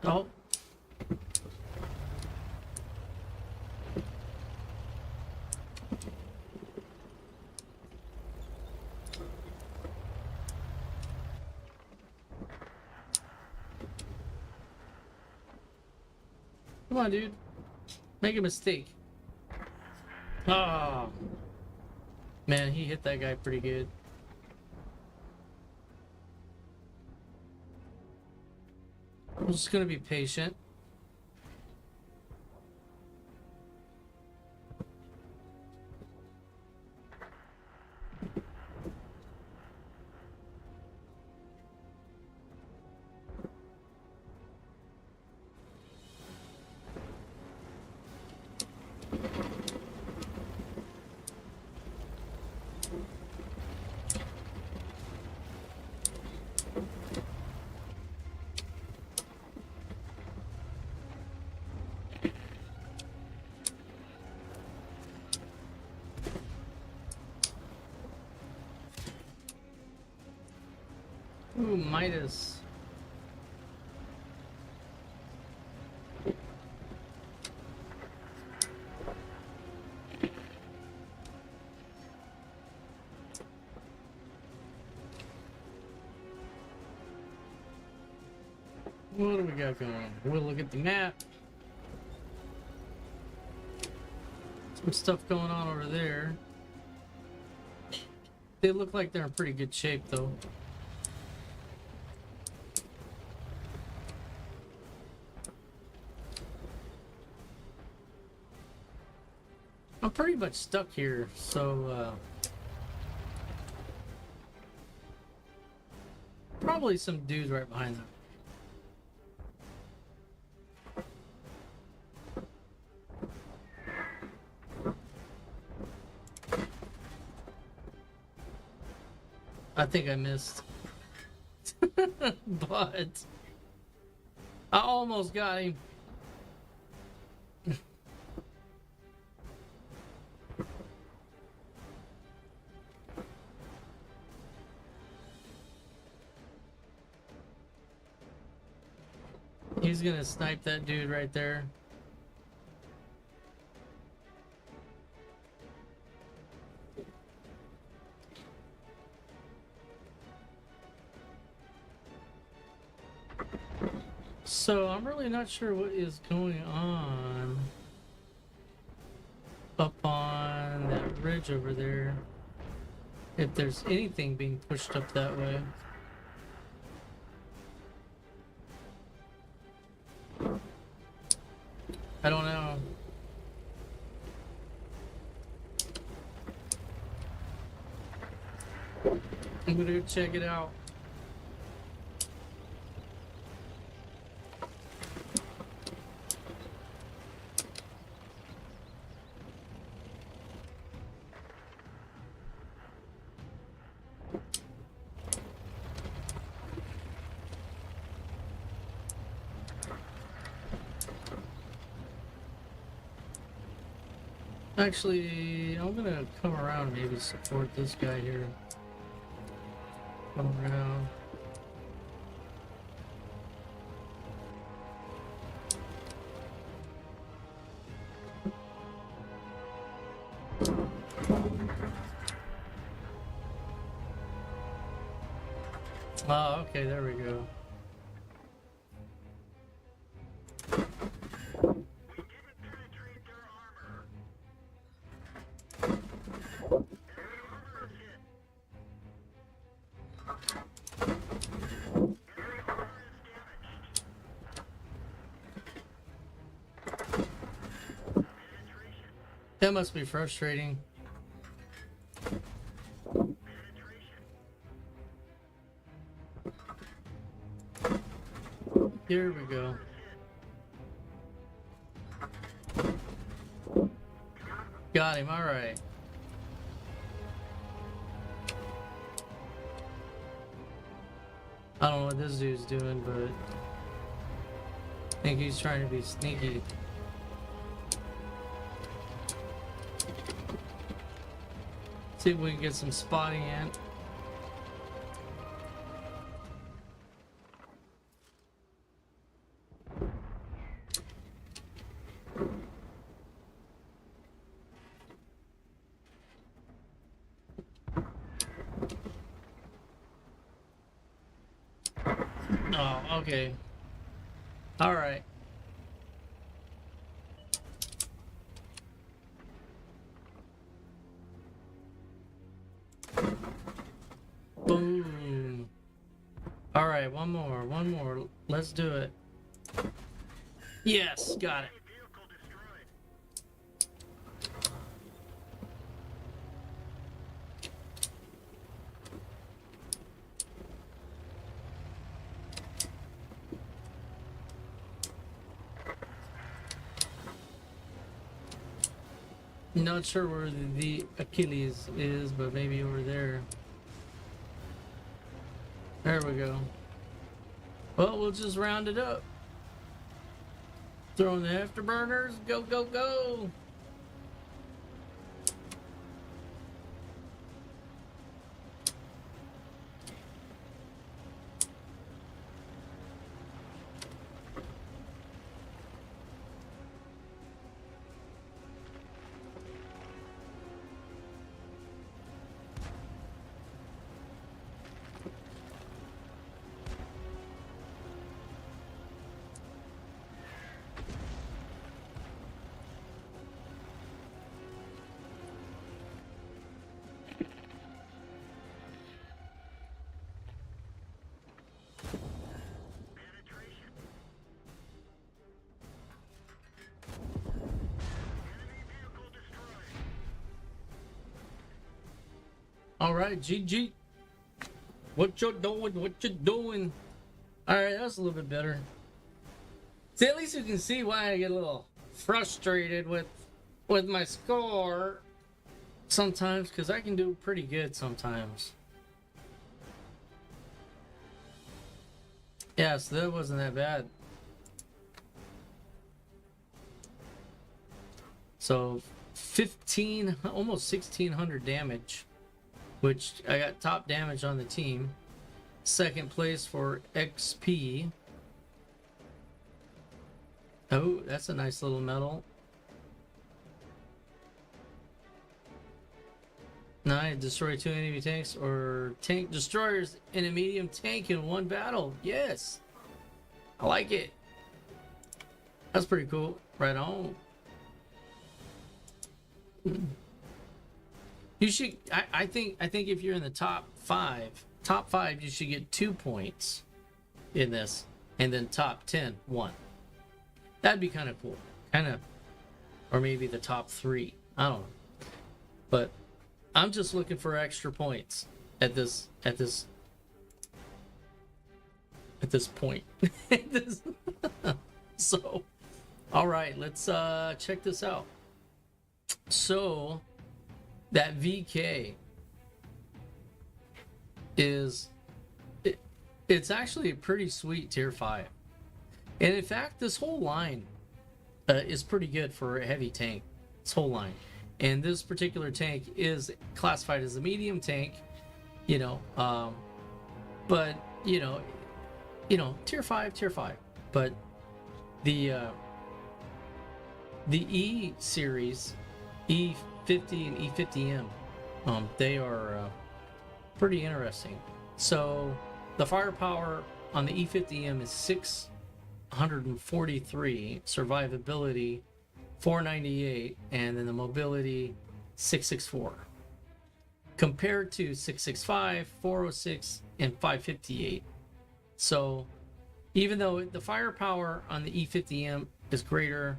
Oh. Come on, dude. Make a mistake. Oh. Man, he hit that guy pretty good. I'm just gonna be patient. Ooh, Midas. What do we got going on? We'll look at the map. Some stuff going on over there. They look like they're in pretty good shape, though. I'm pretty much stuck here, so probably some dudes right behind them. I think I missed. But I almost got him. He's gonna snipe that dude right there. So I'm really not sure what is going on up on that ridge over there. If there's anything being pushed up that way. I don't know. I'm gonna go check it out. Actually, I'm gonna come around and maybe support this guy here. Come around. Oh, okay, there we go. That must be frustrating. Here we go. Got him, alright. I don't know what this dude's doing, but think he's trying to be sneaky. See if we can get some spotting in. Oh, okay. All right. Boom. All right, one more. Let's do it. Yes, got it. Not sure where the Achilles is, but maybe over there. There we go. Well, we'll just round it up. Throwing the afterburners. Go, go, go. All right, GG. What you doing? What you doing? All right, that's a little bit better. See, at least you can see why I get a little frustrated with my score sometimes, because I can do pretty good sometimes. Yeah, so that wasn't that bad. So 15, almost 1600 damage, which I got top damage on the team. Second place for XP. Oh, that's a nice little medal. Nine, destroy 2 enemy tanks or tank destroyers in a medium tank in one battle. Yes, I like it. That's pretty cool. Right on. You should. I think if you're in the top five, you should get 2 points in this, and then top 10, 1. That'd be kind of cool. Or maybe the top 3. I don't know. But I'm just looking for extra points at this point. So, all right, let's check this out. So that VK it's actually a pretty sweet tier 5, and in fact this whole line is pretty good for a heavy tank. This whole line, and this particular tank is classified as a medium tank, but tier 5, but the E series, E50 and E50M, they are pretty interesting. So the firepower on the E50M is 643, survivability 498, and then the mobility 664, compared to 665, 406, and 558. So even though the firepower on the E50M is greater,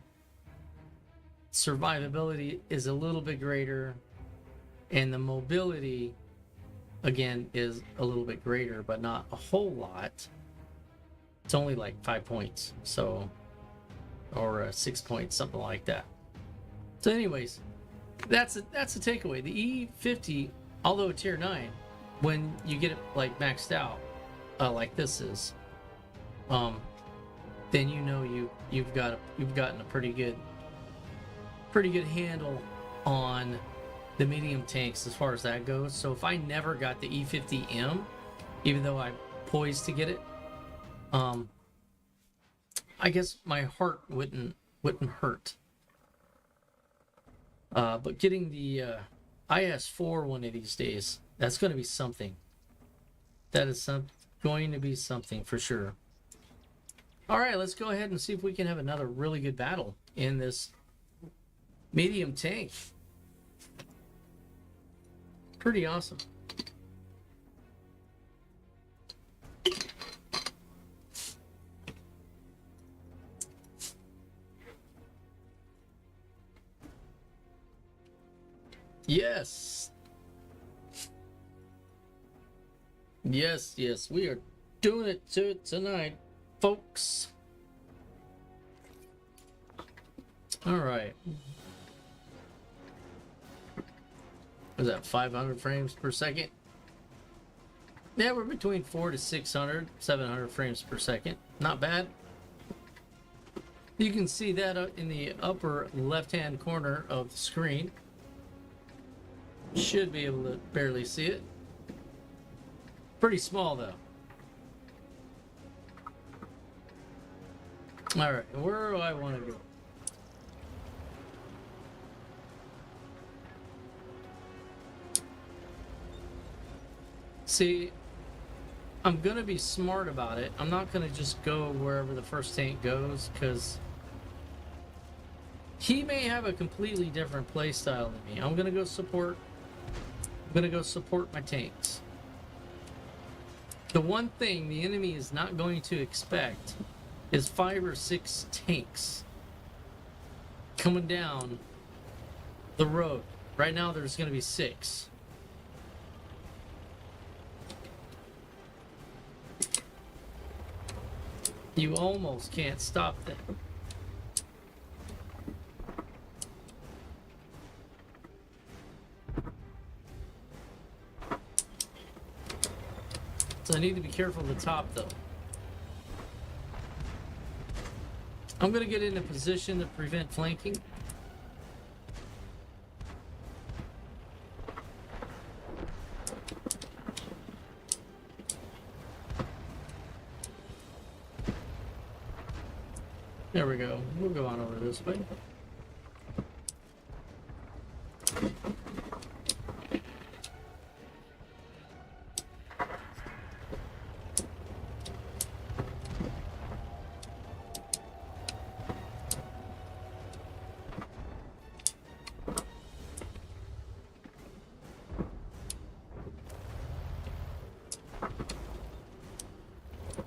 survivability is a little bit greater, and the mobility again is a little bit greater, but not a whole lot. It's only like 5 points, so, or 6 points, something like that. So anyways, that's the takeaway. The E50, although tier 9, when you get it like maxed out, like this is, then you know you've gotten a pretty good handle on the medium tanks as far as that goes. So if I never got the E50M, even though I'm poised to get it, I guess my heart wouldn't hurt. But getting the IS-4 one of these days, that's going to be something. That is going to be something for sure. All right, let's go ahead and see if we can have another really good battle in this medium tank. Pretty awesome. Yes. Yes, we are doing it to it tonight, folks. All right. Was that 500 frames per second? Yeah, we're between 400 to 600, 700 frames per second. Not bad. You can see that in the upper left-hand corner of the screen. Should be able to barely see it. Pretty small though. All right, where do I want to go? See, I'm gonna be smart about it. I'm not gonna just go wherever the first tank goes, because he may have a completely different play style than me. I'm gonna go support my tanks. The one thing the enemy is not going to expect is 5 or 6 tanks coming down the road. Right now there's going to be 6. You almost can't stop them. So I need to be careful of the top though. I'm going to get in a position to prevent flanking. There we go. We'll go on over this way.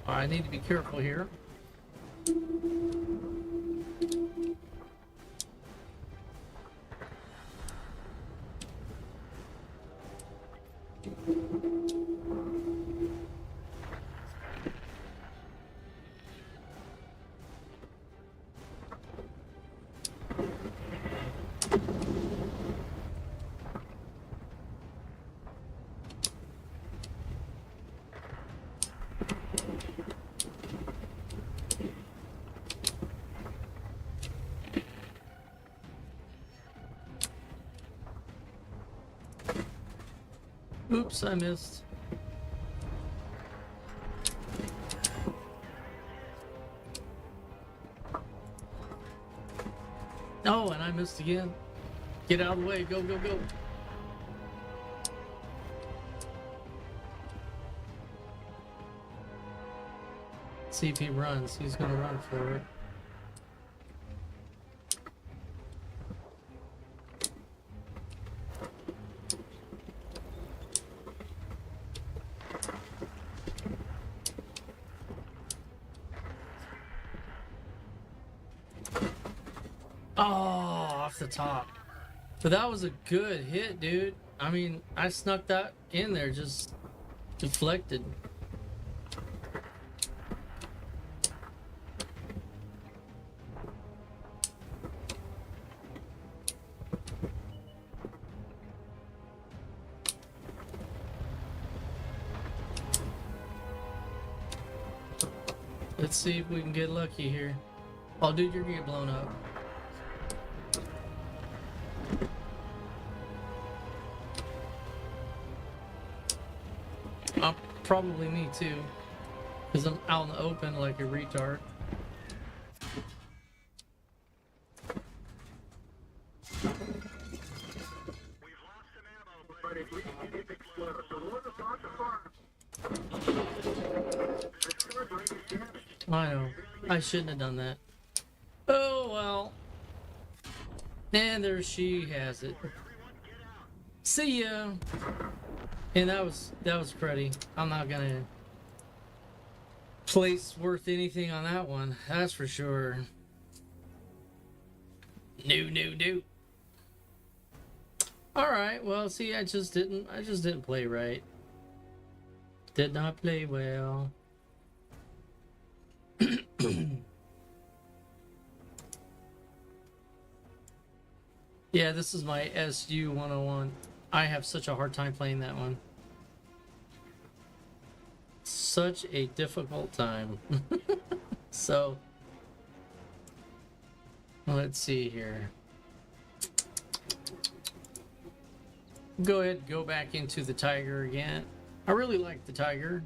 I need to be careful here. Oops, I missed. Oh, and I missed again. Get out of the way. Go, go, go. See if he runs. He's going to run for it. Oh, off the top. But that was a good hit, dude. I mean, I snuck that in there, just deflected. Let's see if we can get lucky here. Oh, dude, you're gonna get blown up. Probably me too. Because I'm out in the open like a retard. I know. I shouldn't have done that. Oh well. And there she has it. See ya. And that was pretty. I'm not gonna place worth anything on that one. That's for sure. No. All right. Well, see, I just didn't play right. Did not play well. Yeah, this is my SU 101. I have such a hard time playing that one. Such a difficult time. So, let's see here. Go ahead and go back into the Tiger again. I really like the Tiger.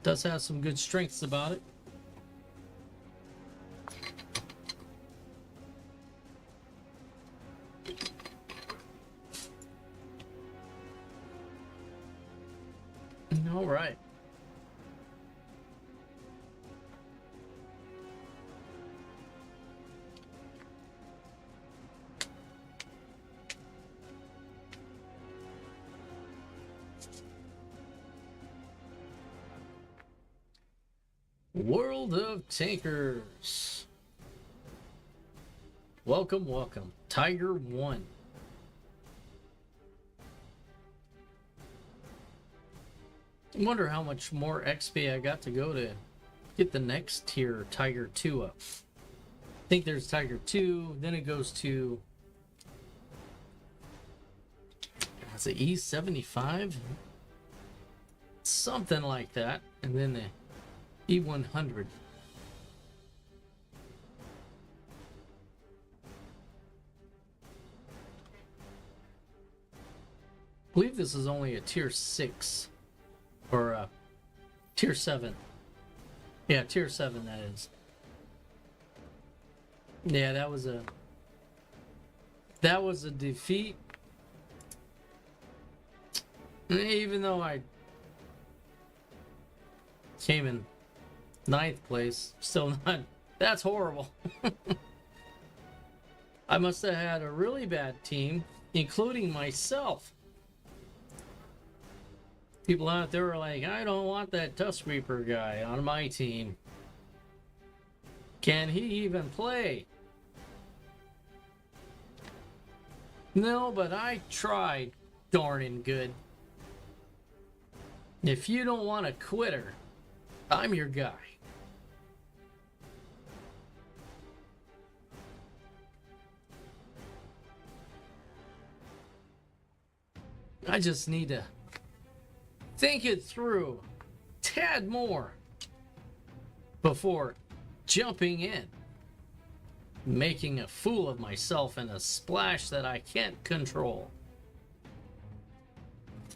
Does have some good strengths about it. All right. World of Tankers. Welcome, welcome. Tiger 1. I wonder how much more XP I got to go to get the next tier, Tiger 2 up. I think there's Tiger 2, then it goes to... Is it E75? Something like that. And then the E100. I believe this is only a tier 6. Or tier 7. Yeah, tier 7 that is. Yeah, that was a defeat. Even though I came in 9th place, still not. That's horrible. I must have had a really bad team, including myself. People out there are like, I don't want that Tusk Reaper guy on my team. Can he even play? No, but I tried darn good. If you don't want a quitter, I'm your guy. I just need to think it through a tad more before jumping in, making a fool of myself in a splash that I can't control.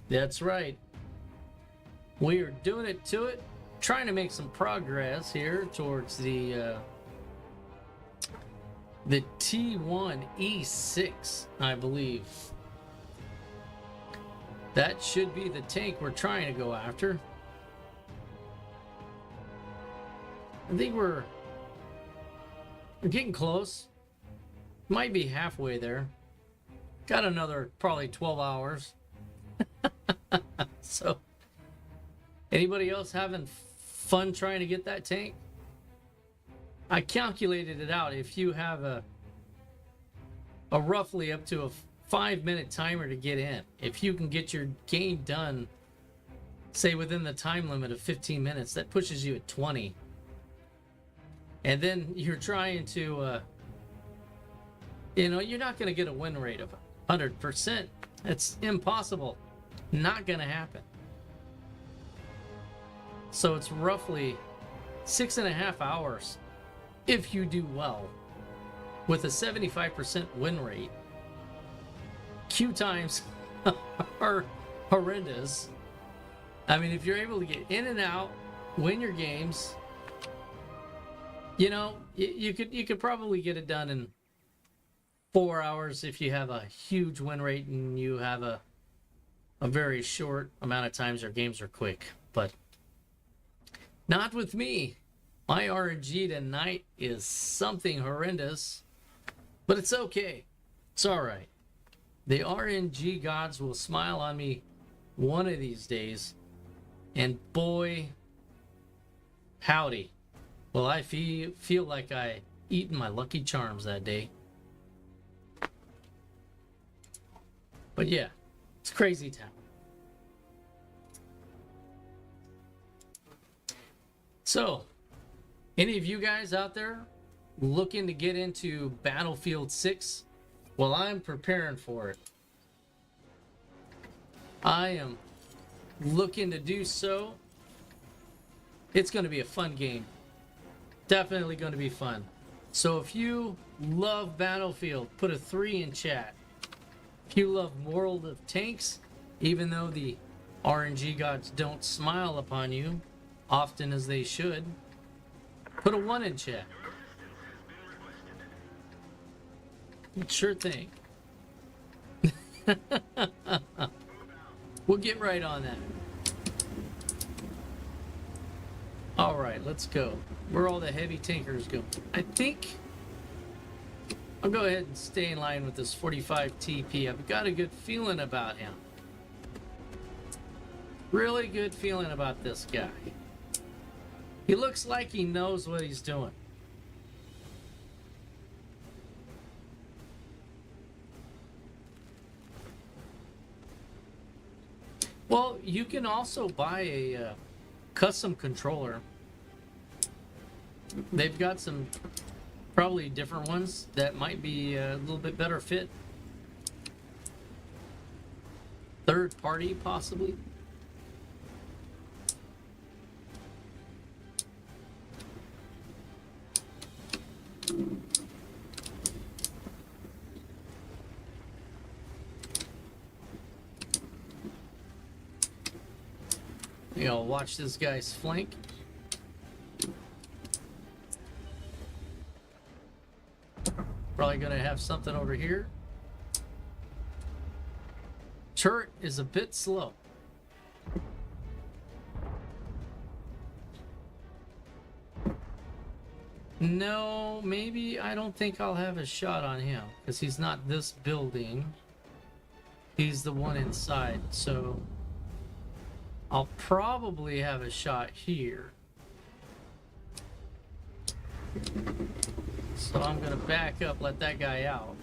That's right. We are doing it to it, trying to make some progress here towards the T1E6, I believe. That should be the tank we're trying to go after. I think we're getting close. Might be halfway there. Got another probably 12 hours. So, anybody else having fun trying to get that tank? I calculated it out. If you have a roughly up to a 5-minute timer to get in, if you can get your game done, say within the time limit of 15 minutes, that pushes you at 20. And then you're trying to, you're not going to get a win rate of 100%. It's impossible. Not going to happen. So it's roughly 6.5 hours if you do well. With a 75% win rate, queue times are horrendous. I mean, if you're able to get in and out, win your games, you know, you could probably get it done in 4 hours if you have a huge win rate and you have a very short amount of times your games are quick. But not with me. My RNG tonight is something horrendous, but it's okay. It's all right. The RNG gods will smile on me one of these days, and boy, howdy, will I feel like I eaten my Lucky Charms that day. But yeah, it's crazy town. So, any of you guys out there looking to get into Battlefield 6? Well, I'm preparing for it. I am looking to do so. It's going to be a fun game. Definitely going to be fun. So if you love Battlefield, put a 3 in chat. If you love World of Tanks, even though the RNG gods don't smile upon you often as they should, put a 1 in chat. Sure thing. We'll get right on that. All right, let's go. Where all the heavy tankers go? I think I'll go ahead and stay in line with this 45 TP. I've got a good feeling about him. Really good feeling about this guy. He looks like he knows what he's doing. Well, you can also buy a custom controller. They've got some probably different ones that might be a little bit better fit. Third party, possibly. You know, watch this guy's flank. Probably gonna have something over here. Turret is a bit slow. No, maybe I don't think I'll have a shot on him because he's not this building. He's the one inside, so I'll probably have a shot here. So I'm gonna back up, let that guy out.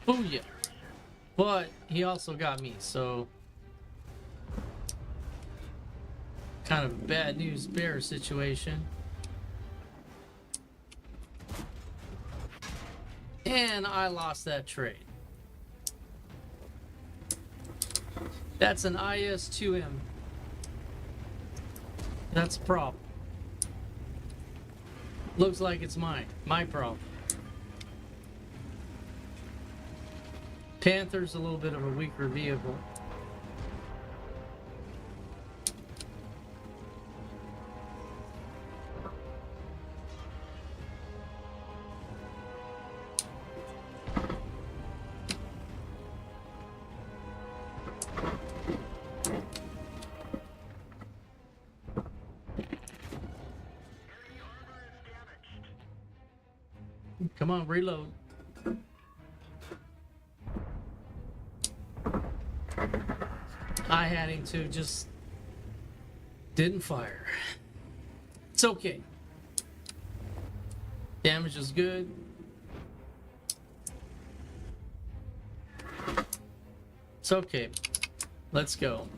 Booyah! But he also got me, so kind of bad news bear situation. And I lost that trade. That's an IS-2M. That's a problem. Looks like it's mine. My problem. Panther's a little bit of a weaker vehicle. Come on, reload. I had him to, just didn't fire. It's okay. Damage is good. It's okay. Let's go.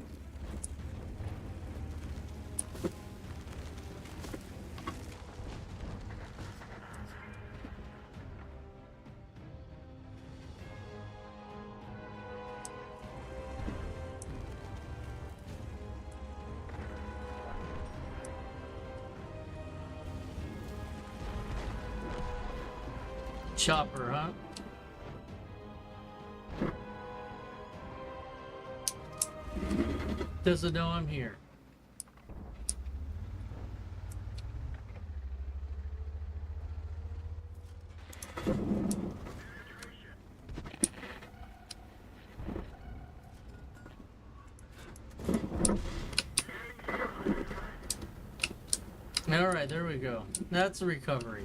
chopper, huh? Doesn't know I'm here. Alright, there we go. That's a recovery.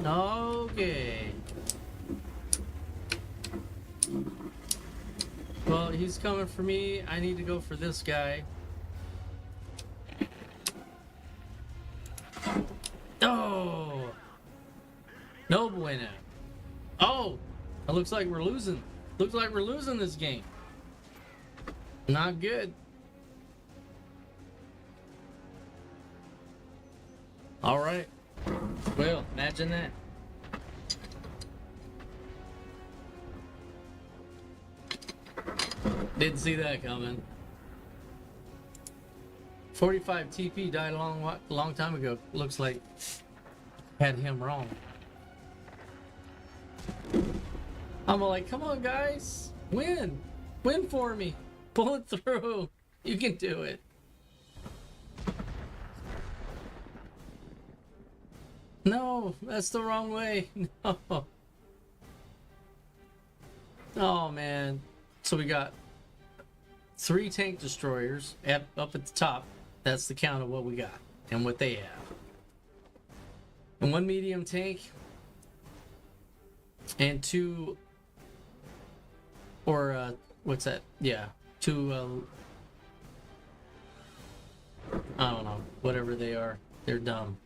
Okay. Well, he's coming for me. I need to go for this guy. Oh! No bueno. Oh! It looks like we're losing. Looks like we're losing this game. Not good. Alright. Well, imagine that. Didn't see that coming. 45 TP died a long time ago. Looks like had him wrong. I'm like, come on guys, win for me, pull it through. You can do it. No, that's the wrong way. No. Oh man. So we got 3 tank destroyers up at the top. That's the count of what we got and what they have. And 1 medium tank and 2 or what's that? Yeah, 2 I don't know, whatever they are. They're dumb.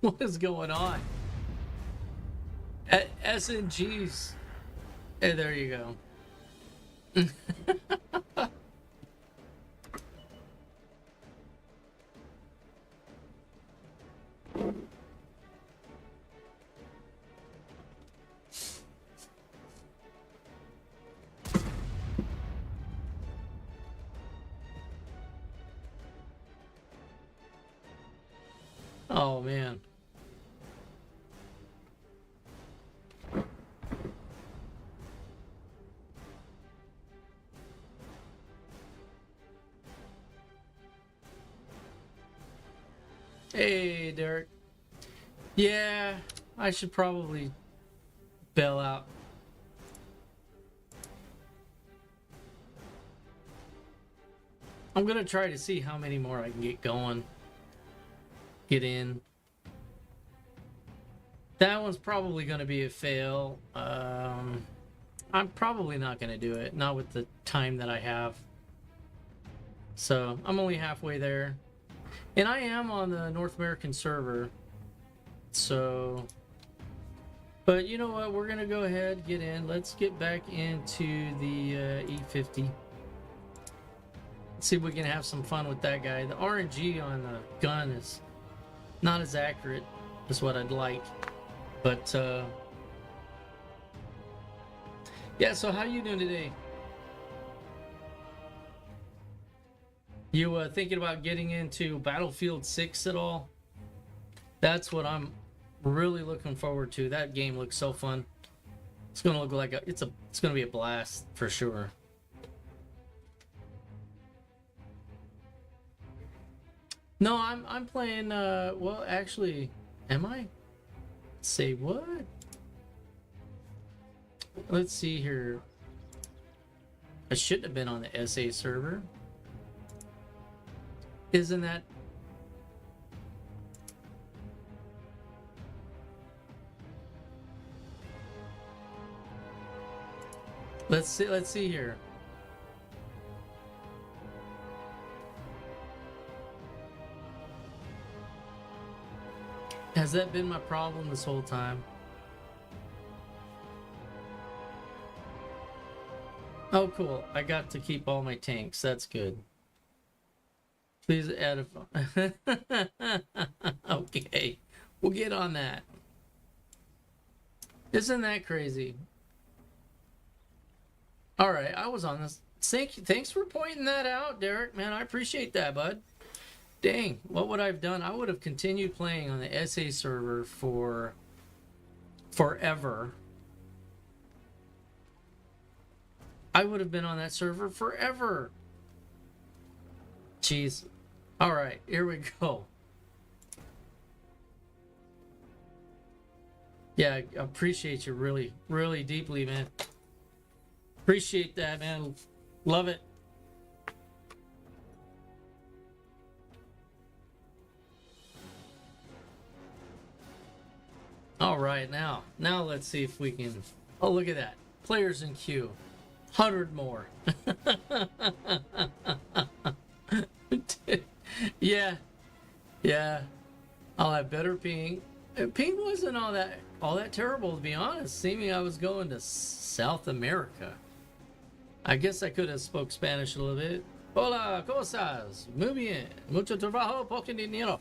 What is going on? SNGs. Hey, there you go. Oh man. Hey, Derek. Yeah, I should probably bail out. I'm gonna try to see how many more I can get going. Get in. That one's probably gonna be a fail. I'm probably not gonna do it, not with the time that I have. So I'm only halfway there. And I am on the North American server. So, but you know what? We're going to go ahead, get in. Let's get back into the E50. See if we can have some fun with that guy. The RNG on the gun is not as accurate as what I'd like. But, yeah, so how you doing today? You thinking about getting into Battlefield 6 at all? That's what I'm really looking forward to. That game looks so fun. It's gonna look like it's gonna be a blast for sure. No, I'm playing. Well, actually, am I? Say what? Let's see here. I shouldn't have been on the SA server. Isn't that? Let's see here. Has that been my problem this whole time? Oh, cool. I got to keep all my tanks. That's good. Please add a... Okay. We'll get on that. Isn't that crazy? All right. I was on this. Thanks for pointing that out, Derek. Man, I appreciate that, bud. Dang. What would I have done? I would have continued playing on the SA server for forever. I would have been on that server forever. Jeez. All right, here we go. Yeah, I appreciate you really, really deeply, man. Appreciate that, man. Love it. All right, now let's see if we can... Oh, look at that. Players in queue. 100 more. Yeah. I'll have better ping. Ping wasn't all that terrible, to be honest. Seeming I was going to South America. I guess I could have spoke Spanish a little bit. Hola, cosas. Muy bien. Mucho trabajo, poco dinero.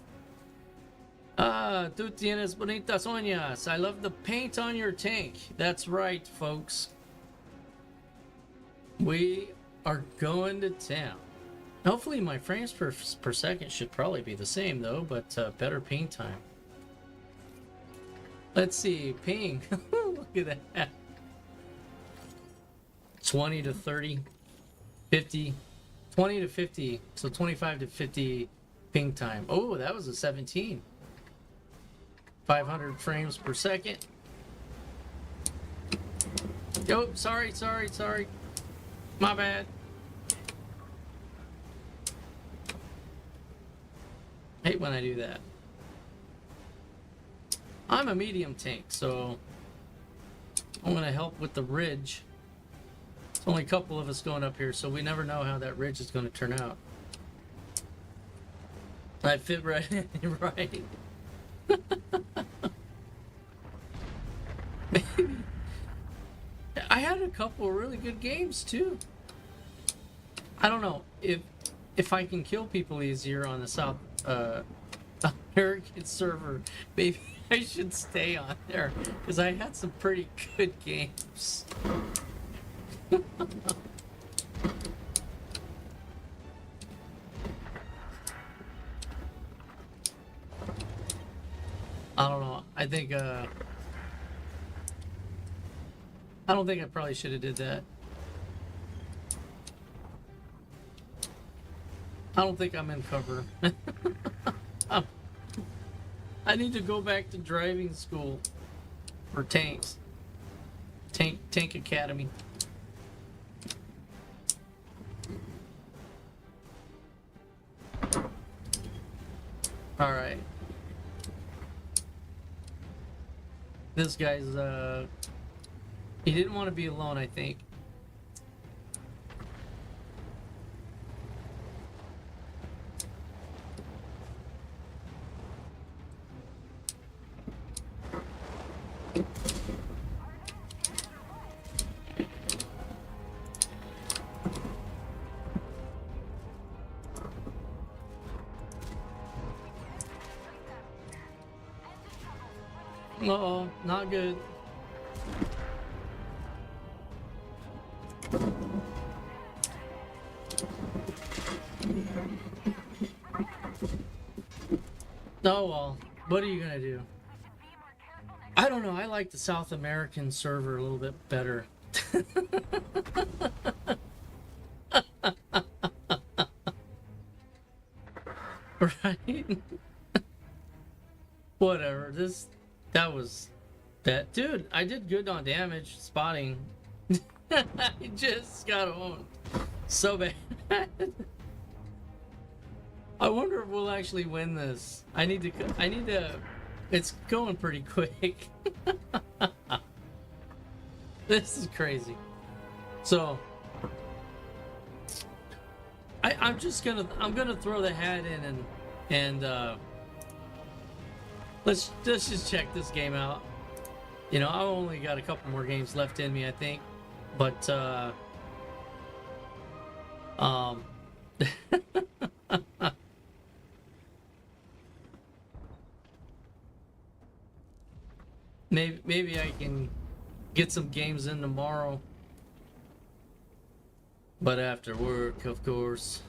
Tú tienes bonitas uñas. I love the paint on your tank. That's right, folks. We are going to town. Hopefully my frames per second should probably be the same though, but better ping time. Let's see, ping. Look at that. 20 to 30, 50, 20 to 50, so 25 to 50 ping time. Oh, that was a 17. 500 frames per second. Oh, sorry. My bad. Hate when I do that. I'm a medium tank, so I'm gonna help with the ridge. There's only a couple of us going up here, so we never know how that ridge is gonna turn out. I fit right in, right. Maybe. I had a couple of really good games too. I don't know if I can kill people easier on the South American server. Maybe I should stay on there because I had some pretty good games. I don't know. I don't think I probably should have did that. I don't think I'm in cover. I need to go back to driving school for tanks. Tank Academy. All right. This guy's he didn't want to be alone, I think. Uh-oh, not good. Oh well, what are you gonna do? I don't know, I like the South American server a little bit better. Right? Whatever, that was that. Dude, I did good on damage spotting. I just got owned so bad. I wonder if we'll actually win this. I need to, it's going pretty quick. This is crazy. So, I'm gonna throw the hat in and Let's just check this game out. You know, I've only got a couple more games left in me, I think. But maybe I can get some games in tomorrow. But after work, of course.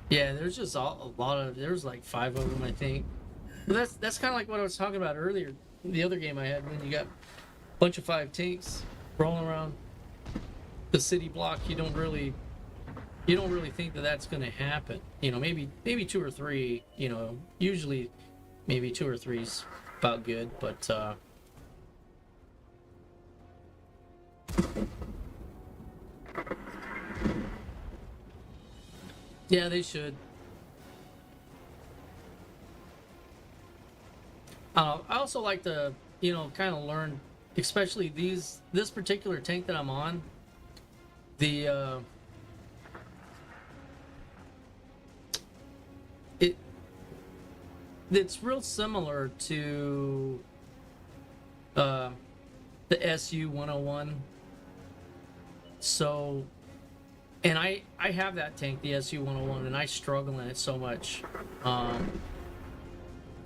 Yeah, there's just a lot of, there's like 5 of them, I think. But that's kind of like what I was talking about earlier. The other game I had, when you got a bunch of 5 tanks rolling around the city block, you don't really think that that's going to happen. You know, maybe 2 or 3. You know, usually maybe 2 or 3's about good, but yeah, they should. I also like to, you know, kind of learn, especially this particular tank that I'm on. It's real similar to the SU-101. So, and I have that tank, the SU-101, and I struggle in it so much.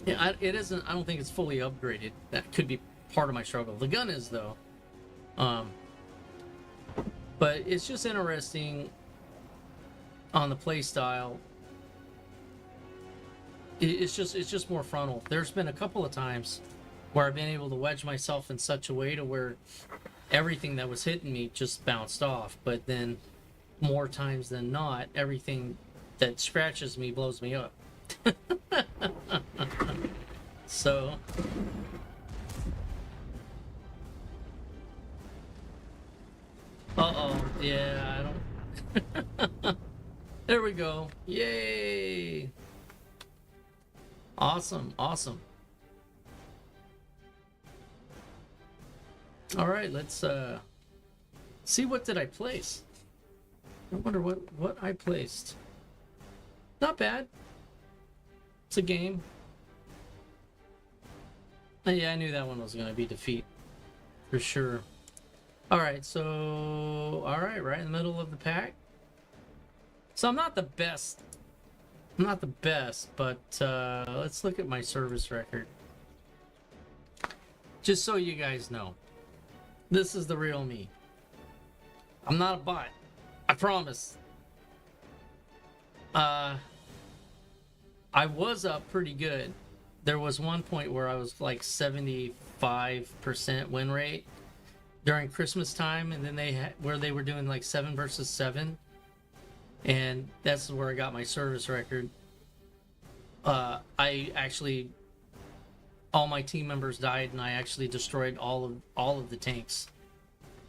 Yeah, it isn't. I don't think it's fully upgraded. That could be part of my struggle. The gun is, though. But it's just interesting on the play style. It's just more frontal. There's been a couple of times where I've been able to wedge myself in such a way to where everything that was hitting me just bounced off. But then, more times than not, everything that scratches me blows me up. So yeah, I don't. There we go. Yay. Awesome. All right, let's see, what did I place? I wonder what I placed. Not bad. It's a game. Yeah, I knew that one was going to be defeat for sure. All right, so right in the middle of the pack. So I'm not the best. But let's look at my service record. Just so you guys know, this is the real me. I'm not a bot. I promise. I was up pretty good. There was one point where I was like 75% win rate during Christmas time, and then where they were doing like 7 versus 7, and that's where I got my service record. I actually, all my team members died, and I actually destroyed all of the tanks,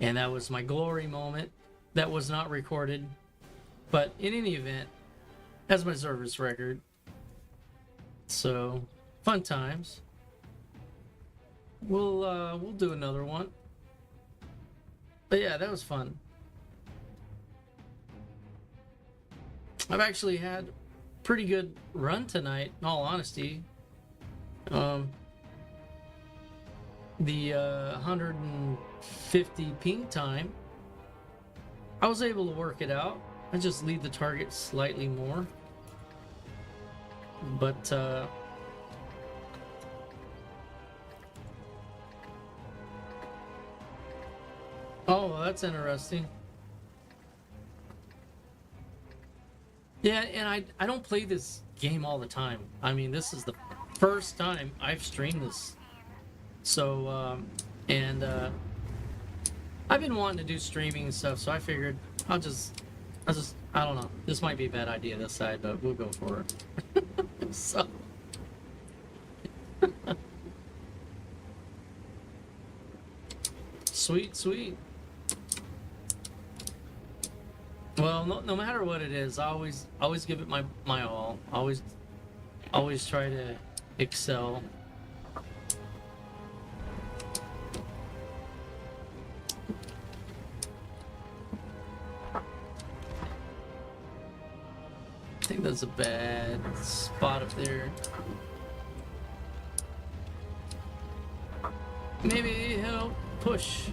and that was my glory moment. That was not recorded, but in any event, that's my service record. So, fun times. We'll do another one. But yeah, that was fun. I've actually had a pretty good run tonight, in all honesty. The 150 ping time, I was able to work it out. I just lead the target slightly more. But oh, that's interesting. Yeah, and I don't play this game all the time. I mean, this is the first time I've streamed this. So I've been wanting to do streaming and stuff, so I figured I don't know. This might be a bad idea this side, but we'll go for it. So sweet. Well, no matter what it is, I always give it my all. Always try to excel. That's a bad spot up there. Maybe he'll push.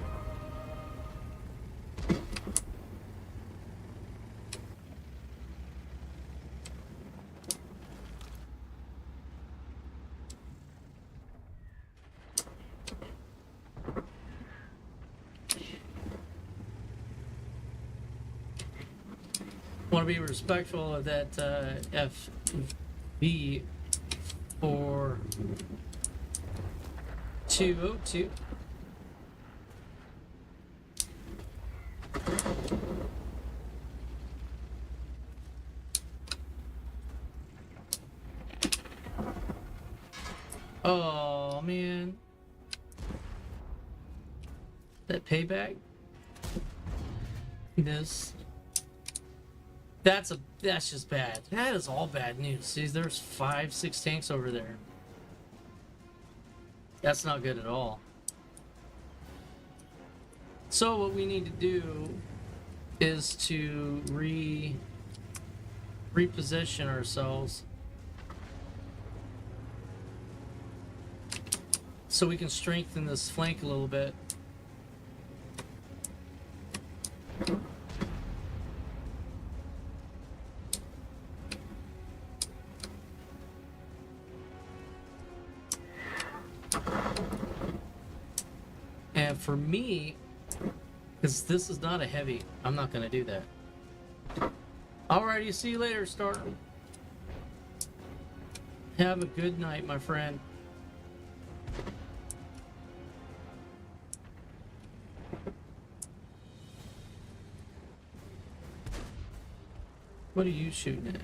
Want to be respectful of that FV for 202. Oh man, that payback. That's just bad. That is all bad news. See, there's 5-6 tanks over there. That's not good at all. So what we need to do is to reposition ourselves so we can strengthen this flank a little bit. And for me, because this is not a heavy, I'm not going to do that. Alrighty, see you later, Star. Have a good night, my friend. What are you shooting at?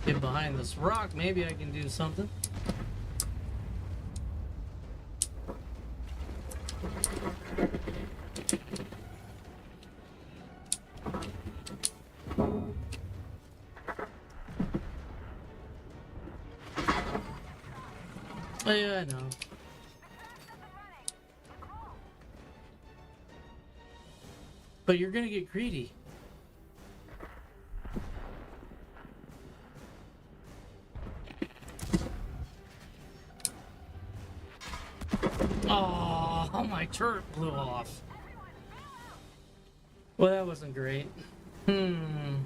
Get behind this rock, maybe I can do something. Oh, yeah, I know. But you're gonna get greedy. Oh, my turret blew off. Well, that wasn't great. Well,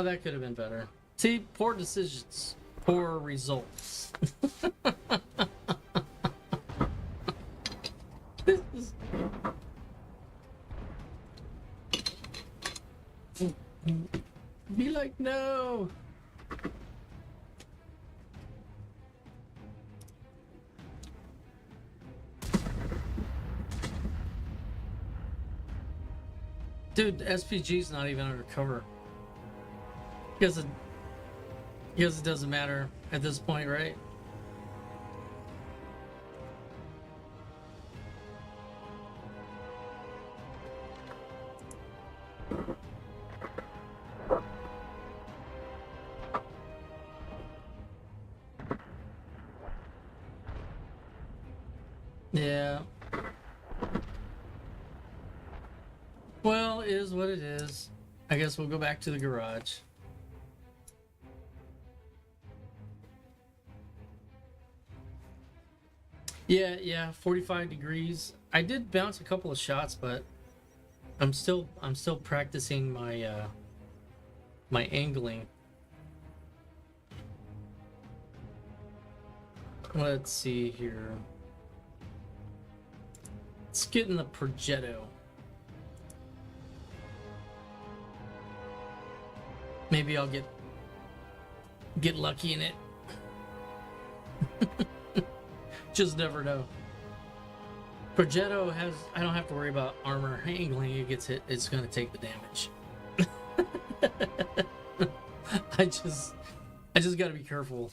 that could have been better. See, poor decisions, poor results. Be like, no. Dude, SPG's not even under cover. Because it doesn't matter at this point, right? Yeah. Well, it is what it is. I guess we'll go back to the garage. Yeah, 45 degrees. I did bounce a couple of shots, but I'm still practicing my my angling. Let's see here. Let's get in the Progetto. Maybe I'll get lucky in it. Just never know. Progetto has, I don't have to worry about armor angling. It gets hit, it's gonna take the damage. I just gotta be careful.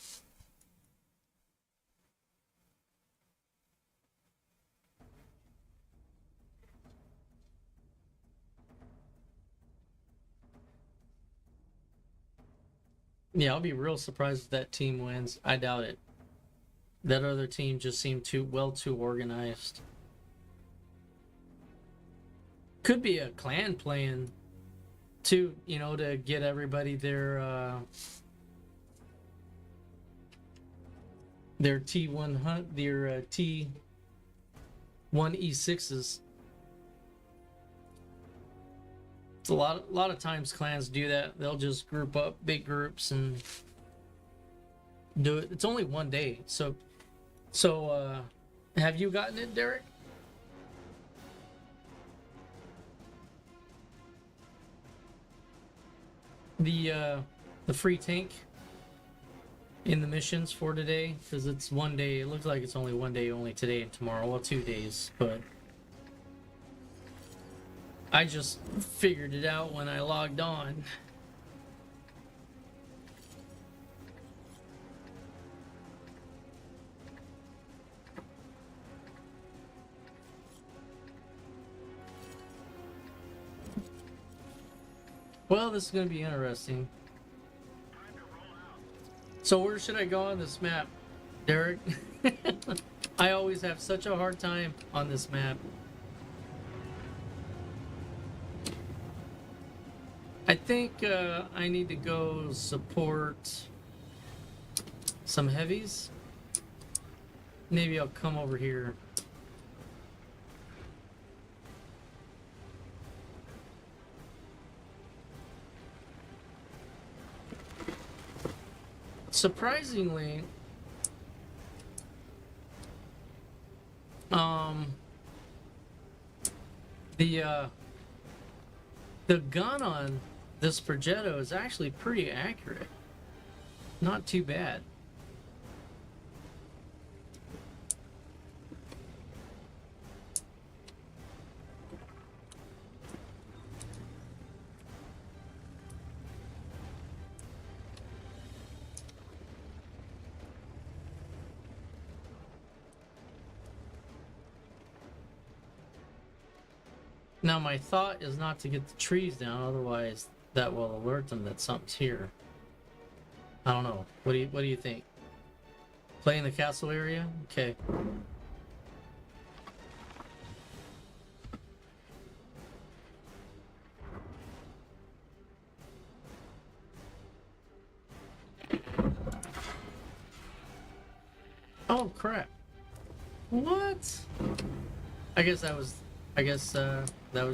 Yeah, I'll be real surprised if that team wins. I doubt it. That other team just seemed too organized. Could be a clan playing too, you know, to get everybody their T1 their T1E6s. It's a lot of times clans do that. They'll just group up big groups and do it. It's only one day, so have you gotten it, Derek? The free tank in the missions for today, because it's one day. It looks like it's only one day, only today and tomorrow. Well, 2 days, but I just figured it out when I logged on. Well, this is going to be interesting. So where should I go on this map, Derek? I always have such a hard time on this map. I think I need to go support some heavies. Maybe I'll come over here. Surprisingly, the gun on this Progetto is actually pretty accurate. Not too bad. Now my thought is not to get the trees down, otherwise that will alert them that something's here. I don't know. What do you think? Play in the castle area? Okay. Oh crap. What? I guess that was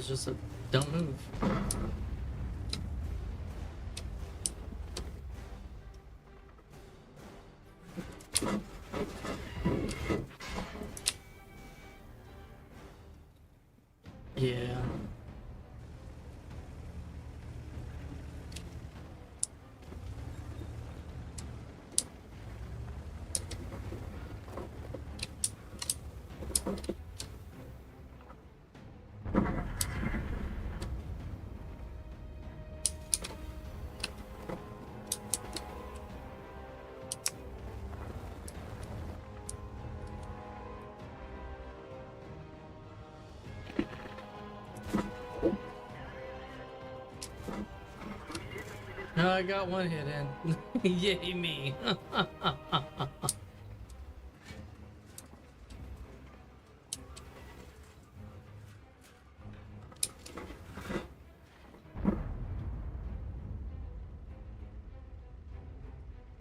just a dumb move. Yeah. No, I got one hit in. Yay me.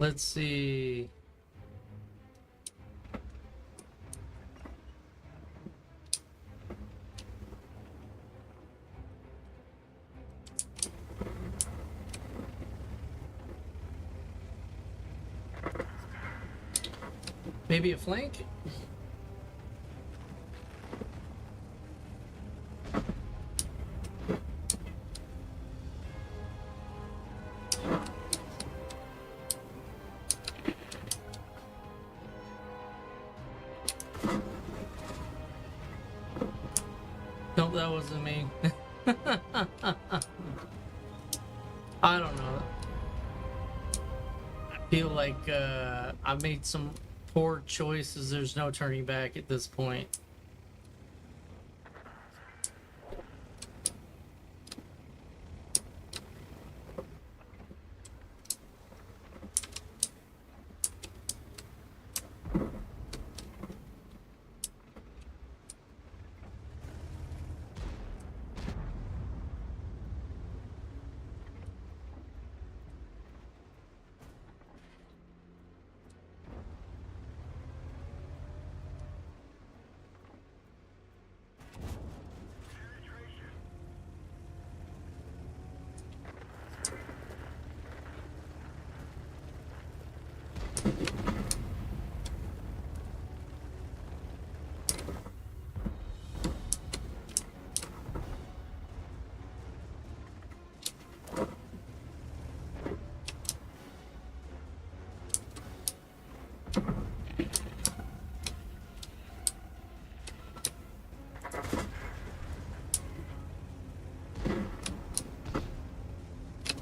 Let's see. Maybe a flank? Nope, that wasn't me. I don't know. I feel like I made some poor choices. There's no turning back at this point.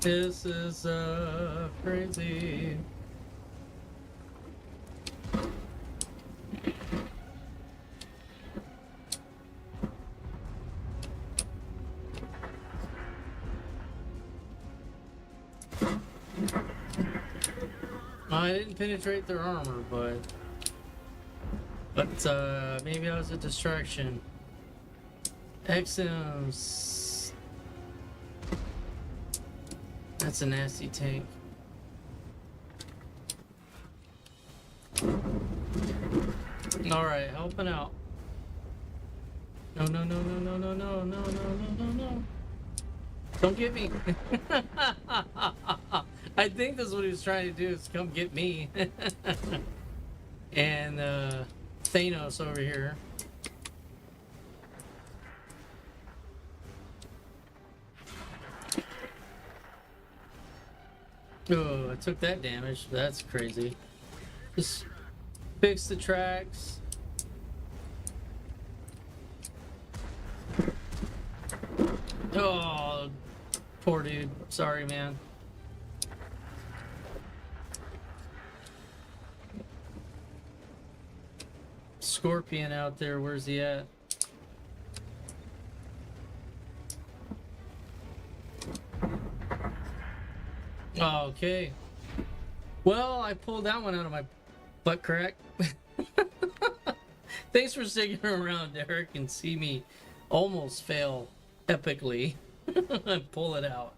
This is crazy. I didn't penetrate their armor, but maybe I was a distraction. XMs. That's a nasty tank. Alright, helping out. No, no, no, no, no, no, no, no, no, no, no, no. Don't get me. I think that's what he was trying to do, is come get me. And Thanos over here. Oh, I took that damage. That's crazy. Just fix the tracks. Oh, poor dude. Sorry, man. Scorpion out there. Where's he at? Okay. Well, I pulled that one out of my butt crack. Thanks for sticking around, Derek, and see me almost fail epically. Pull it out.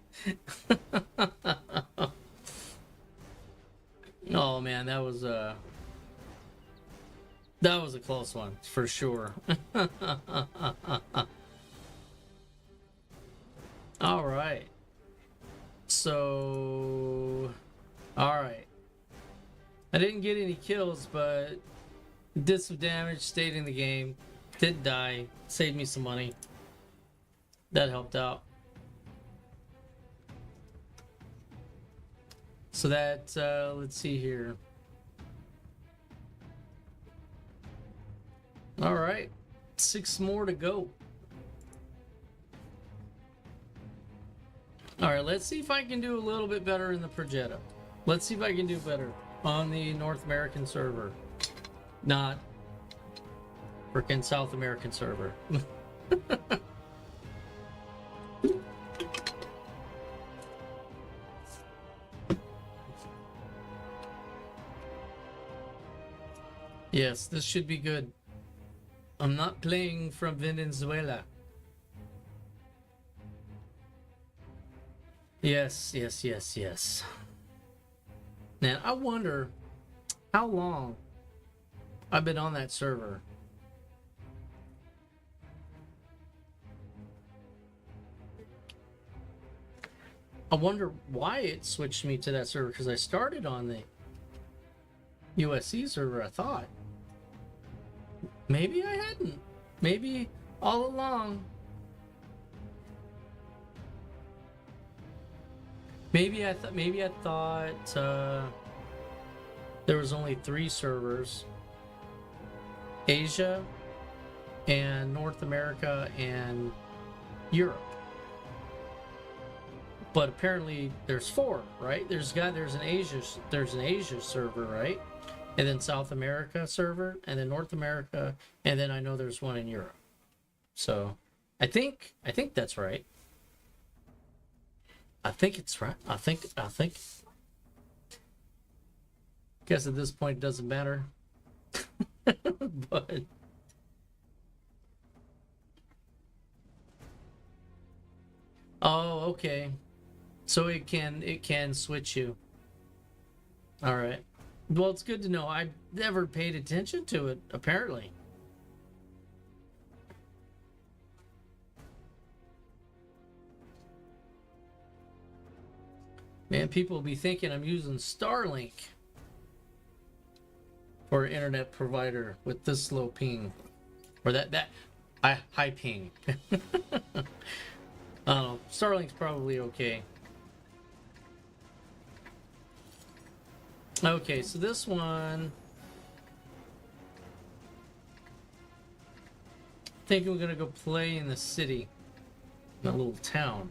Oh man, that was a close one for sure. All right. So, all right. I didn't get any kills, but did some damage, stayed in the game, didn't die, saved me some money. That helped out. So that, let's see here. All right, 6 more to go. All right, let's see if I can do a little bit better in the Progetto. Let's see if I can do better on the North American server, not freaking South American server. Yes, this should be good. I'm not playing from Venezuela. Yes, yes, yes, yes. Now, I wonder how long I've been on that server. I wonder why it switched me to that server, because I started on the USC server, I thought. Maybe I hadn't. Maybe all along. Maybe I thought there was only 3 servers. Asia, and North America and Europe. But apparently there's 4, right? There's an Asia server, right? And then South America server, and then North America, and then I know there's one in Europe. So I think that's right. I think it's right. I think. Guess at this point it doesn't matter. But oh, okay. So it can switch you. All right. Well, it's good to know. I've never paid attention to it, apparently. Man, people will be thinking I'm using Starlink for an internet provider with this low ping. Or that high ping. I don't know. Starlink's probably okay. Okay, so this one, I think we're gonna go play in the city, in a little town.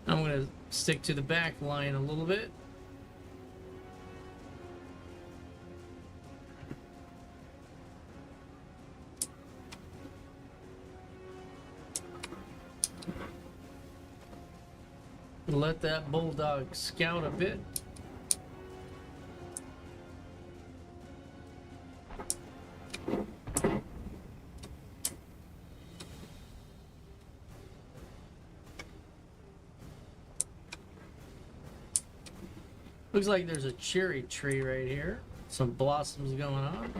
I'm gonna stick to the back line a little bit. Let that bulldog scout a bit. Looks like there's a cherry tree right here. Some blossoms going on.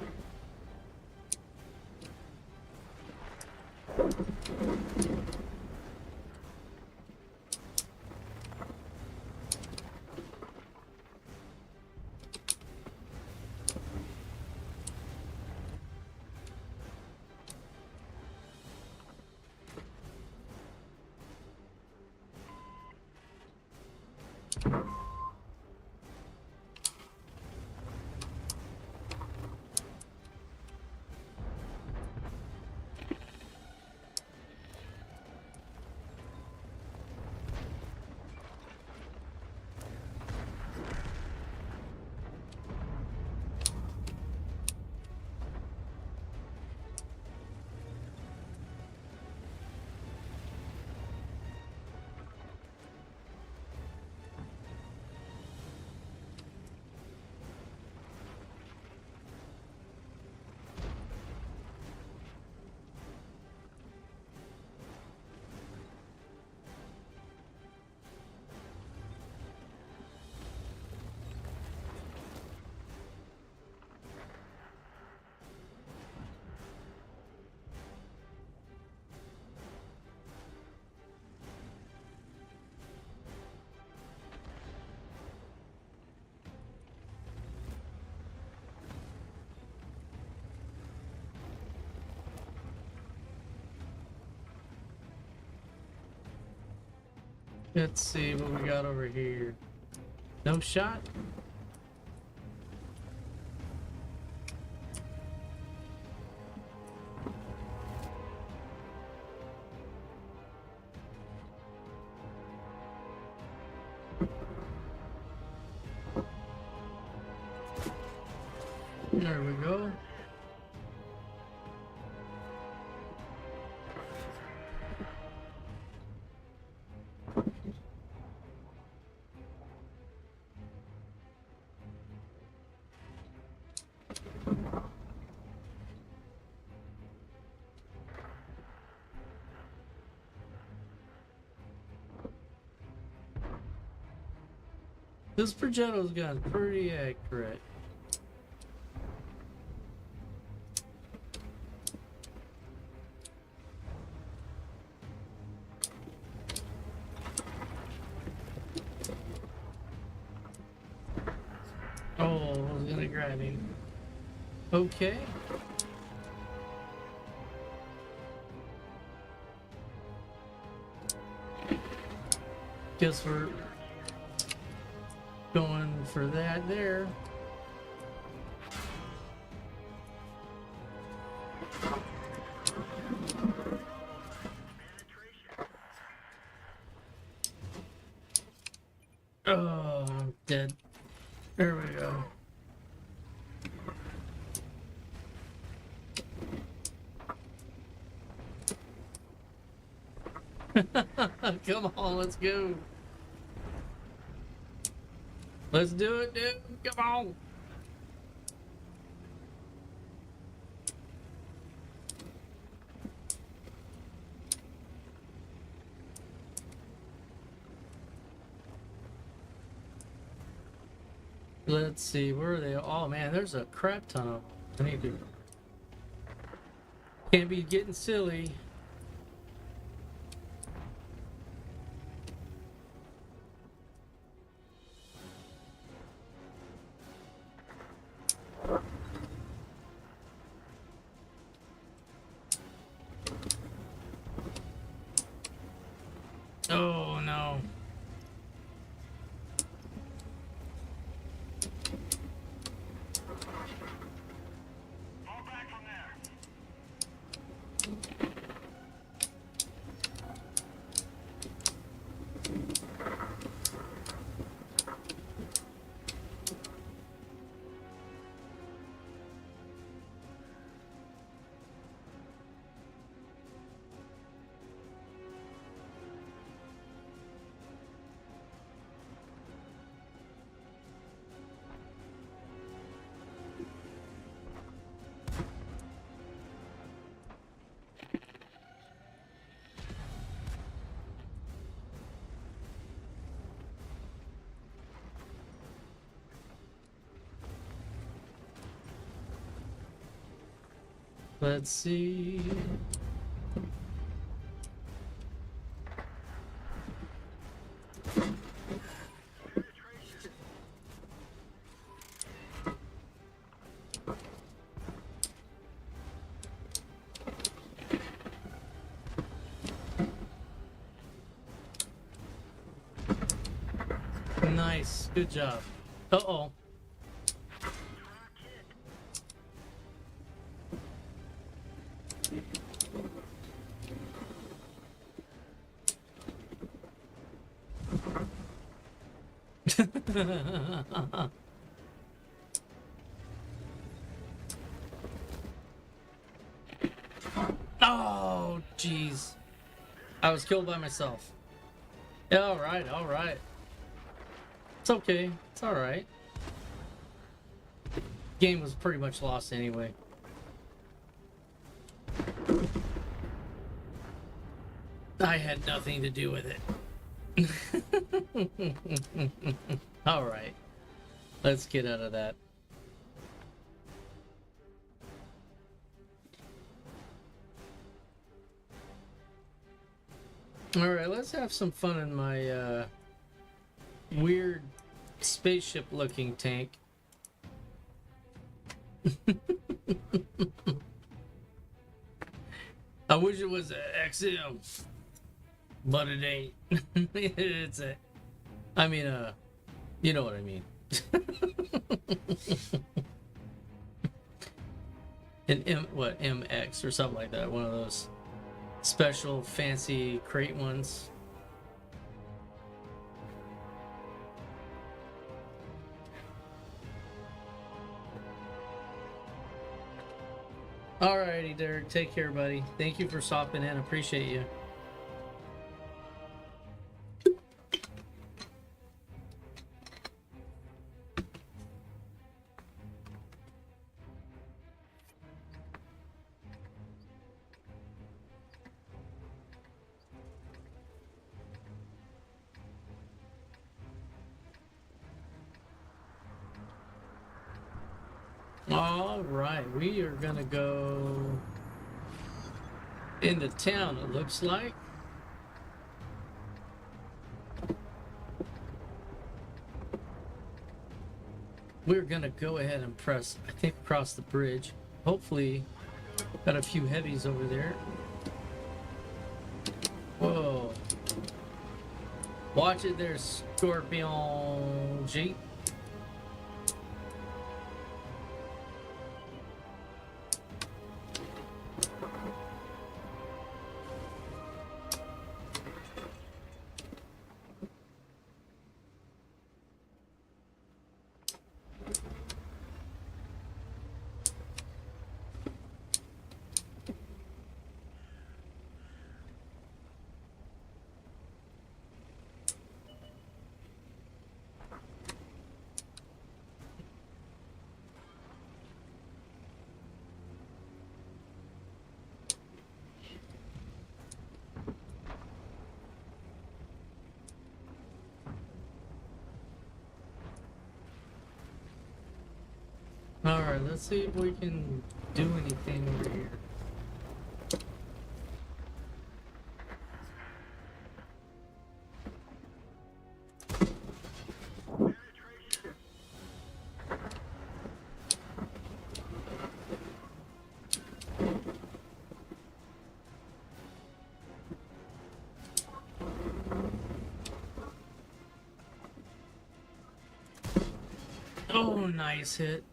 Let's see what we got over here. No shot? There we go. This projectile's gotten pretty accurate. Oh, I was gonna grab him. Okay. Guess we're going for that there. Oh, I'm dead. There we go. Come on, let's go. Let's do it, dude. Come on. Let's see, where are they? Oh man, there's a crap ton of them. I need to. Can't be getting silly. Oh no. Fall back from there. Let's see. Nice, good job. Uh-oh. Oh, jeez. I was killed by myself. Yeah, all right, all right. It's okay. It's all right. Game was pretty much lost anyway. I had nothing to do with it. All right. Let's get out of that. All right, let's have some fun in my weird spaceship-looking tank. I wish it was a XM, but it ain't. It's a, I mean, you know what I mean. An MX or something like that. One of those special fancy crate ones. Alrighty, Derek. Take care, buddy. Thank you for stopping in. Appreciate you. All right, we are gonna go into town, it looks like. We're gonna go ahead and press, I think, across the bridge. Hopefully, got a few heavies over there. Whoa. Watch it there, Scorpion G. Alright, let's see if we can do anything over here. Oh, nice hit.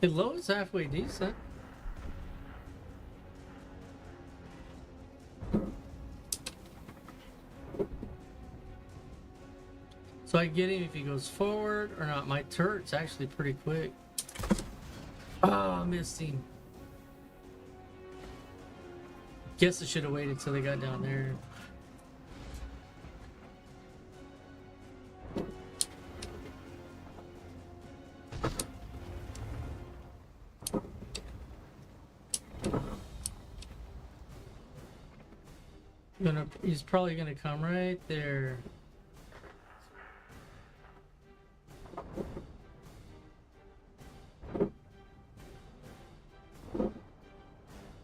It loads halfway decent. So I get him if he goes forward or not. My turret's actually pretty quick. Ah, I missed him. Guess I should have waited till they got down there. He's probably gonna come right there.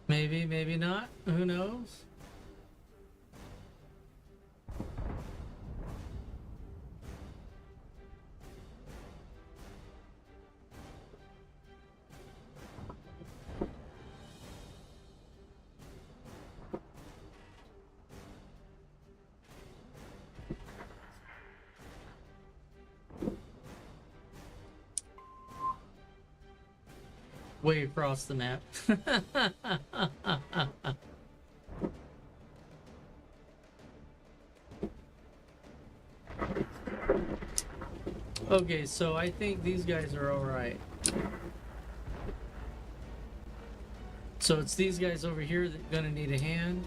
Maybe, maybe not. Who knows? Way across the map. Okay, so I think these guys are alright. So it's these guys over here that are gonna need a hand.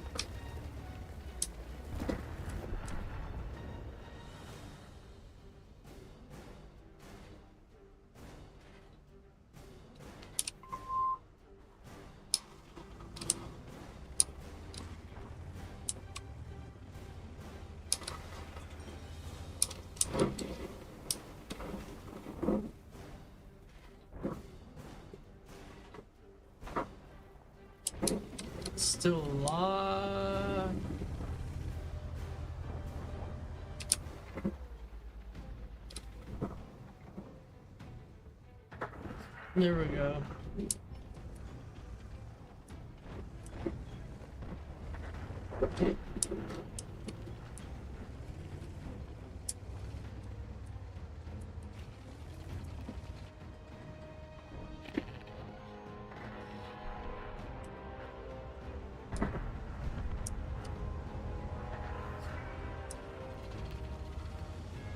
Still a lot. There we go.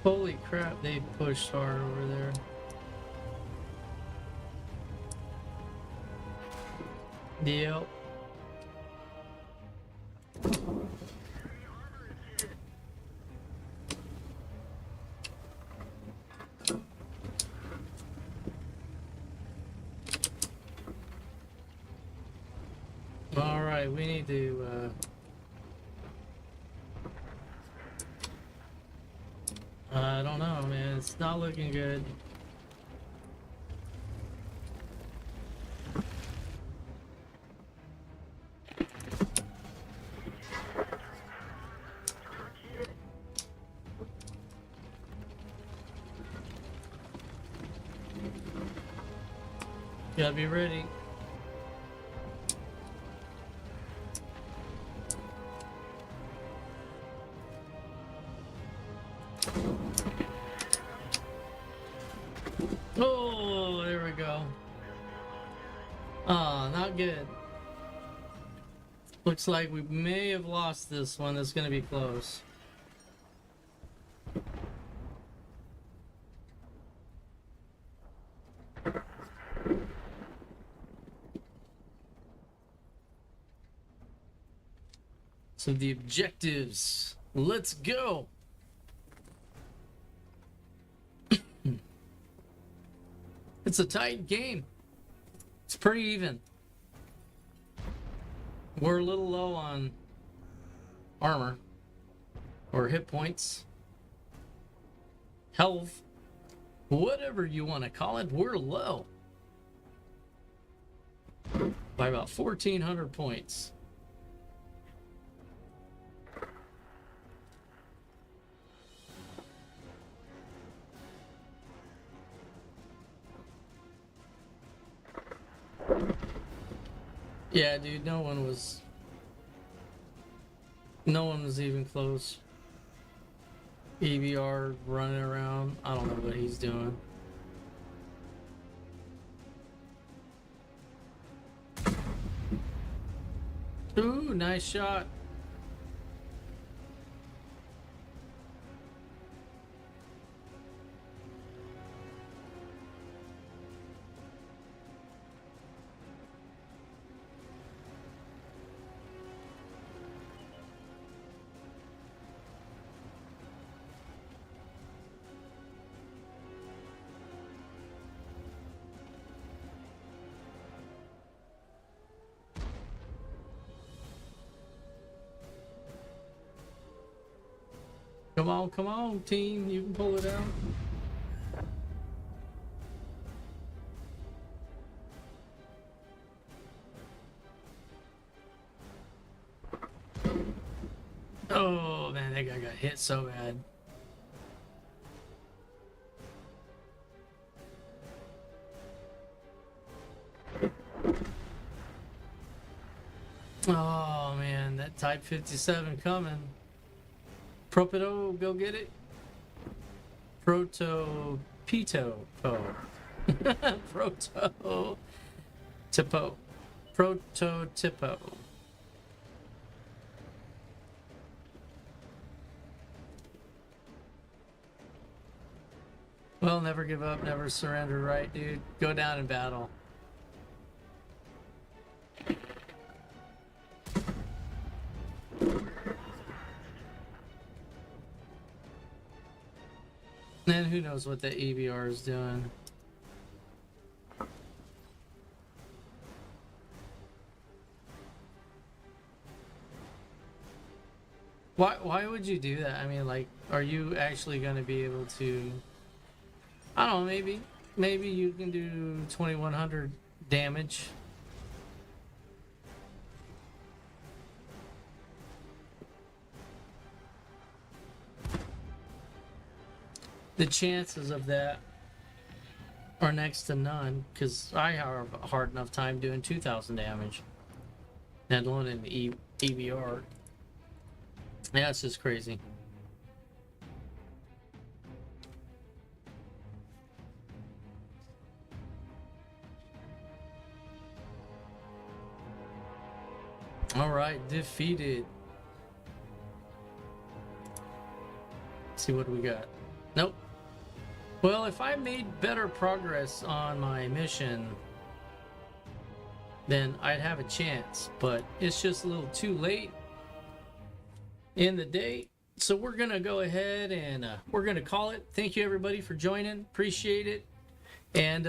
Holy crap, they pushed hard over there. Yep. All right, we need to I don't know, man. It's not looking good. Gotta be ready. Oh, there we go. Oh, not good. Looks like we may have lost this one. That's going to be close. So the objectives. Let's go. It's a tight game. It's pretty even. We're a little low on armor or hit points, health, whatever you want to call it. We're low by about 1,400 points. Yeah, dude, no one was even close. EBR running around. I don't know what he's doing. Ooh, nice shot. Come on, team. You can pull it out. Oh, man, that guy got hit so bad. Oh, man, that Type 57 coming. Propedo, go get it. Proto-pito. Proto-tipo. Proto-tipo. Well, never give up, never surrender, right, dude? Go down in battle. And who knows what the EBR is doing. Why would you do that? I mean, like, are you actually going to be able to... I don't know, maybe you can do 2,100 damage. The chances of that are next to none, because I have a hard enough time doing 2,000 damage. Let alone in the EBR. Yeah, it's just crazy. Alright, defeated. Let's see what we got. Nope. Well, if I made better progress on my mission, then I'd have a chance, but it's just a little too late in the day. So we're gonna go ahead and we're gonna call it. Thank you everybody for joining. Appreciate it. And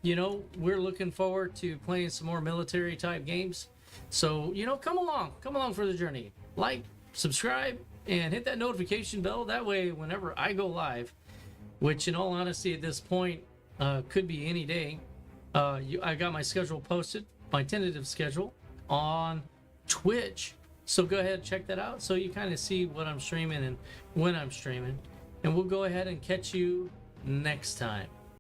you know, we're looking forward to playing some more military type games. So, you know, come along for the journey. Like, subscribe, and hit that notification bell. That way, whenever I go live, which in all honesty at this point could be any day, I got my schedule posted, my tentative schedule on Twitch. So go ahead and check that out so you kind of see what I'm streaming and when I'm streaming. And we'll go ahead and catch you next time.